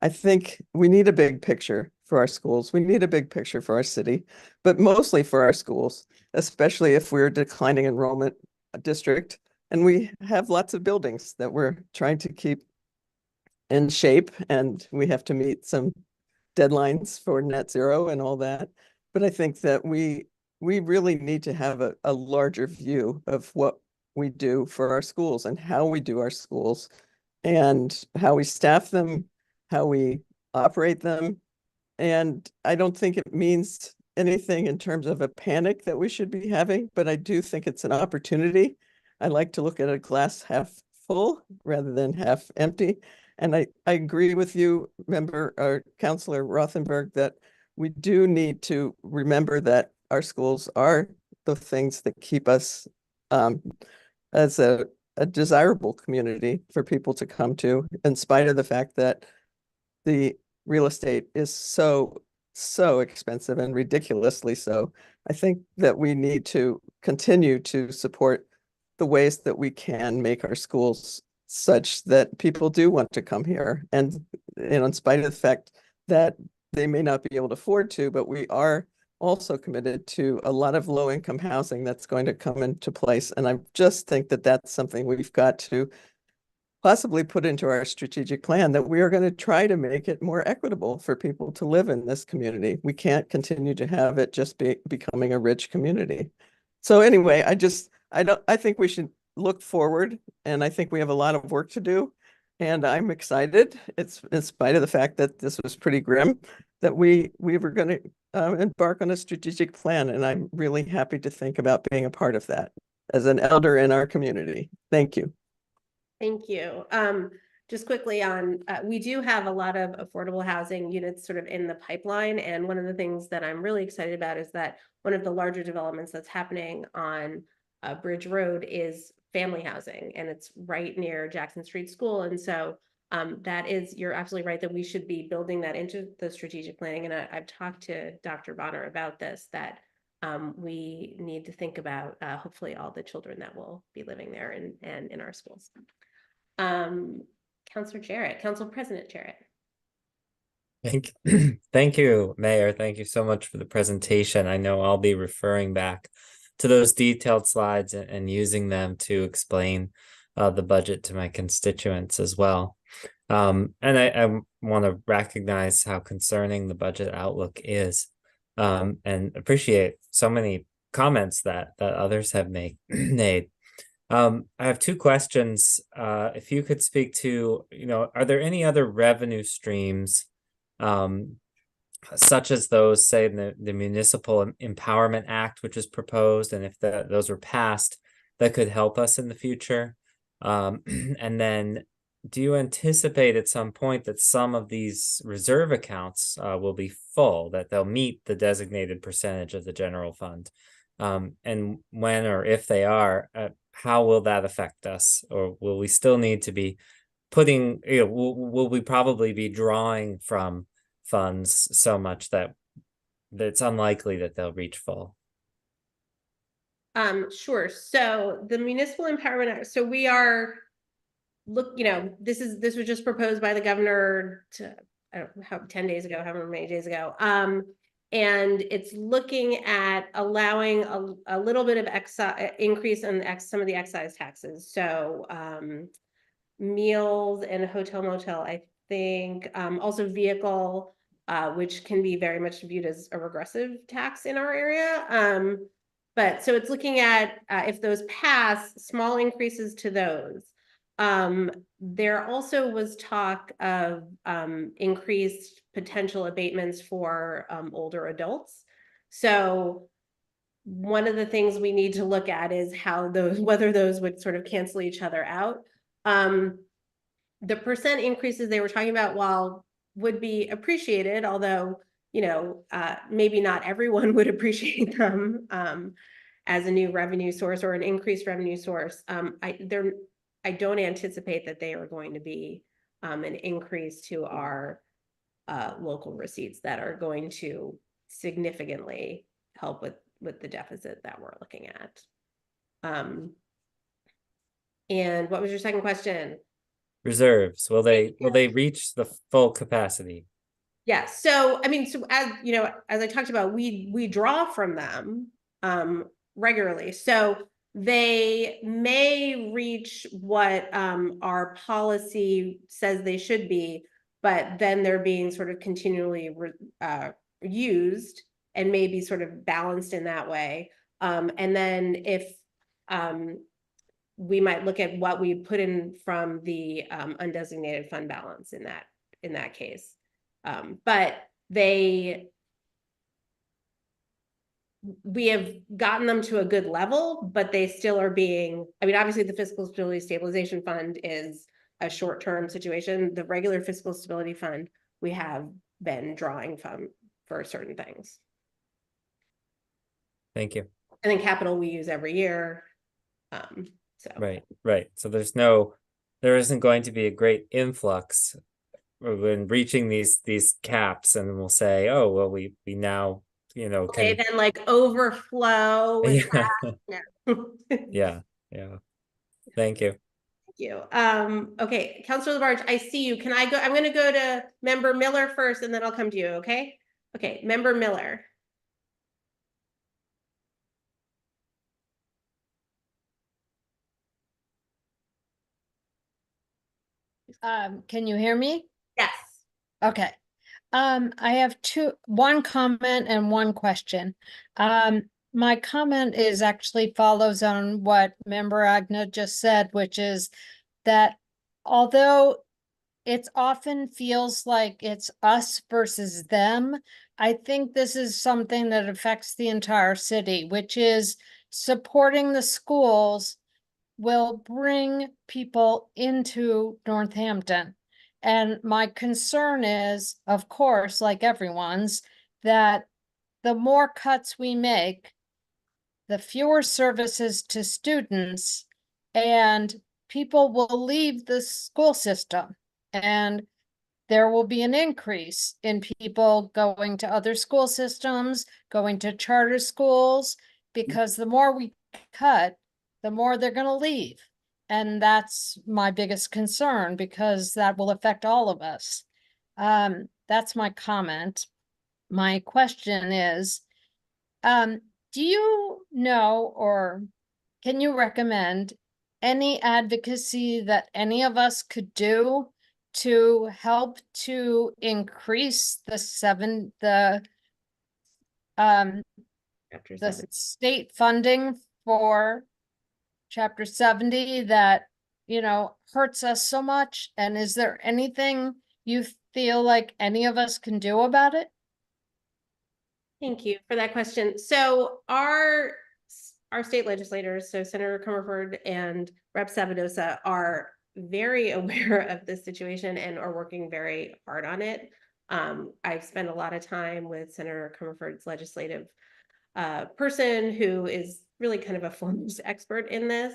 I think we need a big picture for our schools. We need a big picture for our city, but mostly for our schools, especially if we're a declining enrollment district and we have lots of buildings that we're trying to keep in shape, and we have to meet some deadlines for net zero and all that. But I think that we really need to have a larger view of what we do for our schools and how we do our schools and how we staff them, how we operate them. And I don't think it means anything in terms of a panic that we should be having, but I do think it's an opportunity. I like to look at a glass half full rather than half empty. And I agree with you, Councillor Rothenberg, that we do need to remember that our schools are the things that keep us as a desirable community for people to come to, in spite of the fact that the real estate is so expensive and ridiculously so. I think that we need to continue to support the ways that we can make our schools such that people do want to come here. And in spite of the fact that they may not be able to afford to, but we are also committed to a lot of low-income housing that's going to come into place. And I just think that that's something we've got to possibly put into our strategic plan, that we are going to try to make it more equitable for people to live in this community. We can't continue to have it just becoming a rich community. So anyway, I think we should look forward, and I think we have a lot of work to do. And I'm excited. It's in spite of the fact that this was pretty grim, that we were going to embark on a strategic plan. And I'm really happy to think about being a part of that as an elder in our community. Thank you. Thank you. Just quickly on, we do have a lot of affordable housing units sort of in the pipeline. And one of the things that I'm really excited about is that one of the larger developments that's happening on Bridge Road is family housing, and it's right near Jackson Street School. And so you're absolutely right that we should be building that into the strategic planning. And I've talked to Dr. Bonner about this, that we need to think about hopefully all the children that will be living there and in our schools. Councilor Jarrett, Council President Jarrett. Thank you, Mayor. Thank you so much for the presentation. I know I'll be referring back to those detailed slides and using them to explain the budget to my constituents as well. And I want to recognize how concerning the budget outlook is, and appreciate so many comments that others have made. I have two questions. If you could speak to, are there any other revenue streams, such as those, say, in the Municipal Empowerment Act, which is proposed, and if those were passed, that could help us in the future? And then, do you anticipate at some point that some of these reserve accounts will be full, that they'll meet the designated percentage of the general fund? And when or if they are, how will that affect us? Or will we still need to be putting, will we probably be drawing from funds so much that it's unlikely that they'll reach full? Sure. So the Municipal Empowerment Act, so we are this was just proposed by the governor to, I don't know, 10 days ago, however many days ago. And it's looking at allowing a little bit of increase in some of the excise taxes. So meals and hotel motel, I think, also vehicle, which can be very much viewed as a regressive tax in our area. But so it's looking at if those pass, small increases to those. There also was talk of increased potential abatements for older adults. So one of the things we need to look at is how whether those would sort of cancel each other out. The percent increases they were talking about, while would be appreciated, although, maybe not everyone would appreciate them as a new revenue source or an increased revenue source. I don't anticipate that they are going to be an increase to our local receipts that are going to significantly help with the deficit that we're looking at. And what was your second question? Reserves, will they reach the full capacity? Yeah, so I mean, so as I talked about, we draw from them regularly. So they may reach what our policy says they should be, but then they're being sort of continually used and maybe sort of balanced in that way. And then if we might look at what we put in from the undesignated fund balance in that case. But we have gotten them to a good level, but they still are being, I mean, obviously the Fiscal Stability Stabilization Fund is a short-term situation. The regular Fiscal Stability Fund, we have been drawing from for certain things. Thank you. And then capital we use every year. So. Right. So there isn't going to be a great influx when reaching these caps, and we'll say, oh, well, we now, Okay, then like overflow with yeah. that. No. Yeah. Thank you. Thank you. Okay, Councilor Labarge, I see you. Can I go? I'm going to go to Member Miller first, and then I'll come to you. Okay. Okay, Member Miller. Can you hear me? Yes. Okay. I have one comment and one question. My comment is actually follows on what Member Agnew just said, which is that although it often feels like it's us versus them, I think this is something that affects the entire city, which is supporting the schools will bring people into Northampton. And my concern is, of course, like everyone's, that the more cuts we make, the fewer services to students, and people will leave the school system. And there will be an increase in people going to other school systems, going to charter schools, because the more we cut, the more they're going to leave. And that's my biggest concern, because that will affect all of us. That's my comment. My question is, do you know, or can you recommend any advocacy that any of us could do to help to increase the state funding for chapter 70 that, hurts us so much? And is there anything you feel like any of us can do about it? Thank you for that question. So our state legislators, so Senator Comerford and Rep. Savadosa, are very aware of this situation and are working very hard on it. I've spent a lot of time with Senator Comerford's legislative person who is really kind of a foremost expert in this.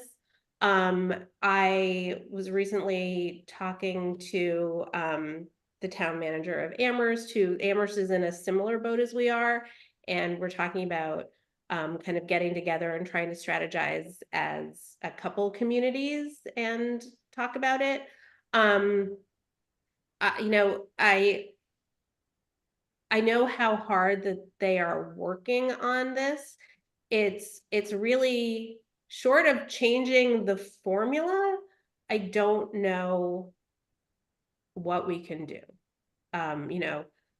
I was recently talking to the town manager of Amherst, who Amherst is in a similar boat as we are, and we're talking about kind of getting together and trying to strategize as a couple communities and talk about it. I know how hard that they are working on this. It's really short of changing the formula. I don't know what we can do.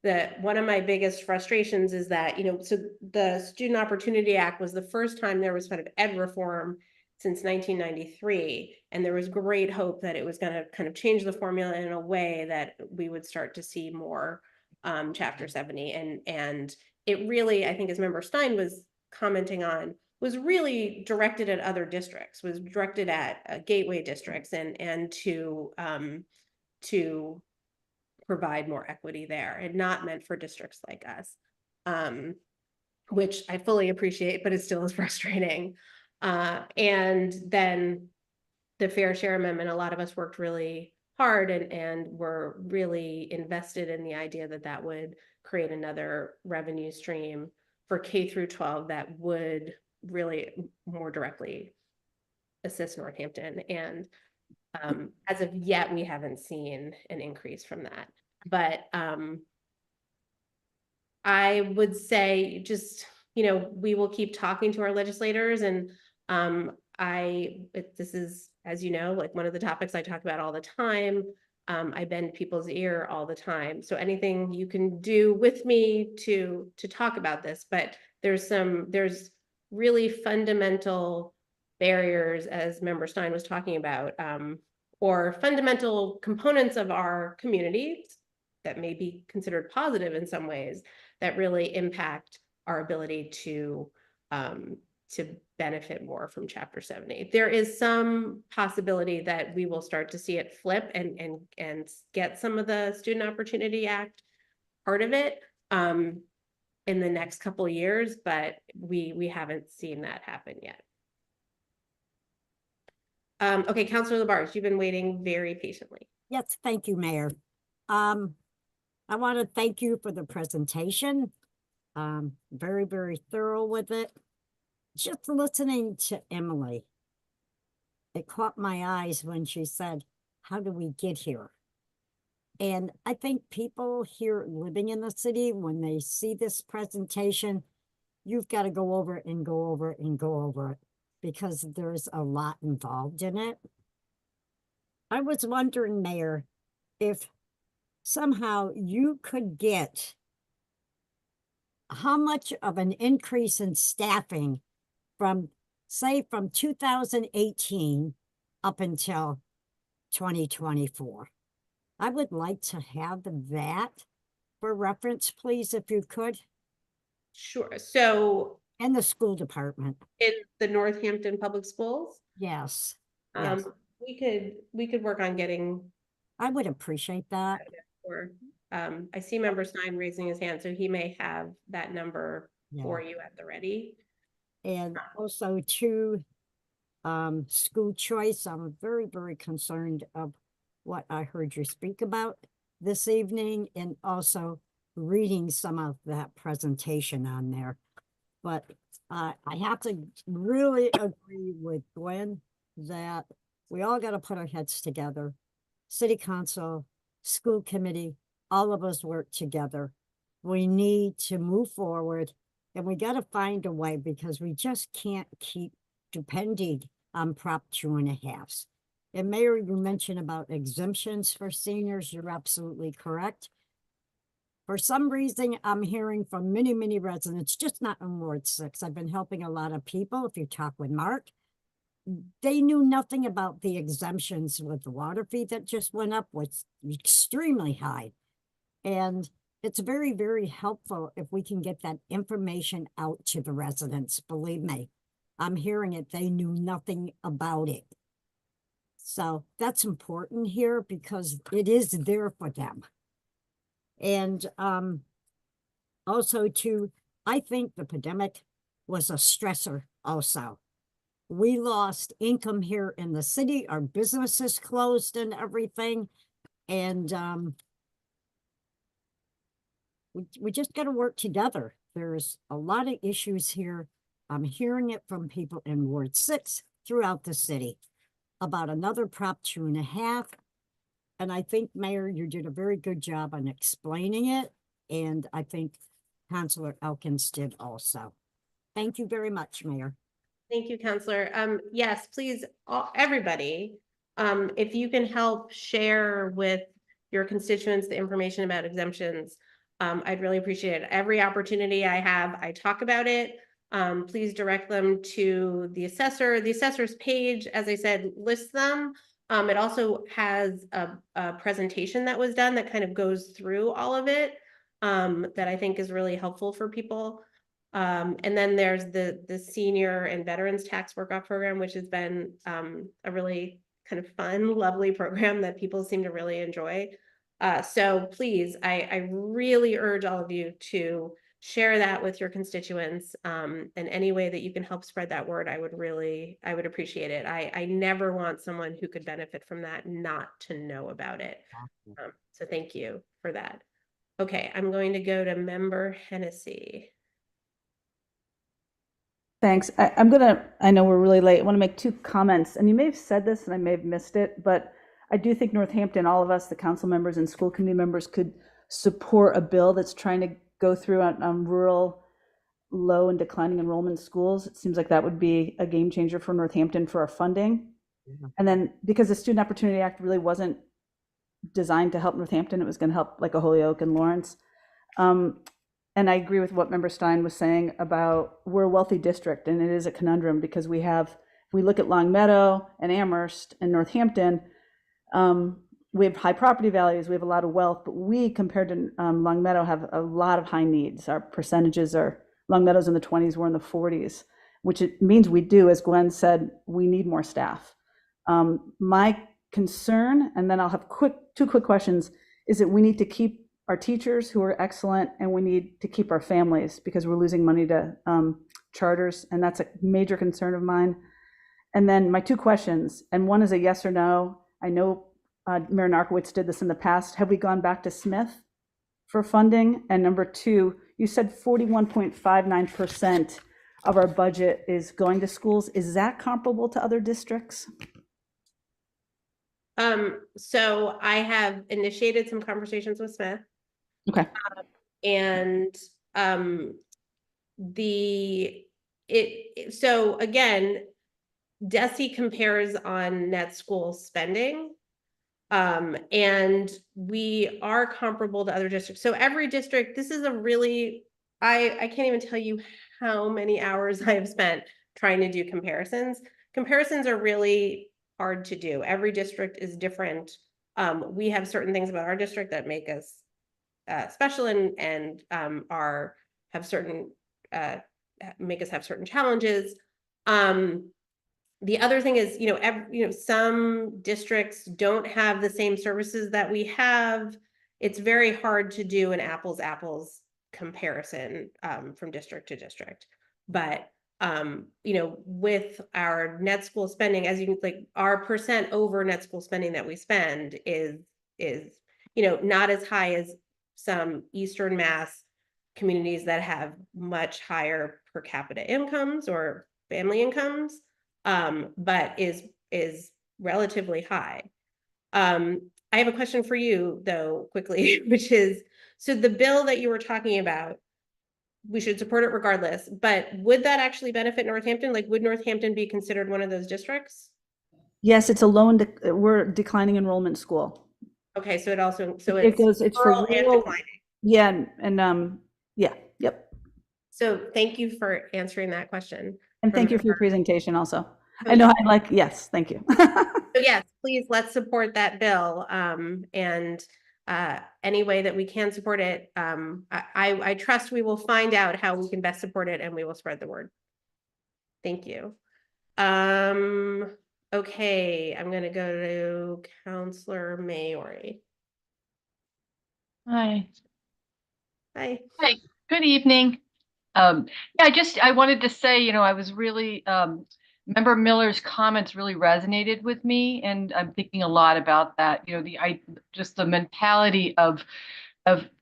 That one of my biggest frustrations is that, so the Student Opportunity Act was the first time there was kind of ed reform since 1993. And there was great hope that it was going to kind of change the formula in a way that we would start to see more Chapter 70. And it really, I think as Member Stein was commenting on, was really directed at other districts, was directed at gateway districts and to provide more equity there, and not meant for districts like us, which I fully appreciate, but it still is frustrating. And then the Fair Share Amendment, a lot of us worked really hard and were really invested in the idea that that would create another revenue stream for K through 12 that would really more directly assist Northampton. And as of yet, we haven't seen an increase from that. But I would say just, we will keep talking to our legislators, and this is, as you know, like one of the topics I talk about all the time. I bend people's ear all the time. So anything you can do with me to talk about this, but there's really fundamental barriers, as Member Stein was talking about, or fundamental components of our community that may be considered positive in some ways, that really impact our ability to benefit more from Chapter 70. There is some possibility that we will start to see it flip and get some of the Student Opportunity Act part of it in the next couple of years, but we haven't seen that happen yet. Okay, Councilor Labarge, you've been waiting very patiently. Yes, thank you, Mayor. I want to thank you for the presentation. Very, very thorough with it. Just listening to Emily, it caught my eyes when she said, how do we get here? And I think people here living in the city, when they see this presentation, you've got to go over it and go over it and go over it, because there's a lot involved in it. I was wondering, Mayor, if somehow you could get how much of an increase in staffing from 2018 up until 2024. I would like to have that for reference, please, if you could. Sure. So and the school department in the Northampton Public Schools. Yes. Yes. We could work on getting. I would appreciate that. Or I see Member Stein raising his hand, so he may have that number for you at the ready. And also to school choice, I'm very, very concerned of what I heard you speak about this evening, and also reading some of that presentation on there. But I have to really agree with Gwen that we all got to put our heads together. City council, school committee, all of us work together. We need to move forward, and we got to find a way, because we just can't keep depending on Prop 2.5. And Mayor, you mentioned about exemptions for seniors. You're absolutely correct. For some reason, I'm hearing from many, many residents, just not in Ward 6. I've been helping a lot of people. If you talk with Mark, they knew nothing about the exemptions with the water fee that just went up, was extremely high. And it's very, very helpful if we can get that information out to the residents, believe me. I'm hearing it, they knew nothing about it. So that's important here because it is there for them. And also too, I think the pandemic was a stressor also. We lost income here in the city, our businesses closed and everything. And we just got to work together. There's a lot of issues here. I'm hearing it from people in Ward 6 throughout the city about another Prop 2.5. And I think, Mayor, you did a very good job on explaining it. And I think Councilor Elkins did also. Thank you very much, Mayor. Thank you, Counselor. Yes, please, everybody, if you can help share with your constituents the information about exemptions, I'd really appreciate it. Every opportunity I have, I talk about it. Please direct them to the assessor. The assessor's page, as I said, lists them. It also has a presentation that was done that kind of goes through all of it, that I think is really helpful for people. And then there's the senior and veterans tax work-off program, which has been a really kind of fun, lovely program that people seem to really enjoy. So please, I really urge all of you to share that with your constituents, and any way that you can help spread that word, I would appreciate it. I never want someone who could benefit from that not to know about it. So thank you for that. Okay, I'm going to go to Member Hennessy. Thanks. I know we're really late. I want to make two comments, and you may have said this and I may have missed it, but I do think Northampton, all of us, the council members and school committee members, could support a bill that's trying to go through on rural, low and declining enrollment schools. It seems like that would be a game changer for Northampton for our funding. And then because the Student Opportunity Act really wasn't designed to help Northampton, it was going to help like a Holyoke and Lawrence. And I agree with what Member Stein was saying about we're a wealthy district, and it is a conundrum because we look at Longmeadow and Amherst and Northampton, we have high property values, we have a lot of wealth, but we, compared to Longmeadow, have a lot of high needs. Our percentages are, Longmeadow's in the 20s, we're in the 40s, which it means we do, as Gwen said, we need more staff. My concern, and then I'll have two quick questions, is that we need to keep our teachers who are excellent, and we need to keep our families because we're losing money to charters, and that's a major concern of mine. And then my two questions, and one is a yes or no. I know Mayor Narkowitz did this in the past. Have we gone back to Smith for funding? And number two, you said 41.59% of our budget is going to schools. Is that comparable to other districts? So I have initiated some conversations with Smith. Okay. And so again, DESE compares on net school spending, and we are comparable to other districts. So every district, this is a really, I can't even tell you how many hours I have spent trying to do comparisons. Comparisons are really hard to do. Every district is different. We have certain things about our district that make us special and make us have certain challenges. The other thing is, some districts don't have the same services that we have. It's very hard to do an apples comparison from district to district. But with our net school spending, as you can, like, our percent over net school spending that we spend is not as high as some Eastern Mass communities that have much higher per capita incomes or family incomes, but is relatively high. I have a question for you though, quickly, which is, so the bill that you were talking about, we should support it regardless, but would that actually benefit Northampton? Like, would Northampton be considered one of those districts? Yes, it's a low and we're declining enrollment school. Okay, so it's for rural and declining. Yeah, and yeah, yep. So thank you for answering that question. And thank you for your presentation also. I know I'd like, yes, thank you. So yes, please, let's support that bill. And any way that we can support it, I trust we will find out how we can best support it and we will spread the word. Thank you. Okay, I'm gonna go to Counselor Maori. Hi. Hi. Hi, good evening. Yeah, I wanted to say, I was really, Member Miller's comments really resonated with me, and I'm thinking a lot about that, just the mentality of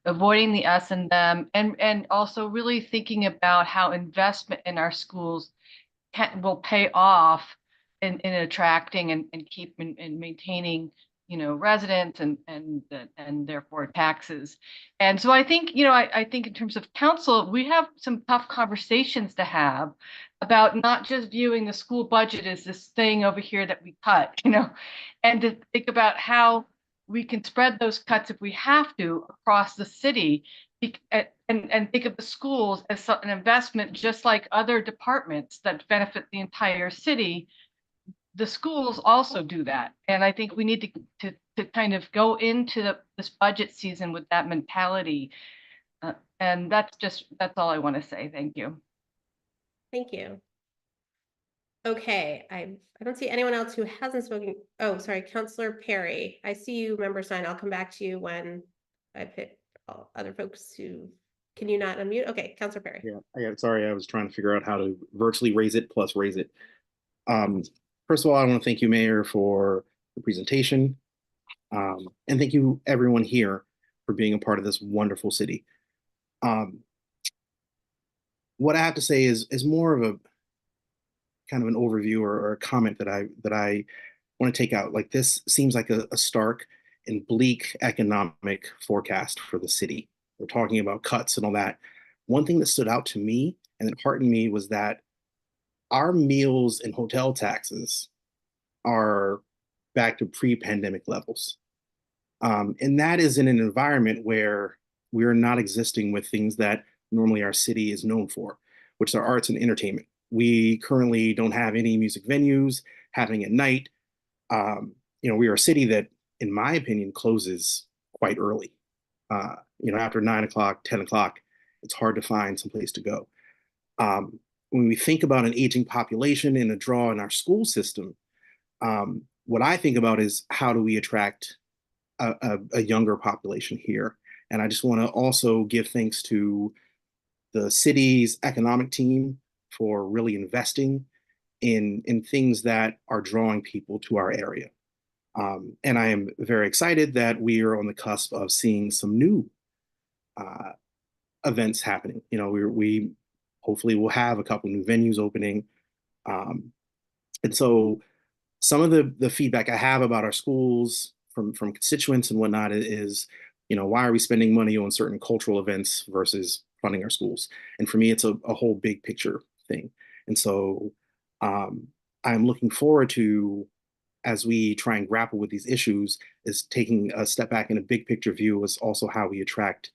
avoiding the us and them, and also really thinking about how investment in our schools will pay off in attracting and maintaining residents and therefore taxes. And so I think I think in terms of council, we have some tough conversations to have about not just viewing the school budget as this thing over here that we cut, and to think about how we can spread those cuts if we have to across the city, and think of the schools as an investment, just like other departments that benefit the entire city. The schools also do that, and I think we need to kind of go into this budget season with that mentality. And that's all I want to say. Thank you. Thank you. Okay, I don't see anyone else who hasn't spoken. Oh, sorry, Counselor Perry. I see you, member sign. I'll come back to you when I pick all other folks who. Can you not unmute? Okay, Counselor Perry. Yeah, sorry, I was trying to figure out how to virtually raise it plus raise it. First of all, I want to thank you, Mayor, for the presentation. And thank you, everyone here, for being a part of this wonderful city. What I have to say is more of a kind of an overview or a comment that I want to take out. Like, this seems like a stark and bleak economic forecast for the city. We're talking about cuts and all that. One thing that stood out to me and that heartened me was that our meals and hotel taxes are back to pre-pandemic levels. And that is in an environment where we're not existing with things that normally our city is known for, which are arts and entertainment. We currently don't have any music venues happening at night. We are a city that, in my opinion, closes quite early. After 9 o'clock, 10 o'clock, it's hard to find some place to go. When we think about an aging population and a draw in our school system, what I think about is how do we attract a younger population here? And I just want to also give thanks to the city's economic team for really investing in things that are drawing people to our area. And I am very excited that we are on the cusp of seeing some new events happening. We hopefully will have a couple new venues opening. And so some of the feedback I have about our schools from constituents and whatnot is, why are we spending money on certain cultural events versus funding our schools? And for me, it's a whole big picture thing. And so I'm looking forward to, as we try and grapple with these issues, is taking a step back in a big picture view is also how we attract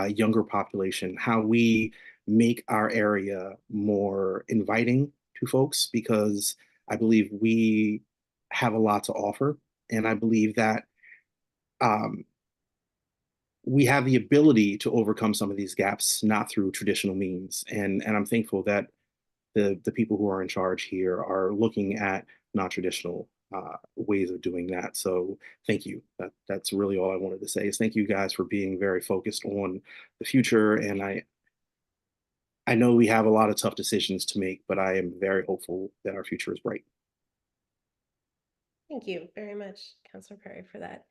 younger population, how we make our area more inviting to folks, because I believe we have a lot to offer. And I believe that we have the ability to overcome some of these gaps, not through traditional means. And I'm thankful that the people who are in charge here are looking at non-traditional ways of doing that. So thank you. That's really all I wanted to say, is thank you guys for being very focused on the future. And I know we have a lot of tough decisions to make, but I am very hopeful that our future is bright. Thank you very much, Councilor Perry, for that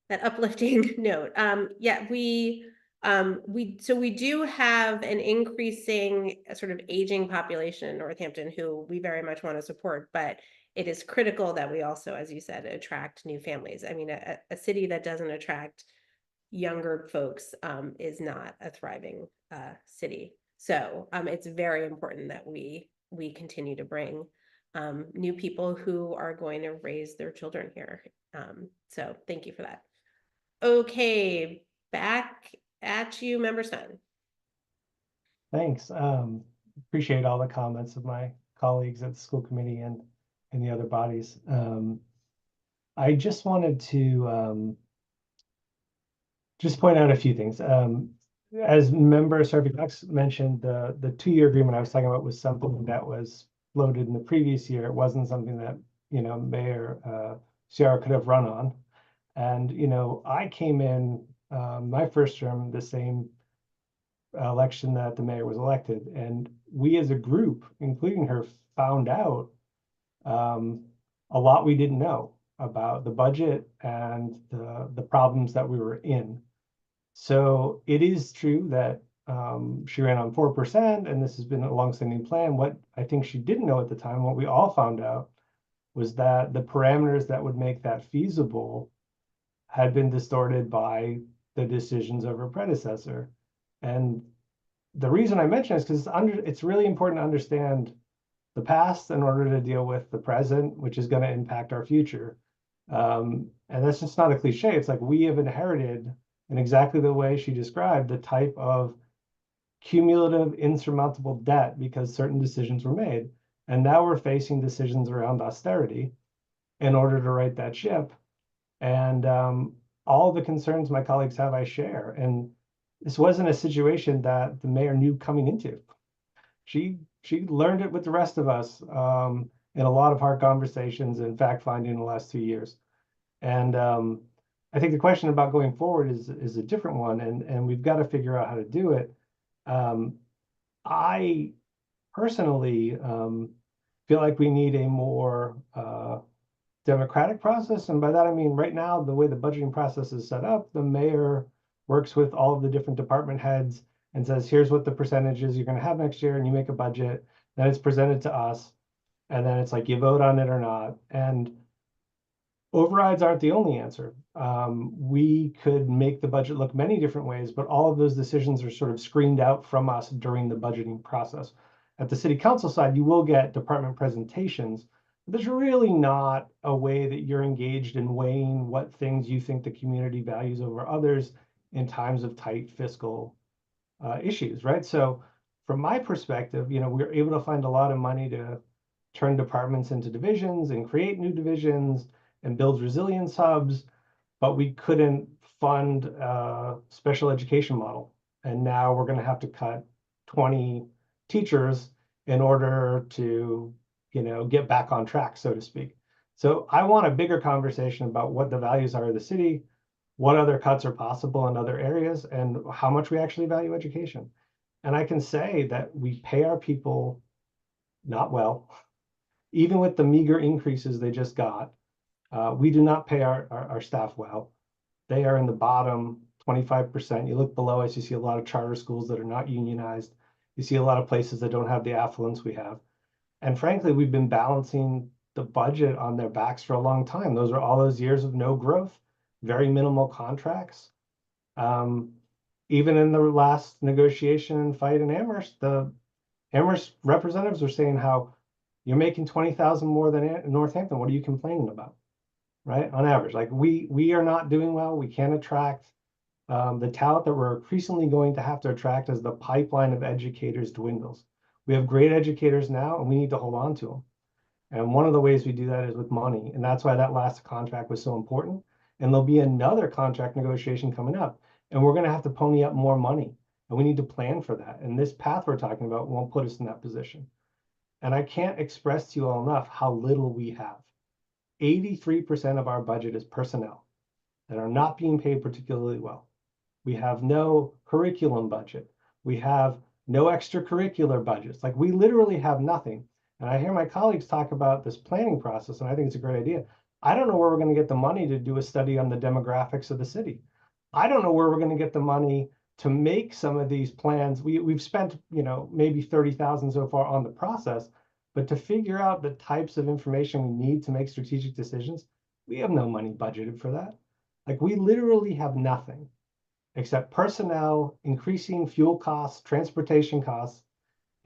uplifting note. Yeah, we do have an increasing sort of aging population in Northampton who we very much want to support, but it is critical that we also, as you said, attract new families. I mean, a city that doesn't attract younger folks is not a thriving city. So it's very important that we continue to bring new people who are going to raise their children here. So thank you for that. Okay, back at you, Member Stein. Thanks. Appreciate all the comments of my colleagues at the school committee and the other bodies. I just wanted to just point out a few things. As member Serpy Cox mentioned, the 2-year agreement I was talking about was something that was floated in the previous year. It wasn't something that, Mayor Sierra could have run on. And, I came in my first term, the same election that the mayor was elected. And we as a group, including her, found out a lot we didn't know about the budget and the problems that we were in. So it is true that she ran on 4%, and this has been a longstanding plan. What I think she didn't know at the time, what we all found out, was that the parameters that would make that feasible had been distorted by the decisions of her predecessor. And the reason I mention it is because it's really important to understand the past in order to deal with the present, which is going to impact our future. And that's just not a cliche. It's like we have inherited, in exactly the way she described, the type of cumulative insurmountable debt because certain decisions were made. And now we're facing decisions around austerity in order to right that ship. And all the concerns my colleagues have, I share. And this wasn't a situation that the mayor knew coming into. She learned it with the rest of us in a lot of hard conversations and fact finding in the last 2 years. And I think the question about going forward is a different one, and we've got to figure out how to do it. I personally feel like we need a more democratic process. And by that, I mean, right now, the way the budgeting process is set up, the mayor works with all of the different department heads and says, here's what the percentages you're going to have next year, and you make a budget. Then it's presented to us, and then it's like you vote on it or not. And overrides aren't the only answer. We could make the budget look many different ways, but all of those decisions are sort of screened out from us during the budgeting process. At the city council side, you will get department presentations. But there's really not a way that you're engaged in weighing what things you think the community values over others in times of tight fiscal issues, right? So from my perspective, we were able to find a lot of money to turn departments into divisions and create new divisions and build resilience hubs, but we couldn't fund a special education model. And now we're going to have to cut 20 teachers in order to, get back on track, so to speak. So I want a bigger conversation about what the values are of the city, what other cuts are possible in other areas, and how much we actually value education. And I can say that we pay our people not well, even with the meager increases they just got. We do not pay our staff well. They are in the bottom 25%. You look below us, you see a lot of charter schools that are not unionized. You see a lot of places that don't have the affluence we have. And frankly, we've been balancing the budget on their backs for a long time. Those are all those years of no growth, very minimal contracts. Even in the last negotiation and fight in Amherst, the Amherst representatives were saying how you're making 20,000 more than Northampton. What are you complaining about? Right? On average, like we are not doing well. We can't attract the talent that we're increasingly going to have to attract as the pipeline of educators dwindles. We have great educators now, and we need to hold on to them. And one of the ways we do that is with money. And that's why that last contract was so important. And there'll be another contract negotiation coming up. And we're going to have to pony up more money. And we need to plan for that. And this path we're talking about won't put us in that position. And I can't express to you all enough how little we have. 83% of our budget is personnel that are not being paid particularly well. We have no curriculum budget. We have no extracurricular budgets. Like we literally have nothing. And I hear my colleagues talk about this planning process, and I think it's a great idea. I don't know where we're going to get the money to do a study on the demographics of the city. I don't know where we're going to get the money to make some of these plans. We've spent, maybe 30,000 so far on the process, but to figure out the types of information we need to make strategic decisions, we have no money budgeted for that. Like we literally have nothing except personnel, increasing fuel costs, transportation costs,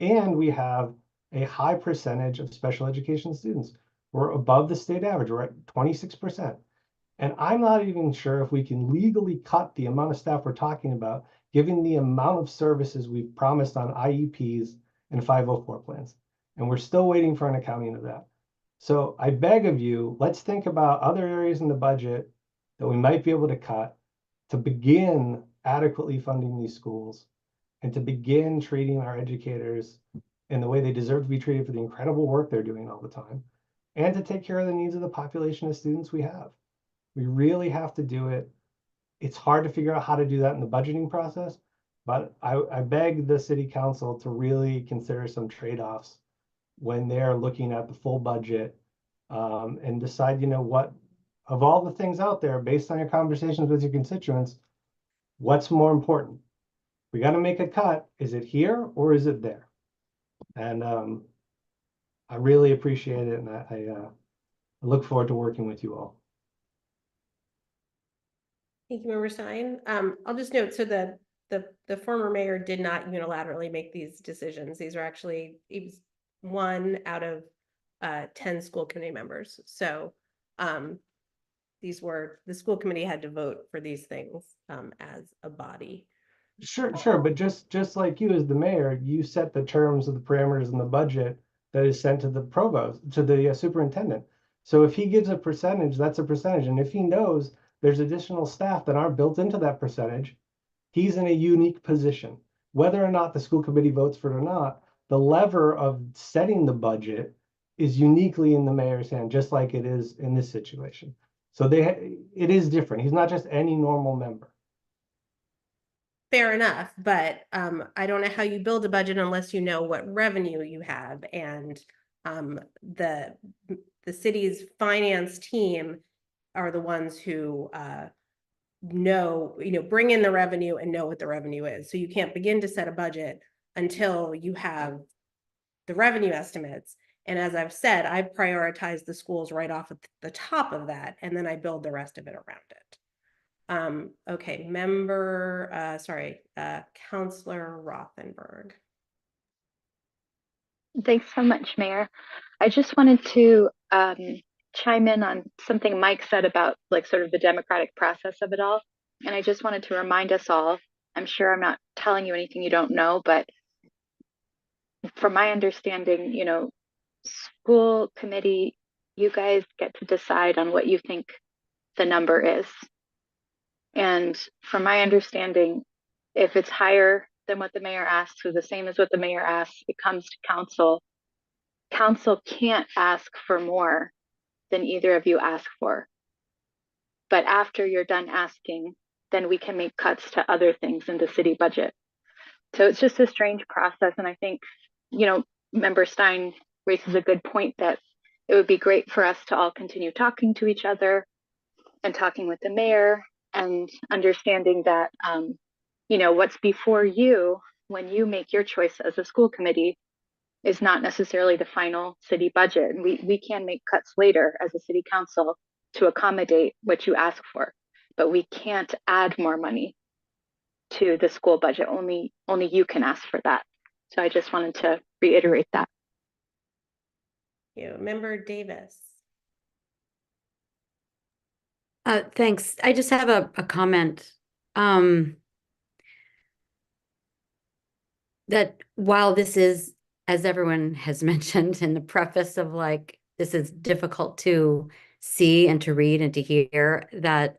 and we have a high percentage of special education students. We're above the state average. We're at 26%. And I'm not even sure if we can legally cut the amount of staff we're talking about, given the amount of services we've promised on IEPs and 504 plans. And we're still waiting for an accounting of that. So I beg of you, let's think about other areas in the budget that we might be able to cut to begin adequately funding these schools and to begin treating our educators in the way they deserve to be treated for the incredible work they're doing all the time, and to take care of the needs of the population of students we have. We really have to do it. It's hard to figure out how to do that in the budgeting process, but I beg the city council to really consider some trade-offs when they're looking at the full budget, and decide, you know, what, of all the things out there, based on your conversations with your constituents, what's more important? We got to make a cut. Is it here or is it there? And I really appreciate it, and I look forward to working with you all. Thank you, Member Stein. I'll just note, so the former mayor did not unilaterally make these decisions. These are actually, he was one out of 10 school committee members. So these were, the school committee had to vote for these things as a body. Sure, but just like you as the mayor, you set the terms of the parameters in the budget that is sent to the provost, to the superintendent. So if he gives a percentage, that's a percentage. And if he knows there's additional staff that aren't built into that percentage, he's in a unique position. Whether or not the school committee votes for it or not, the lever of setting the budget is uniquely in the mayor's hand, just like it is in this situation. So it is different. He's not just any normal member. Fair enough, but I don't know how you build a budget unless you know what revenue you have, and the city's finance team are the ones who know, bring in the revenue and know what the revenue is. So you can't begin to set a budget until you have the revenue estimates. And as I've said, I prioritize the schools right off at the top of that, and then I build the rest of it around it. Okay, Counselor Rothenberg. Thanks so much, Mayor. I just wanted to chime in on something Mike said about like sort of the democratic process of it all. And I just wanted to remind us all, I'm sure I'm not telling you anything you don't know, but from my understanding, school committee, you guys get to decide on what you think the number is. And from my understanding, if it's higher than what the mayor asks or the same as what the mayor asks, it comes to council. Council can't ask for more than either of you ask for. But after you're done asking, then we can make cuts to other things in the city budget. So it's just a strange process. And I think, Member Stein raises a good point that it would be great for us to all continue talking to each other and talking with the mayor and understanding that, what's before you when you make your choice as a school committee is not necessarily the final city budget. And we can make cuts later as a city council to accommodate what you ask for, but we can't add more money to the school budget. Only you can ask for that. So I just wanted to reiterate that. Thank you. Member Davis. Thanks. I just have a comment. That while this is, as everyone has mentioned in the preface of like, this is difficult to see and to read and to hear, that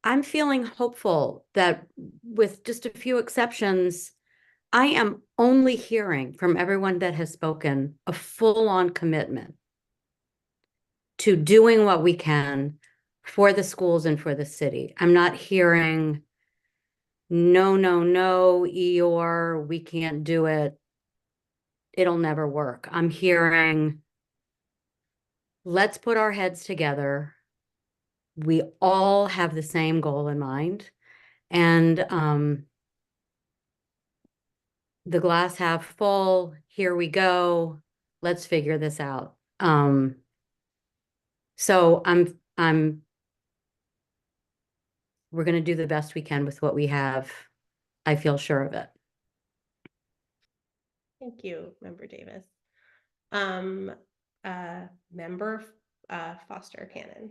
I'm feeling hopeful that with just a few exceptions, I am only hearing from everyone that has spoken a full-on commitment to doing what we can for the schools and for the city. I'm not hearing no, Eeyore, we can't do it. It'll never work. I'm hearing, let's put our heads together. We all have the same goal in mind. And the glass half full, here we go. Let's figure this out. So we're going to do the best we can with what we have. I feel sure of it. Thank you, Member Davis. Member Foster Cannon.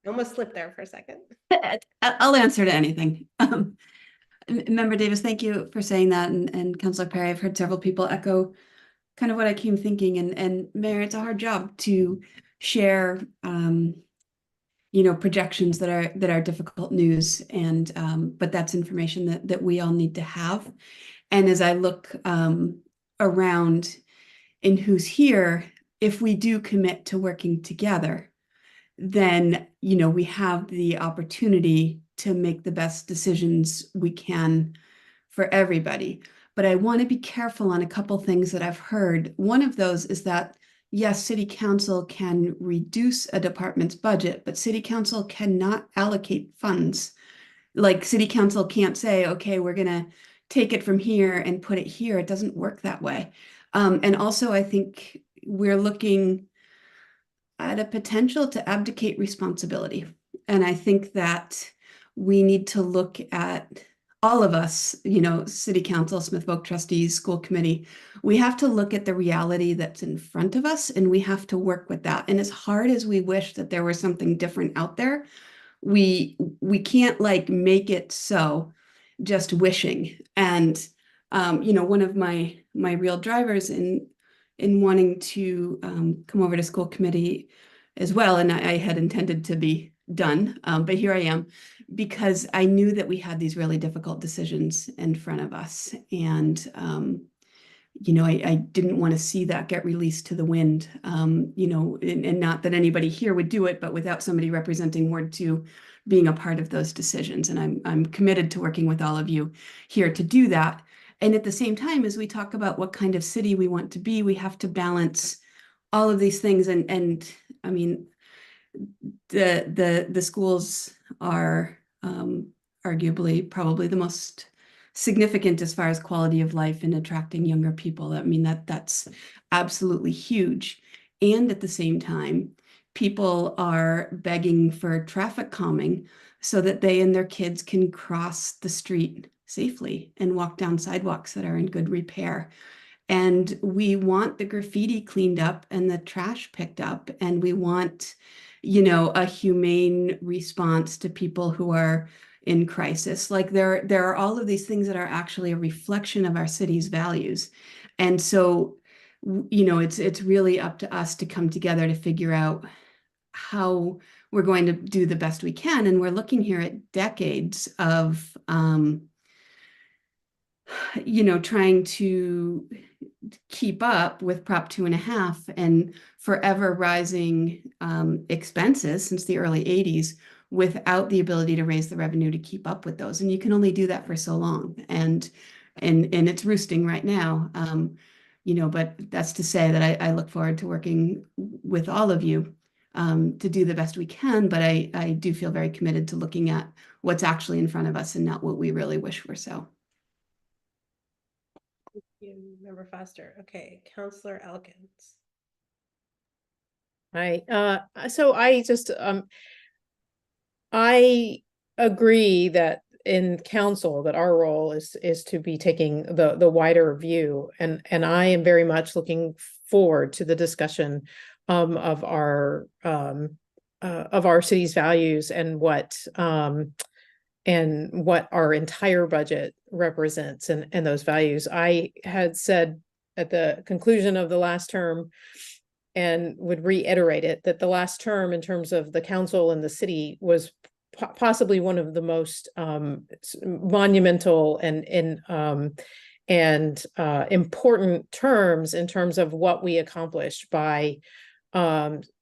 I almost slipped there for a second. I'll answer to anything. Member Davis, thank you for saying that. And Councilor Perry, I've heard several people echo kind of what I came thinking. And Mayor, it's a hard job to share, projections that are difficult news, and but that's information that we all need to have. And as I look around in who's here, if we do commit to working together, then we have the opportunity to make the best decisions we can for everybody. But I want to be careful on a couple things that I've heard. One of those is that, yes, city council can reduce a department's budget, but city council cannot allocate funds. Like city council can't say, okay, we're going to take it from here and put it here. It doesn't work that way. And also, I think we're looking at a potential to abdicate responsibility. And I think that we need to look at all of us, city council, Smith Voc trustees, school committee, we have to look at the reality that's in front of us, and we have to work with that. And as hard as we wish that there was something different out there, we can't like make it so just wishing. And one of my real drivers in wanting to come over to school committee as well, and I had intended to be done, but here I am, because I knew that we had these really difficult decisions in front of us. And I didn't want to see that get released to the wind, and not that anybody here would do it, but without somebody representing Ward 2 being a part of those decisions. And I'm committed to working with all of you here to do that. And at the same time, as we talk about what kind of city we want to be, we have to balance all of these things. And I mean, the schools are arguably probably the most significant as far as quality of life and attracting younger people. I mean, that's absolutely huge. And at the same time, people are begging for traffic calming so that they and their kids can cross the street safely and walk down sidewalks that are in good repair. And we want the graffiti cleaned up and the trash picked up, and we want, a humane response to people who are in crisis. Like there are all of these things that are actually a reflection of our city's values. And so, it's really up to us to come together to figure out how we're going to do the best we can. And we're looking here at decades of, trying to keep up with Prop 2.5 and forever rising expenses since the early 80s without the ability to raise the revenue to keep up with those. And you can only do that for so long. And it's roosting right now. But that's to say that I look forward to working with all of you to do the best we can. But I do feel very committed to looking at what's actually in front of us and not what we really wish were so. Thank you, Member Foster. Okay, Counselor Elkins. Hi. So I just I agree that in council that our role is to be taking the wider view, and I am very much looking forward to the discussion of our city's values and what our entire budget represents and those values. I had said at the conclusion of the last term, and would reiterate it, that the last term in terms of the council and the city was possibly one of the most monumental and important terms in terms of what we accomplished by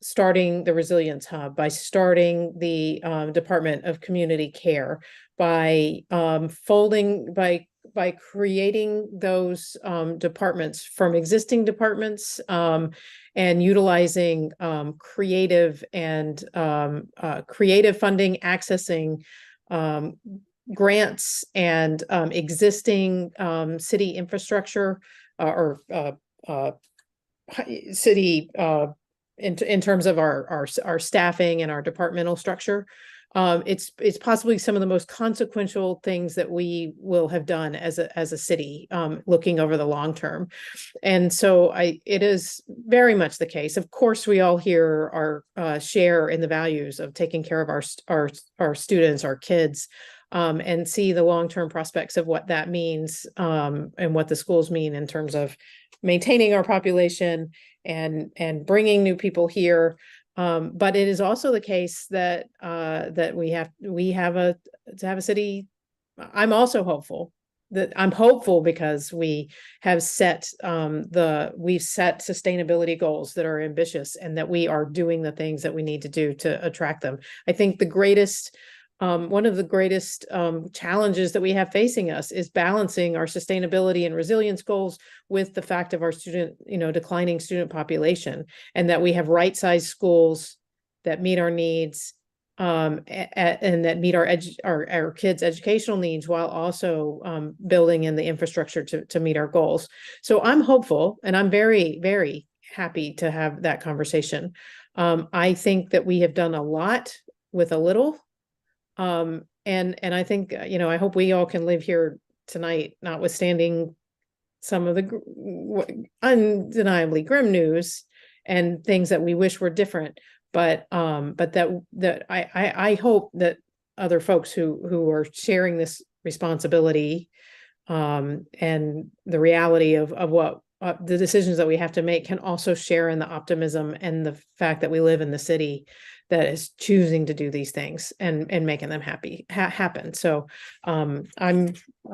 starting the Resilience Hub, by starting the Department of Community Care, by creating those departments from existing departments, and utilizing creative funding, accessing grants and existing city infrastructure or city in terms of our staffing and our departmental structure. It's possibly some of the most consequential things that we will have done as a city, looking over the long term. And so it is very much the case. Of course, we all here are share in the values of taking care of our students, our kids, and see the long-term prospects of what that means, and what the schools mean in terms of maintaining our population and bringing new people here. But it is also the case that that we have to have a city. I'm also hopeful that I'm hopeful because we have we've set sustainability goals that are ambitious and that we are doing the things that we need to do to attract them. I think the greatest one of the greatest challenges that we have facing us is balancing our sustainability and resilience goals with the fact of our declining student population, and that we have right-sized schools that meet our needs, and that meet our kids' educational needs, while also building in the infrastructure to meet our goals. So I'm hopeful, and I'm very, very happy to have that conversation. I think that we have done a lot with a little. And I think, I hope we all can live here tonight, notwithstanding some of the undeniably grim news and things that we wish were different. But that I hope that other folks who are sharing this responsibility, and the reality of what the decisions that we have to make, can also share in the optimism and the fact that we live in the city that is choosing to do these things and making them happen. So I'll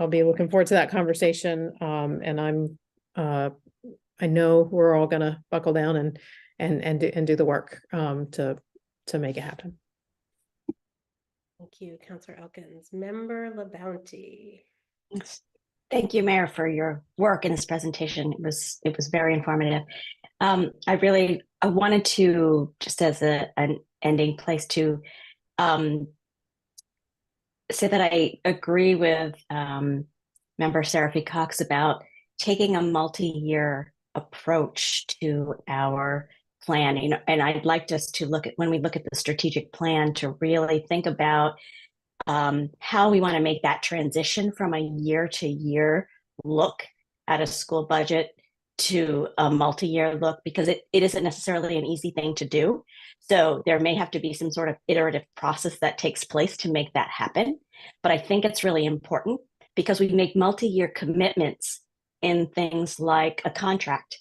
be looking forward to that conversation. And I know we're all gonna buckle down and do the work to make it happen. Thank you, Councilor Elkins. Member LaBounty. Thank you, Mayor, for your work in this presentation. It was very informative. I wanted to, just as an ending place, to say that I agree with Member Seraphy Cox about taking a multi-year approach to our planning. And I'd like us to when we look at the strategic plan, to really think about how we want to make that transition from a year-to-year look at a school budget to a multi-year look, because it isn't necessarily an easy thing to do. So there may have to be some sort of iterative process that takes place to make that happen. But I think it's really important, because we make multi-year commitments in things like a contract,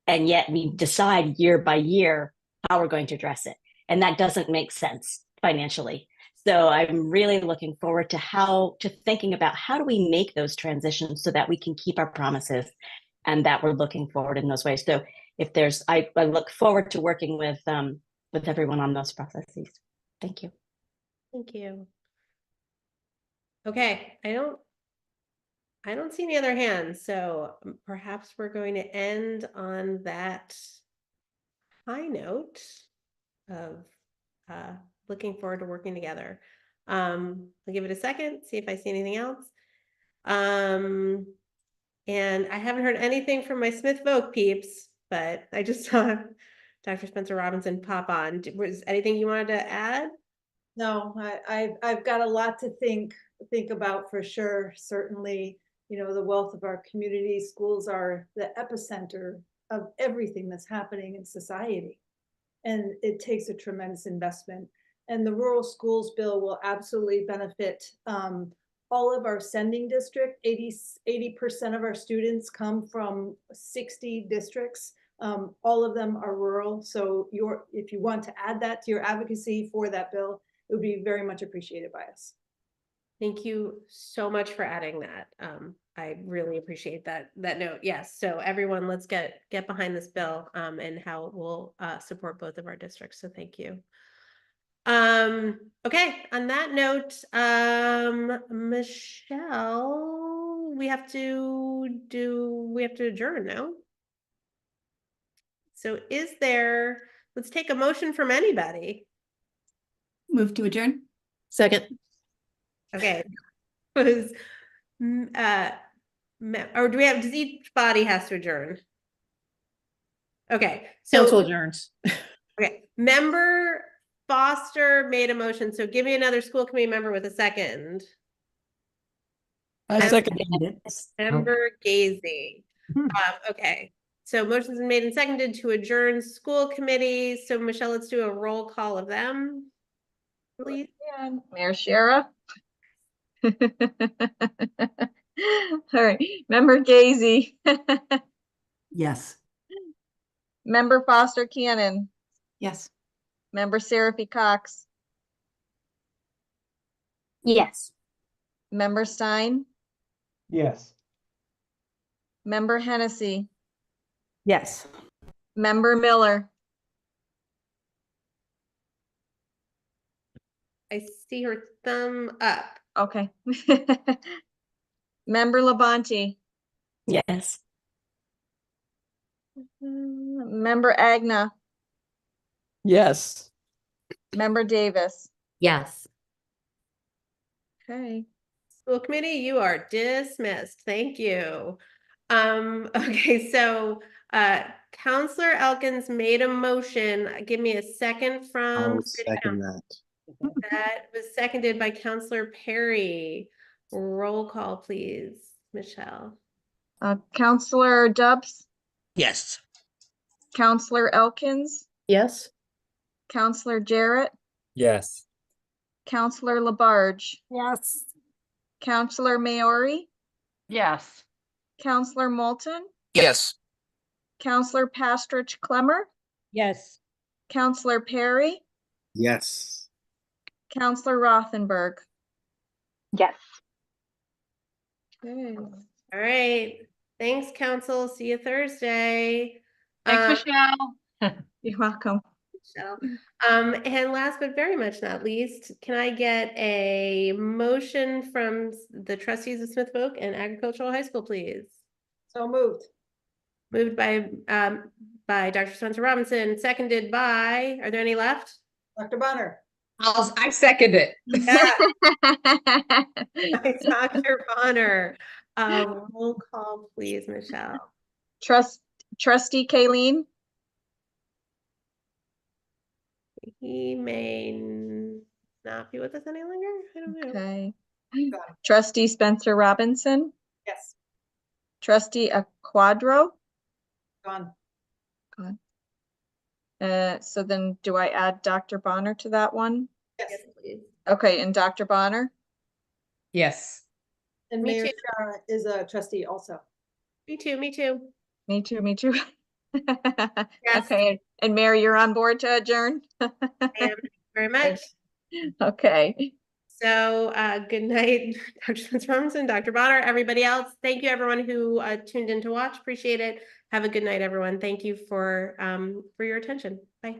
and yet we decide year by year how we're going to address it. And that doesn't make sense financially. So I'm really looking forward to thinking about how do we make those transitions so that we can keep our promises, and that we're looking forward in those ways. So I look forward to working with everyone on those processes. Thank you. Thank you. Okay, I don't see any other hands, so perhaps we're going to end on that high note of looking forward to working together. I'll give it a second, see if I see anything else. And I haven't heard anything from my Smith Voc peeps, but I just saw Dr. Spencer Robinson pop on. Was anything you wanted to add? No, I've got a lot to think about for sure. Certainly, the wealth of our community. Schools are the epicenter of everything that's happening in society. And it takes a tremendous investment. And the rural schools bill will absolutely benefit all of our sending district. 80% of our students come from 60 districts. All of them are rural. So if you want to add that to your advocacy for that bill, it would be very much appreciated by us. Thank you so much for adding that. I really appreciate that note. Yes. So everyone, let's get behind this bill and how it will support both of our districts. So thank you. Okay. On that note, Michelle, we have to adjourn now. So let's take a motion from anybody. Move to adjourn. Second. Okay. Does each body has to adjourn? Okay. So Council adjourns. Okay. Member Foster made a motion. So give me another school committee member with a second. I second it. Member Gazy. Okay. So motions been made and seconded to adjourn school committee. So Michelle, let's do a roll call of them, please. And Mayor Shara, All right, Member Gazy. Yes. Member Foster Cannon. Yes. Member Seraphy Cox. Yes. Member Stein. Yes. Member Hennessy. Yes. Member Miller. I see her thumb up. Okay. Member Labonte. Yes. Member Agna. Yes. Member Davis. Yes. Okay. School committee, you are dismissed. Thank you. Okay, so Counselor Elkins made a motion. Give me a second from I'll City second Council. that. That was seconded by Counselor Perry. Roll call, please, Michelle. Counselor Dubs. Yes. Counselor Elkins. Yes. Counselor Jarrett. Yes. Counselor Labarge. Yes. Counselor Maori. Yes. Counselor Moulton. Yes. Counselor Pastrich Clemmer. Yes. Counselor Perry. Yes. Counselor Rothenberg. Yes. Okay. All right. Thanks, Council. See you Thursday. Thanks, Michelle. You're welcome. Michelle. And last but very much not least, can I get a motion from the trustees of Smith Oak and Agricultural High School, please? So moved. Moved by Dr. Spencer Robinson, seconded by, are there any left? Dr. Bonner. I second it. Yeah. Dr. Bonner. Roll call, please, Michelle. Trustee Kayleen. He may not be with us any longer. I don't know. Okay. Trustee Spencer Robinson. Yes. Trustee Quadro. Gone. Gone. So then do I add Dr. Bonner to that one? Yes. Please. Okay, and Dr. Bonner? Yes. And Me Mayor too. Shara is a trustee also. Me too, me too. Me too, me too. Yes. Okay, and Mary, you're on board to adjourn? I am. Thank you very much. Okay. So good night, Dr. Spencer Robinson, Dr. Bonner, everybody else. Thank you, everyone who tuned in to watch. Appreciate it. Have a good night, everyone. Thank you for your attention. Bye.